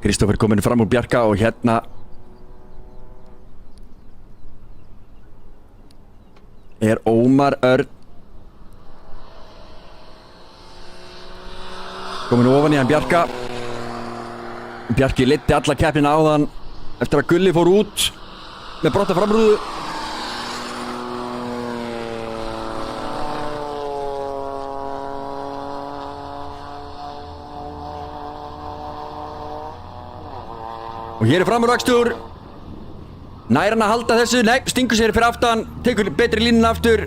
Kristófer kominn fram úr Bjarka og hérna er Ómar Örn kominn ofan í hann Bjarka. Bjarki leiddi alla keppnina áðan eftir að Gulli fór út með brotta framrúðu. Og hér er framúrakstur. Nær hann að halda þessu? Nei, stingur sér fyrir aftan, tekur betri línuna aftur.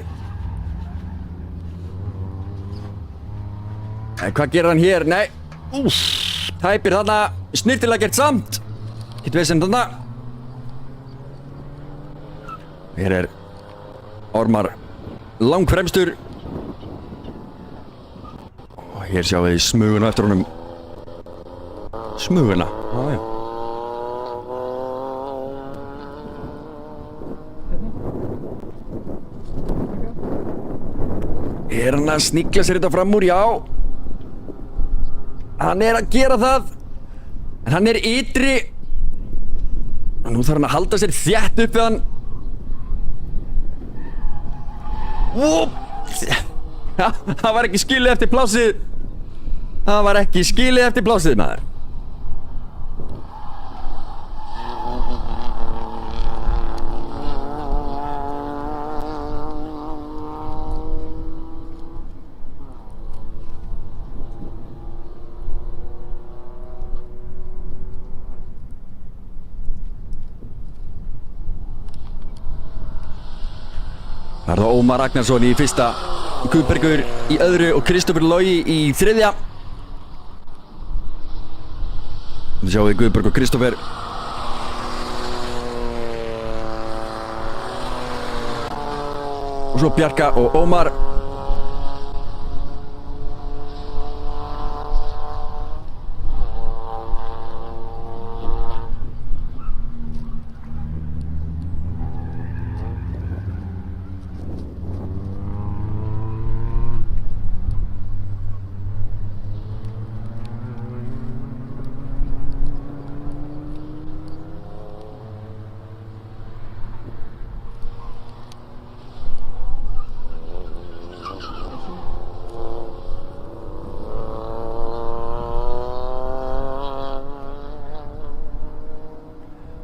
Hvað gerir hann hér? Nei, tæpir þarna, snirtilega gert samt. Hitt vesen þarna. Hér er Ormar langfremstur. Og hér sjáum við smuguna eftir honum. Smuguna, já. Er hann að sníkla sér þetta fram úr? Já. Hann er að gera það. En hann er ytri. Og nú þarf hann að halda sér þétt upp við hann. Ja, það var ekki skilið eftir plássið. Það var ekki skilið eftir plássið, maður. Það er það Ómar Ragnarsson í fyrsta, Guðbergur í öðru og Kristófer Logi í þriðja. Þú sjáum við Guðberg og Kristófer. Og svo Bjarka og Ómar.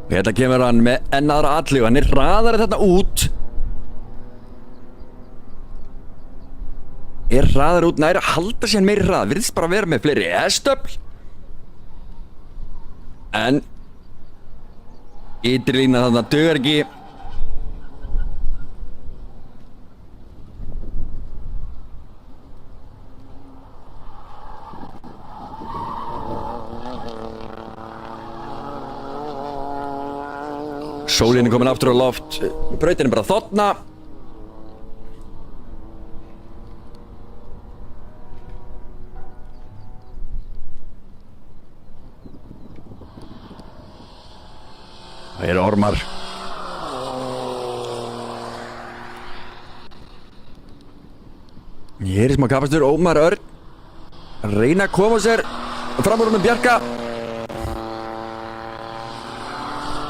Hérna kemur hann með enn aðra allu, hann er hraðari þarna út. Er hraðari út, næri að halda sér meiri hrað, virðist bara vera með fleiri hestöfl. En ytri lína þarna dugar ekki. Sólin er komin aftur á loft, brautin er bara þotna. Það eru Ormar. Hér er smá kapastur, Ómar Örn að reyna að koma sér fram úr með Bjarka.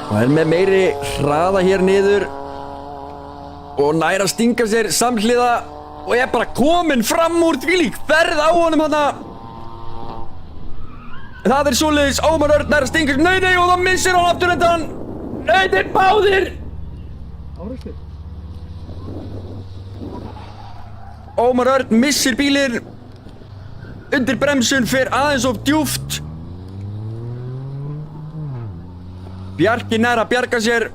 Og er með meiri hraða hér niður og nær að stinga sér samhliða og er bara kominn fram úr þvílík ferð á honum þarna. Það er svoleiðis, Ómar Örn nær að stinga sér, nei og það missir hann aftur undan. Nei, þeir báðir. Árekstur. Ómar Örn missir bílinn undir bremsun, fer aðeins of djúpt. Bjarki nær að bjarga sér.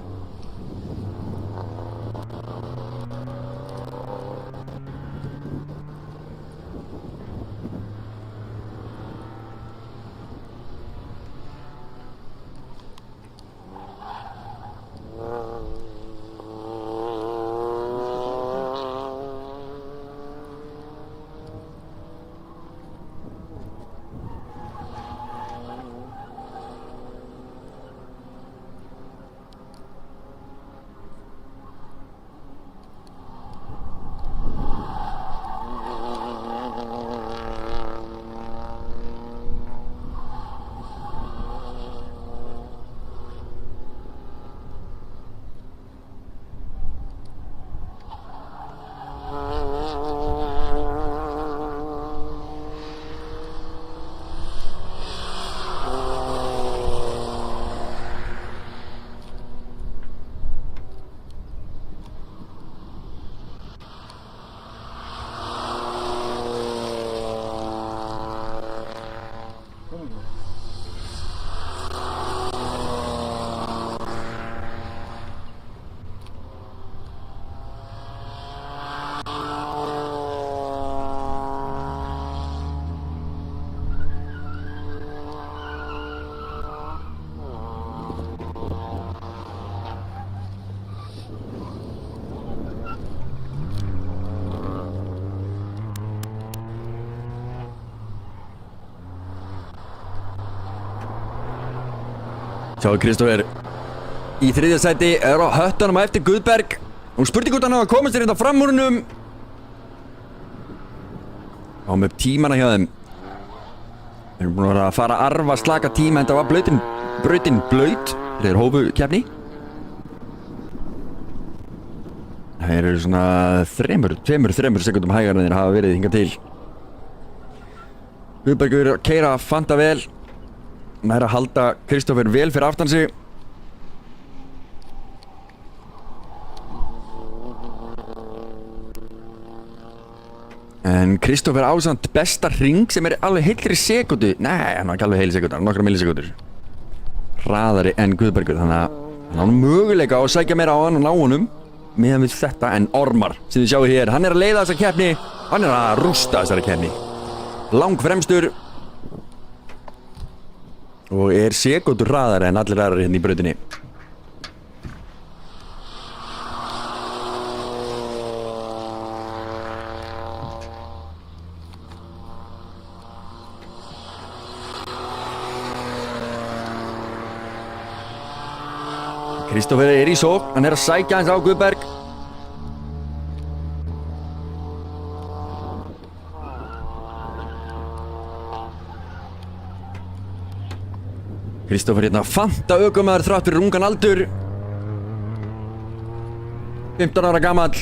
Sjá Kristófer í 3. sæti er á höttunum á eftir Guðberg og spurning hvort hann hafa komið sér hérna fram úr húnum á með tímana hjá þeim. Við erum búin að fara að arfa slaka tíma en það var brautin blaut þeir hófu keppni. Það eru svona 3 sekundum hægar en þeir hafa verið hingað til. Guðbergur að keyra fanta vel. Nær að halda Kristófer vel fyrir aftan sig. En Kristófer ásamt besta hring sem er alveg heilri sekundu. Nei, hann var ekki alveg heil sekundu, hann var nokkra millisekundur hraðari en Guðbergur, þannig að hann á möguleika á að sækja meira á hann og ná honum meðan við þetta. En Ormar sem þið sjáu hér, hann er að leiða þessa keppni, hann er að rústa þessari keppni lang fremstur og er sekundur hraðari en allir aðrar hérna í brautinni. Kristófer er í sókn, hann er að sækja hans á Guðberg. Kristófer hérna fanta ökumaður þrátt fyrir ungan aldur. 15 ára gamall.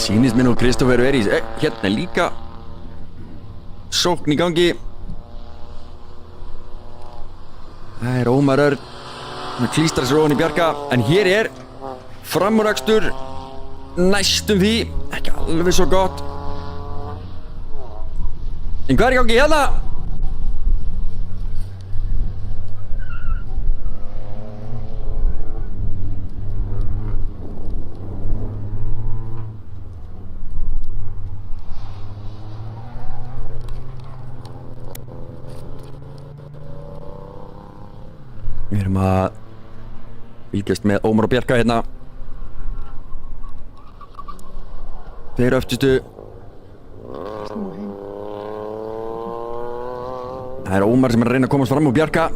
Sýnist mér nú Kristófer er í hérna líka sókn í gangi. Það er Ómar Örn hann klístrar sér ofan í Bjarka en hér er framúrakstur næstum því, ekki alveg svo gott. En hvað er í gangi hérna? Við erum að fylgjast með Ómar og Bjarka hérna. Þeir öftustu. Það er Ómar sem er að reyna að komast fram úr Bjarka.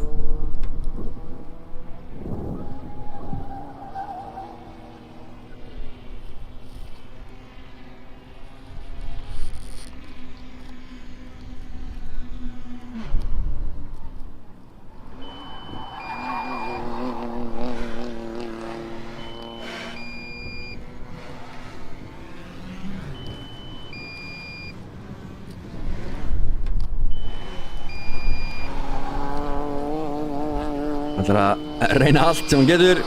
Hann ætlar að reyna allt sem hann getur.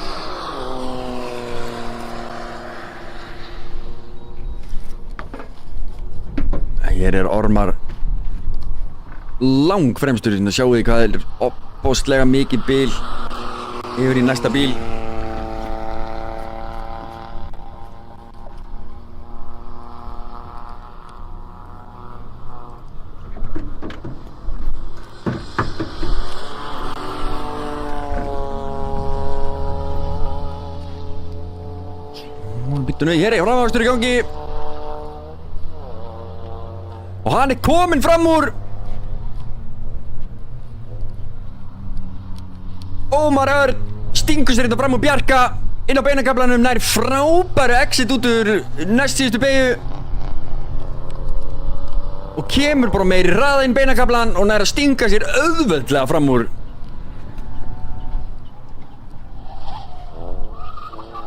Hér er Ormar lang fremstur. Sjáu þið hvað er opbóstlega mikið bil yfir í næsta bíl. Hér er framvakstur í gangi og hann er kominn fram úr. Ómar Örn stingur sér þetta fram úr Bjarka inn á beinakaflanum, nær frábæru exit út úr næst síðustu beygju og kemur bara meiri hraða inn beinakaflan og nær að stinga sér auðveldlega fram úr.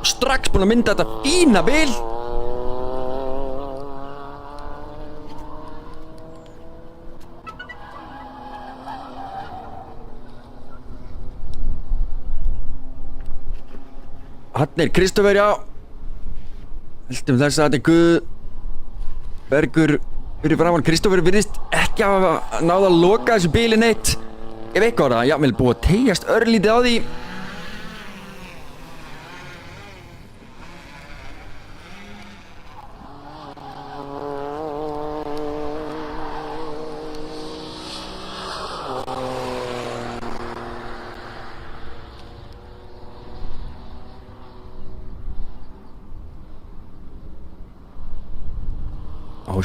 Strax búinn að mynda þetta fína bil. Hann Kristófer, já. Viltum þess að þetta Guðbergur fyrir framan. Kristófer virðist ekki að náða að loka þessu bíli neitt. Ef eitthvað var það, jafnvel búið að teygjast örlítið á því.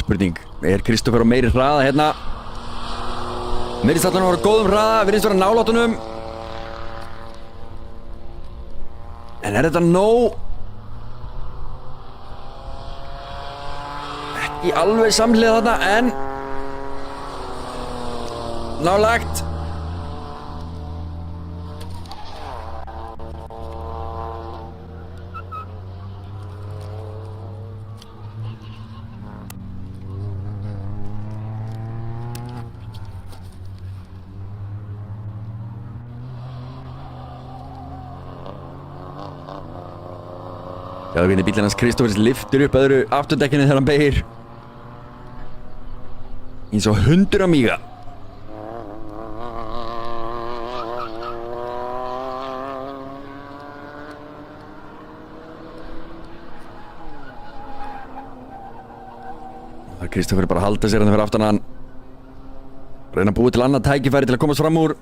Spurning, Kristófer á meiri hraða hérna? Virðist allan að vera góðum hraða, virðist vera nálátunum. En þetta nóg? Ekki alveg samhliða þarna, en nálægt. Já, hvernig bíllinn hans Kristófers lyftur upp öðru afturdekkinu þegar hann beygir. Eins og hundur að míga. Það er Kristófer bara að halda sér hann fyrir aftan hann. Reyna að búa til annað tækifæri til að komast fram úr.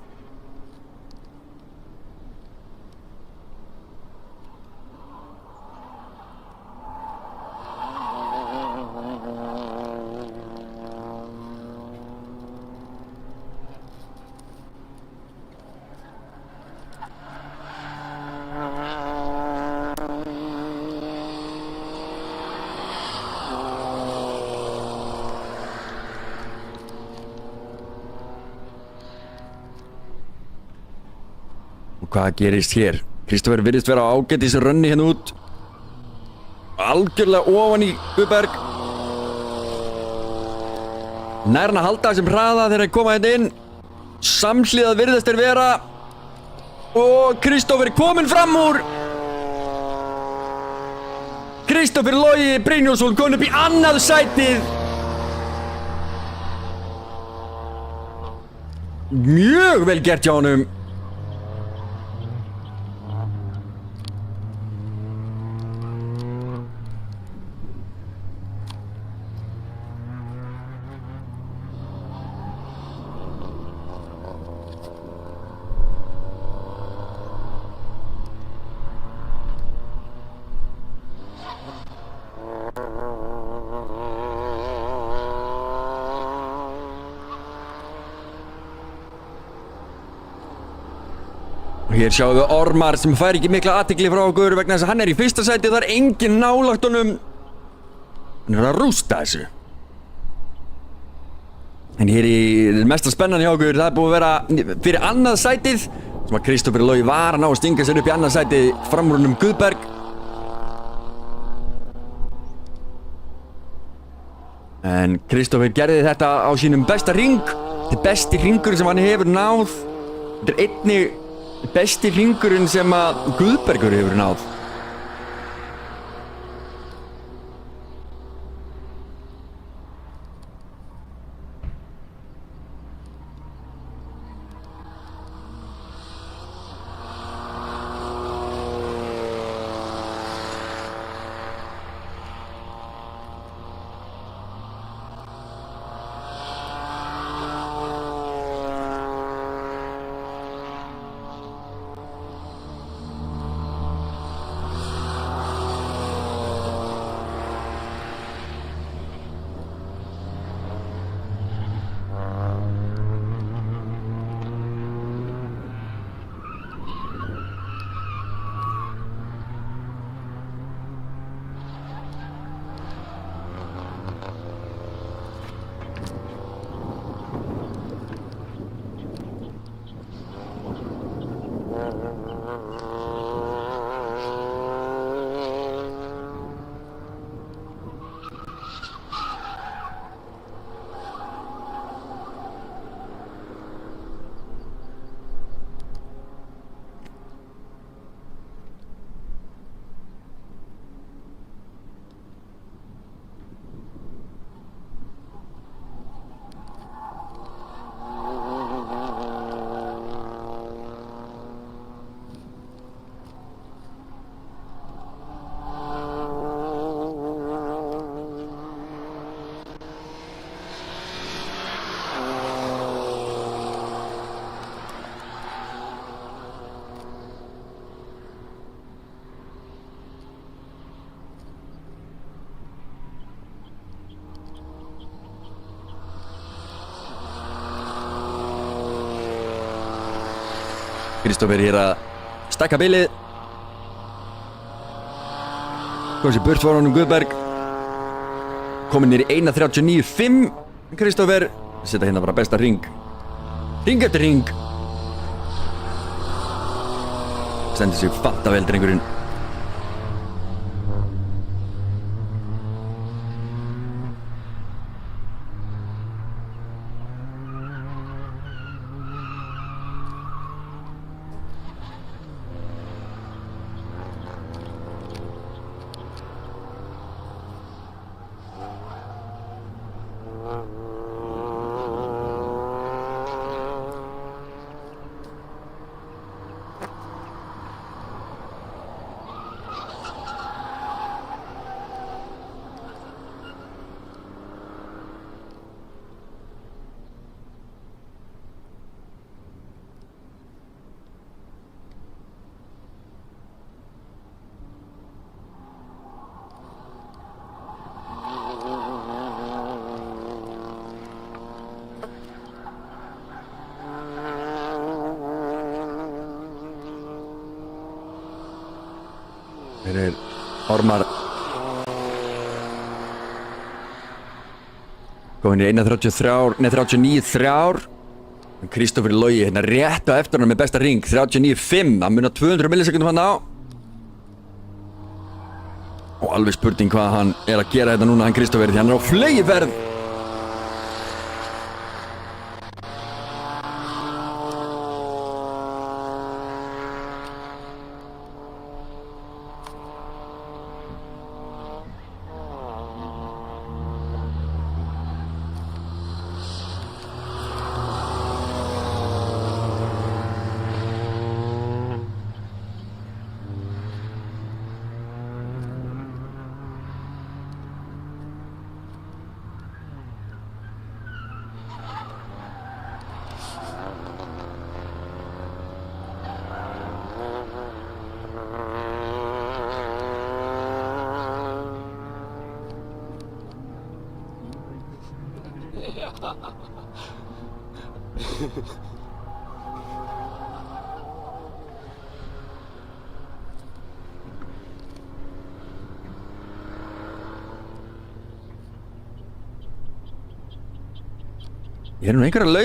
Hvað gerist hér? Kristófer virðist vera á ágætis rönni hérna út. Algjörlega ofan í Guðberg. Nær hann að halda þessum hraða þegar hann koma hérna inn. Samhliðað virðist þeir vera. Og Kristófer kominn fram úr. Kristófer Logi Brynjólfsson kominn upp í annað sætið. Mjög vel gert hjá honum. Og hér sjáum við Ormar sem fær ekki mikla athygli frá okkur vegna þess að hann er í fyrsta sæti og það er engin nálægt honum. Hann er að rústa þessu. En hér í mesta spennan hjá okkur, það er búið að vera fyrir annað sætið sem að Kristófer Logi var að ná að stinga sér upp í annað sætið fram úr honum Guðberg. En Kristófer gerði þetta á sínum besta hring. Þetta er besti hringur sem hann hefur náð. Þetta er einnig besti hringurinn sem að Guðbergur hefur náð. Kristófer hér að stakka bilið. Komið sér burt frá honum Guðberg. Komið niður í 1.39.5. Kristófer setja hérna bara besta ring. Ring eftir ring. Stendur sig fanta vel drengurinn. Hér er Ormar komin í 1.39.3. Kristófer Logi hérna rétt á eftir hann með besta ring 39.5, hann munar 200 millisekundum hann á. Og alveg spurning hvað hann er að gera þetta núna, hann Kristófer, því hann er á fleygiferð. Ég er nú einhver að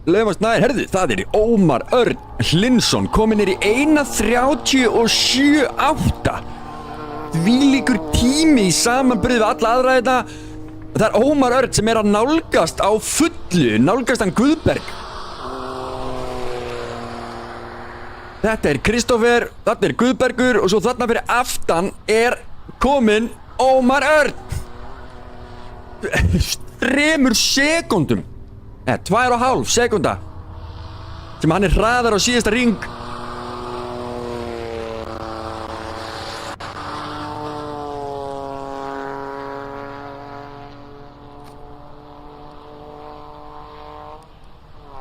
laumast nær, herðu, það er Ómar Örn Hlynsson kominn í 1.37.8. Þvílíkur tími í samanburði við alla aðra þetta. Það er Ómar Örn sem er að nálgast á fullu, nálgast hann Guðberg. Þetta er Kristófer, þarna er Guðbergur og svo þarna fyrir aftan er kominn Ómar Örn. 3 sekúndum, 2,5 sekúnda sem hann er hraðar á síðasta ring.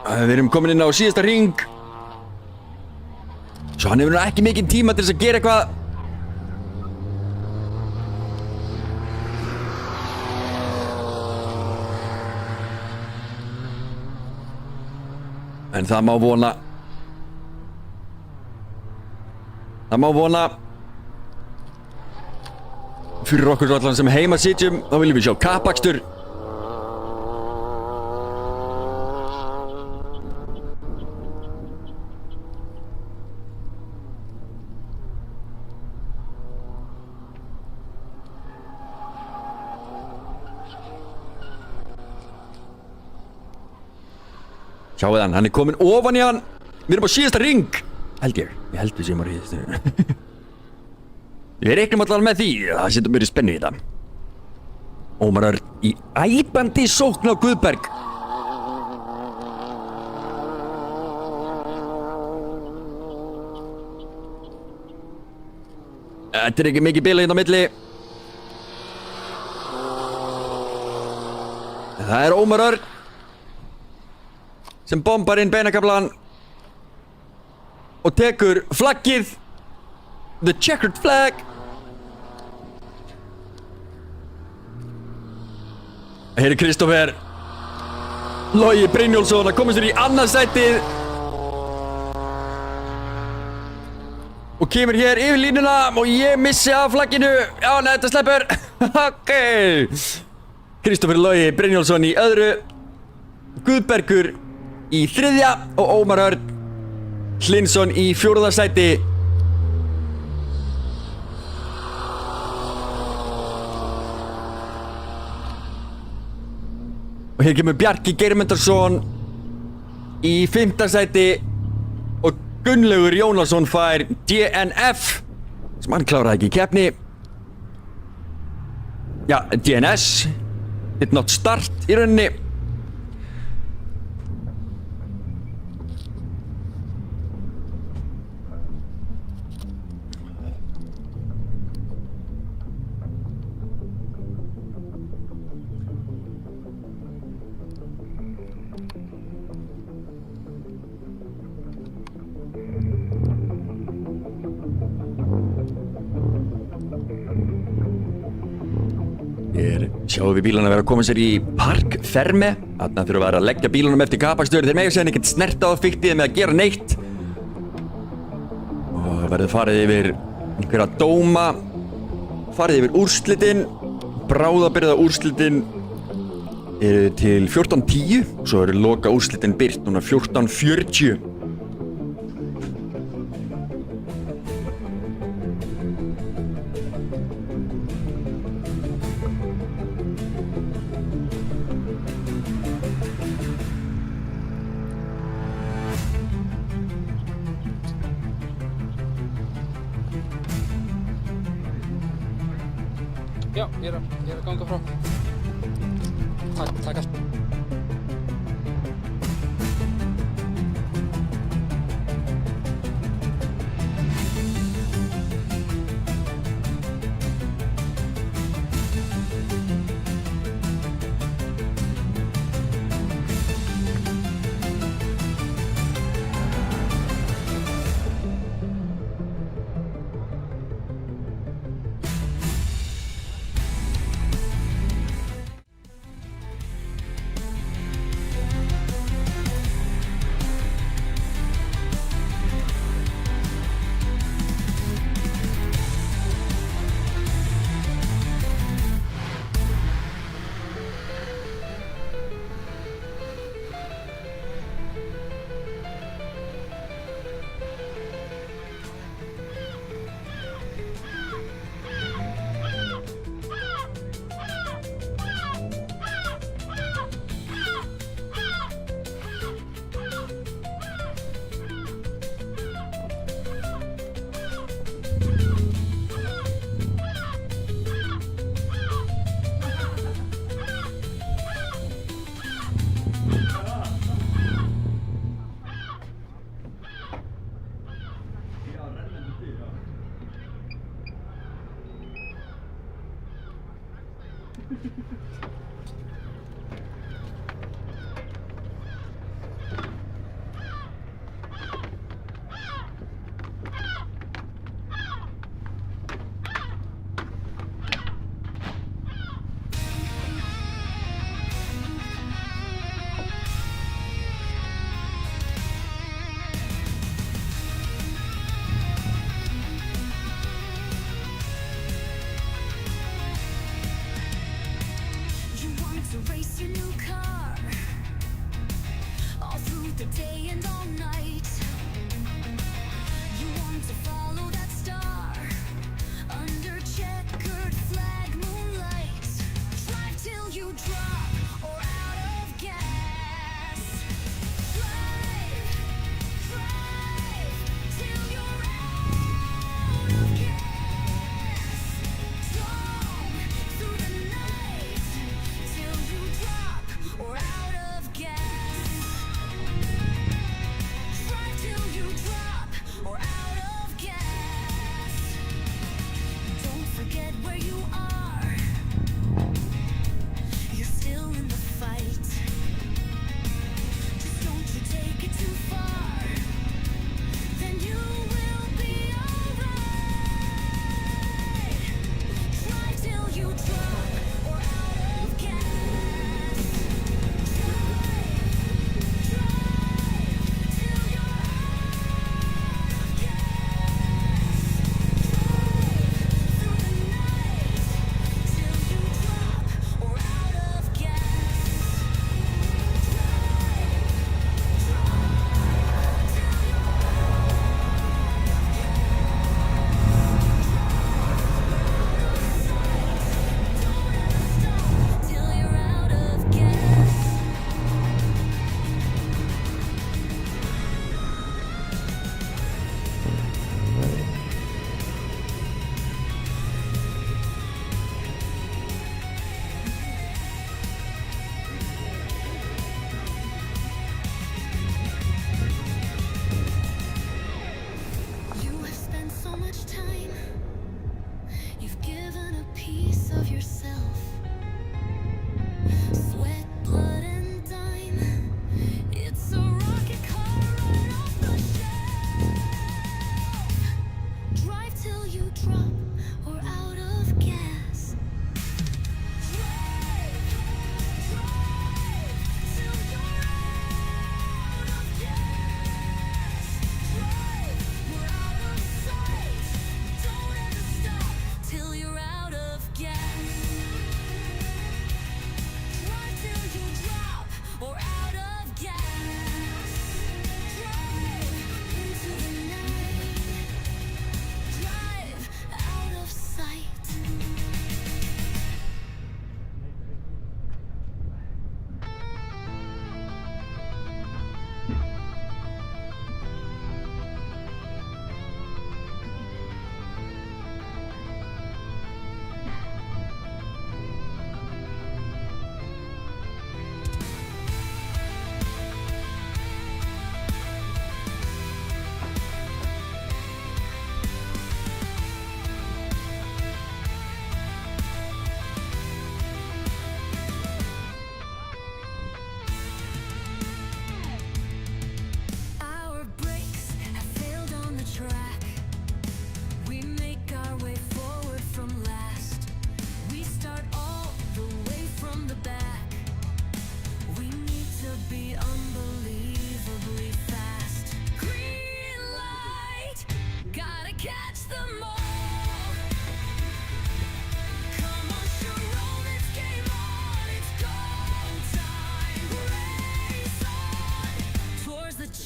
Við erum komin inn á síðasta ring. Svo hann hefur nú ekki mikinn tíma til þess að gera eitthvað. En það má vona. Það má vona. Fyrir okkur allan sem heima sitjum, þá viljum við sjá kappakstur. Sjáu þann, hann er kominn ofan í hann. Við erum á síðasta ring. Ég held við séum á síðastu. Við reiknum allan með því. Það setur mér í spennu í þetta. Ómar Örn í æpandi sókn á Guðberg. Þetta er ekki mikið bilað inn á milli. Það er Ómar Örn sem bombar inn beinakaflan og tekur flaggið, the checkered flag. Hér er Kristófer Logi Brynjólfsson að koma sér í annað sætið kemur hér yfir línuna og ég missi af flagginu. Já, nei, þetta sleppur. Ok. Kristófer Logi Brynjólfsson í öðru, Guðbergur í þriðja og Ómar Örn Hlynsson í fjórða sæti. Og hér kemur Bjarki Geirmundarsson í fimmta sæti og Gunnlaugur Jónasson fær DNF sem hann kláraði ekki í keppni. Já, DNS did not start í rauninni. Hér sjáum við bílana vera að koma sér í Park Ferme. Þarna þurfa að leggja bílunum eftir kapakstöður. Þeir mega sér ekkert snerta á fiktið með að gera neitt. Og verður farið yfir einhverja dóma, farið yfir úrslitin. Bráðabirgða úrslitin eru til 14:10 og svo eru loka úrslitin birt núna 14:40. Já, ég er að ganga frá. Takk allt.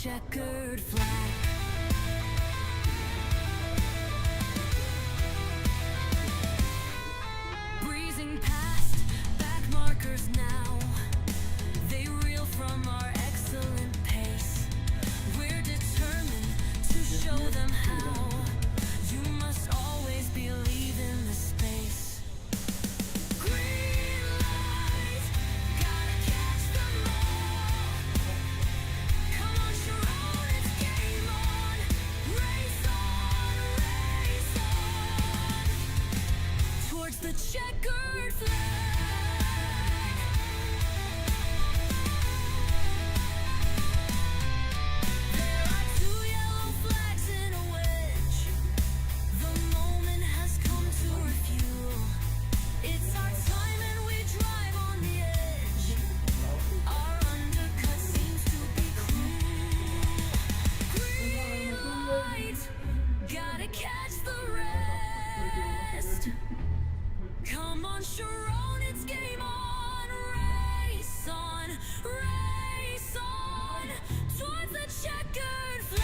checkered flag. Breezing past back markers now, they reel from our excellent pace. We're determined to show them how. You must always believe in the space. Green light, gotta catch them all. Come on, Sharon, it's game on. Race on, race on. Towards the checkered flag. There are two yellow flags in a wedge. The moment has come to refuel. It's our time and we drive on the edge. Our undercut seems to be cruel. Green light, gotta catch the rest. Come on, Sharon, it's game on. Race on, race on. Towards the checkered flag.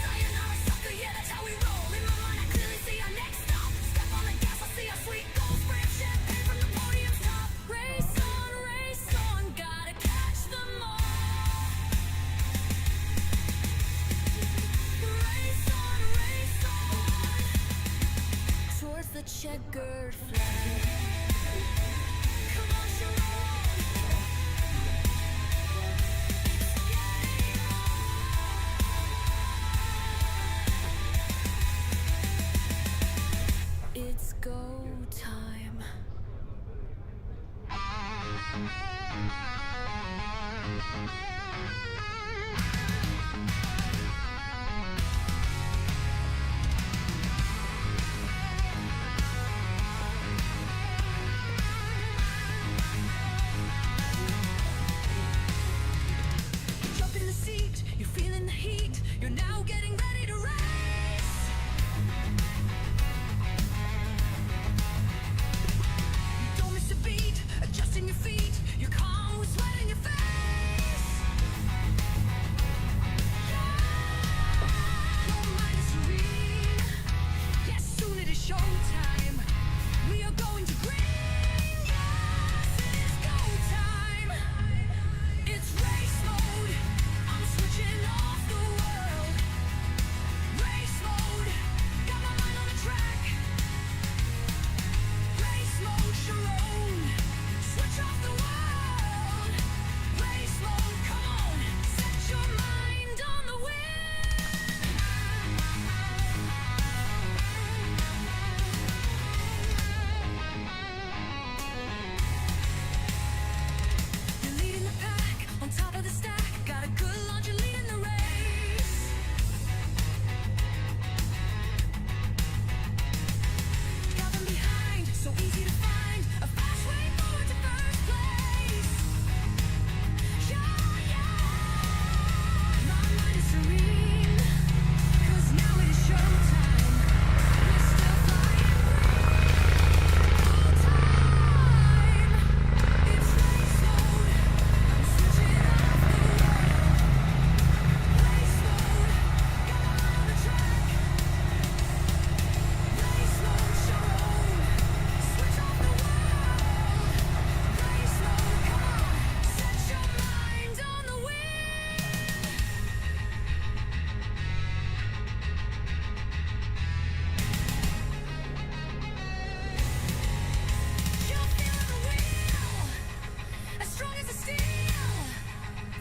Sayonara, sucker, yeah, that's how we roll. In my mind, I clearly see our next stop. Step on the gas, I see our sweet goals. Spray of champagne from the podium's top. Race on, gotta catch them all. Race on, towards the checkered flag. Come on, Sharon. It's go time. Jump in the seat, you're feeling the heat. You're now getting ready to race. Don't miss a beat, adjusting your feet. You're calm with sweat in your face. Your mind is serene. Yes, soon it is showtime. We are going to green. Yes, it is go time. It's race mode. I'm switching off the world. Race mode. Got my mind on the track. Race mode, Sharon. Switch off the world. Race mode, come on. Set your mind on the wheel. You're leading the pack, on top of the stack. Got a good launch, you're leading the race. Got them behind, so easy to find. A fast way forward to first place. Yeah, yeah. My mind is serene, 'cause now it is showtime. We're still flying full time. It's race mode. I'm switching off the world. Race mode. Got my eye on the track. Race mode, Sharon. Switch off the world. Race mode, come on. Set your mind on the wheel. You're feeling the wheel, as strong as a steel.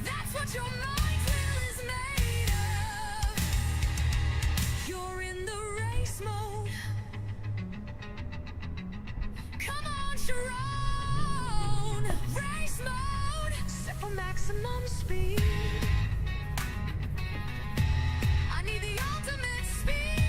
That's what your mind's will is made of. You're in the race mode. Come on, Sharon. Race mode. Set for maximum speed. I need the ultimate speed.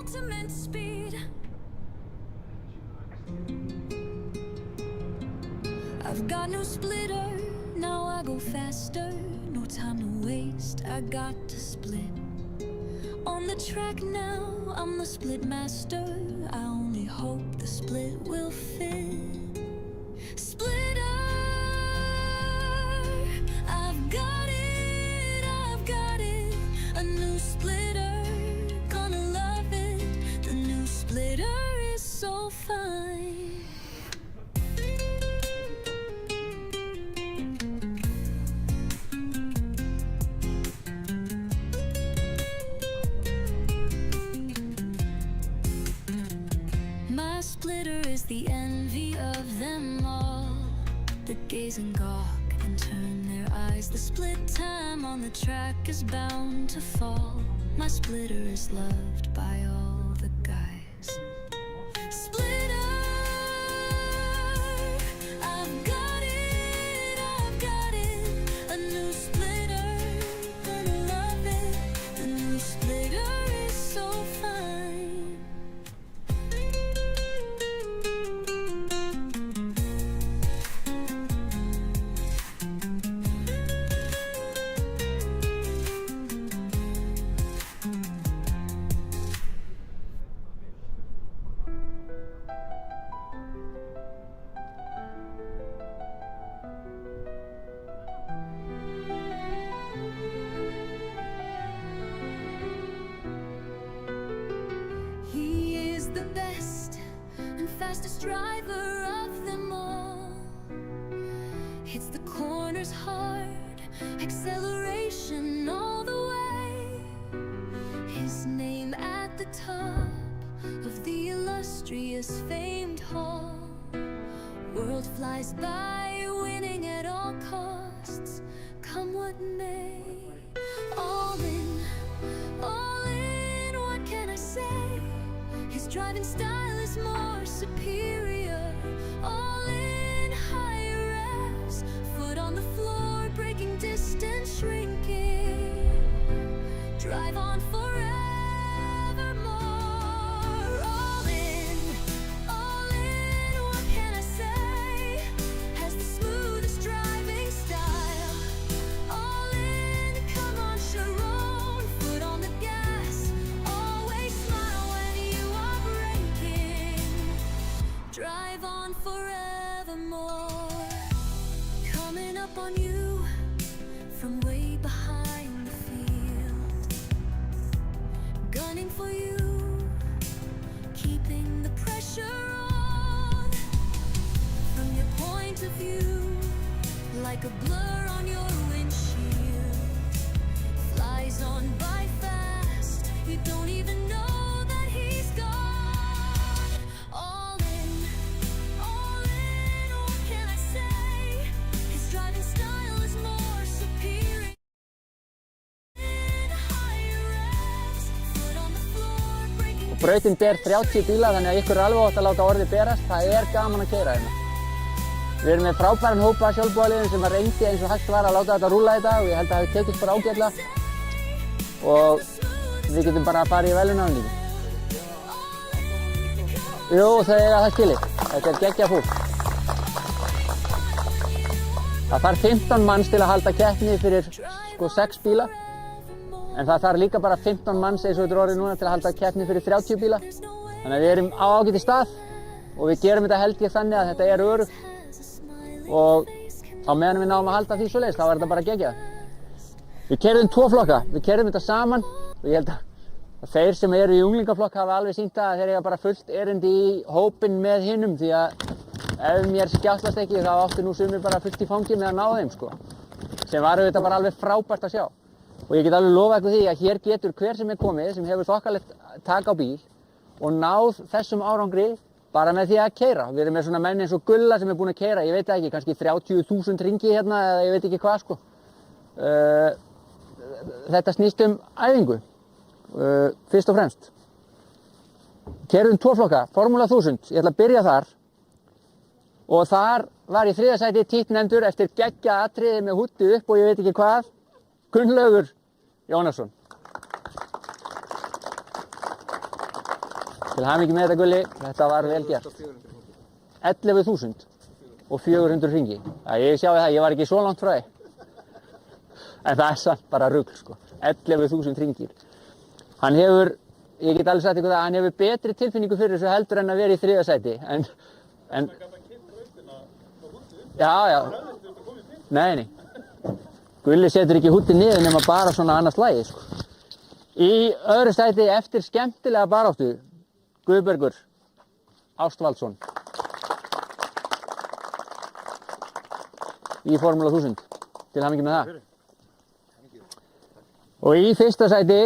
ultimate speed. I've got no splitter, now I go faster. No time to waste, I got to split. On the track now, I'm the split master. I only hope the split will fit. Splitter, I've got it, a new splitter, gonna love it. The new splitter is so fine. My splitter is the envy of them all, that gaze and gawk and turn their eyes. The split time on the track is bound to fall. My splitter is loved by all the guys. Splitter, I've got it, a new splitter, gonna love it. The new splitter is so fine. He is the best and fastest driver of them all. Hits the corners hard, acceleration all the way. His name at the top of the illustrious famed hall. World flies by, winning at all costs, come what may. All in, what can I say? His driving style is more superior. All in, higher revs, foot on the floor, breaking distance, shrinking. Drive on forevermore. All in, what can I say? Has the smoothest driving style. All in, come on Sharon, foot on the gas. Always smile when you are braking. Drive on forevermore. Coming up on you from way behind the field. Gunning for you, keeping the pressure on. From your point of view, like a blur on your windshield. Flies on by fast, you don't even know that he's gone. All in, what can I say? His driving style is more superior. Higher revs, foot on the floor, breaking. Og brautin ber 30 bíla, þannig að ykkur er alveg átt að láta orðið berast. Það er gaman að keyra hérna. Við erum með frábæran hópa sjálfboðaliðum sem að reyndi eins og hægt var að láta þetta rúlla í dag og ég held að það hafi tekist bara ágætlega. Og við getum bara að fara í verðlaunaafmælið. Jú, þau eiga það skilið. Þetta er geggjað fólk. Það þarf 15 manns til að halda keppni fyrir 6 bíla. En það þarf líka bara 15 manns eins og þetta er orðið núna til að halda keppni fyrir 30 bíla. Þannig að við erum á ágæti stað og við gerum þetta held ég þannig að þetta er öruggt. Og á meðan við náum að halda því svoleiðis, þá er þetta bara geggjað. Við keyrðum 2 flokka, við keyrðum þetta saman og ég held að þeir sem eru í unglingaflokk hafa alveg sýnt að þeir eiga bara fullt erindi í hópinn með hinum því að ef mér skjátlast ekki þá áttu nú sumir bara fullt í fangi með að ná þeim sko. Sem var auðvitað bara alveg frábært að sjá. Og ég get alveg lofað ykkur því að hér getur hver sem er komið sem hefur þokkalegt tak á bíl og náð þessum árangri bara með því að keyra. Við erum með svona menn eins og Gulla sem er búinn að keyra, ég veit ekki, kannski 30.000 hringi hérna eða ég veit ekki hvað sko. Þetta snýst æfingu, fyrst og fremst. Keyrðum 2 flokka, Formúla 1000, ég ætla að byrja þar. Og þar var í 3. sæti títtnefndur eftir geggjað atriði með húddið upp og ég veit ekki hvað, Gunnlaugur Jónasson. Til hamingju með þetta, Gulli. Þetta var vel gert. 11.000 og 400 hringi. Ég sjáði það, ég var ekki svo langt frá þig. En það er samt bara rugl, sko. 11.000 hringir. Hann hefur, ég get alveg sagt ykkur það, hann hefur betri tilfinningu fyrir þessu heldur en að vera í 3. sæti. En já. Nei. Gulli setur ekki húttið niður nema bara svona annars lagi, sko. Í öðru sæti eftir skemmtilega baráttu, Guðbergur Ástvaldsson. Í Formúla 1000. Til hamingju með það. Og í 1. sæti,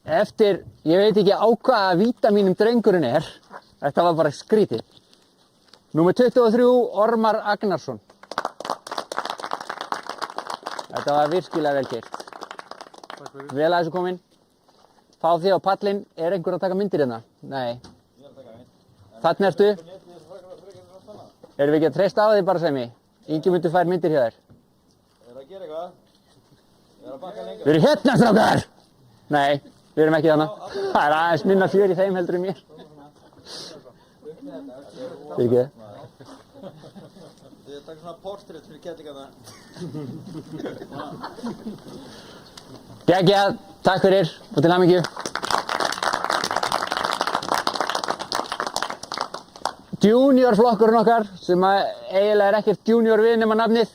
eftir, ég veit ekki á hvaða vítamínum drengurinn er, þetta var bara skrítið. Númer 23, Ormar Agnarsson. Þetta var virkilega vel gert. Vel að þessu kominn. Fá þig á pallinn. Er einhver að taka myndir hérna? Nei. Þarna ertu. Erum við ekki að treysta á þig bara, Sæmi? Ingimundur fær myndir hjá þér. að gera eitthvað? Að bakka lengra? Við erum hérna, strákar! Nei, við erum ekki þarna. Það er aðeins minna fjör í þeim heldur en mér. Fyrir ekki? Þið taka svona portrétt fyrir kettlingarna. Geggjað, takk fyrir og til hamingju. Junior flokkurinn okkar, sem eiginlega er ekkert junior við nema nafnið.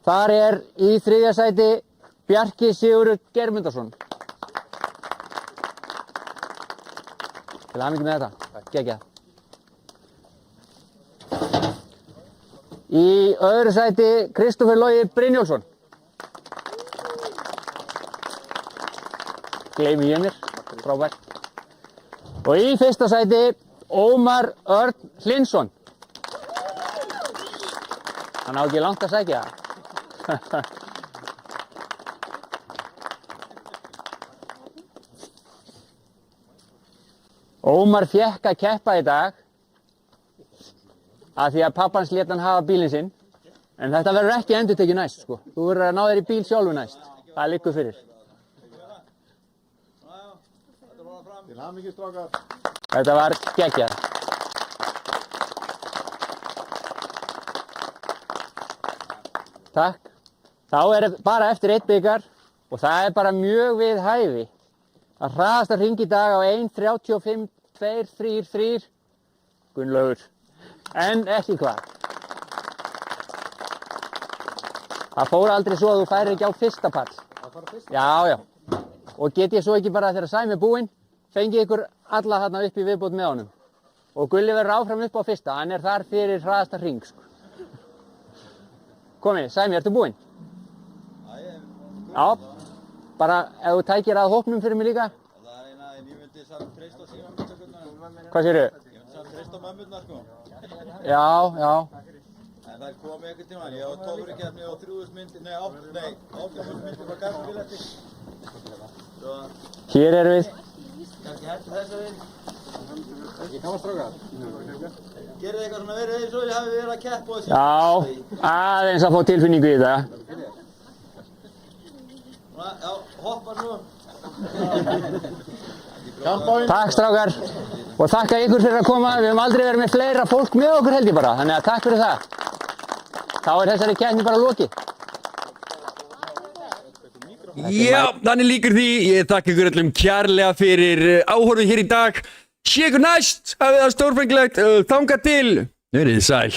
Þar er í 3. sæti Bjarki Sigurður Geirmundarson. Til hamingju með þetta, geggjað. Í öðru sæti Kristófer Logi Brynjólfsson. Gleymi ég mér, frábært. Og í 1. sæti Ómar Örn Hlynsson. Hann á ekki langt að sækja. Ómar fékk að keppa í dag af því að pappans lét hann hafa bílinn sinn. En þetta verður ekki endurtekið næst, sko. Þú verður að ná þér í bíl sjálfu næst. Það liggur fyrir. Til hamingju, strákar. Þetta var geggjað. Takk. Þá er bara eftir 1 bikar og það er bara mjög við hæfi að hraðasta hring í dag á 1:35, 2, 3, 3. Gunnlaugur. En ekki hvað. Það fór aldrei svo að þú færir ekki á fyrsta pall. Já. Og get ég svo ekki bara þegar Sæmi er búinn, fengið ykkur alla þarna upp í viðbót með honum. Og Gulli verður áfram upp á fyrsta, hann er þar fyrir hraðasta hring, sko. Komið, Sæmi, ertu búinn? Já, bara ef þú tækir að hópnum fyrir mig líka. Það er eina, en ég myndi samt treyst á síðan mömmurnar. Hvað segirðu? Ég myndi samt treyst á mömmurnar, sko. Já. En það komið einhvern tímann, ég á 12 keppni og 3.000 myndir, nei, 8.000 myndir frá Garðabíletti. Svo, Hér erum við. kannski hættu þessari. Ekki kama strákar. Gerið þið eitthvað svona verið eins og ég hafi verið að keppa og þessi. Já, aðeins að fá tilfinningu í það. Svona, já, hoppa nú. Takk strákar. Og þakka ykkur fyrir að koma. Við höfum aldrei verið með fleira fólk með okkur held ég bara. Þannig að takk fyrir það. Þá er þessari keppni bara lokið. Já, þannig líkur því. Ég þakka ykkur öllum kærlega fyrir áhorfið hér í dag. Sé ykkur næst, hafið það stórfenglegt, þangað til, verið sæl.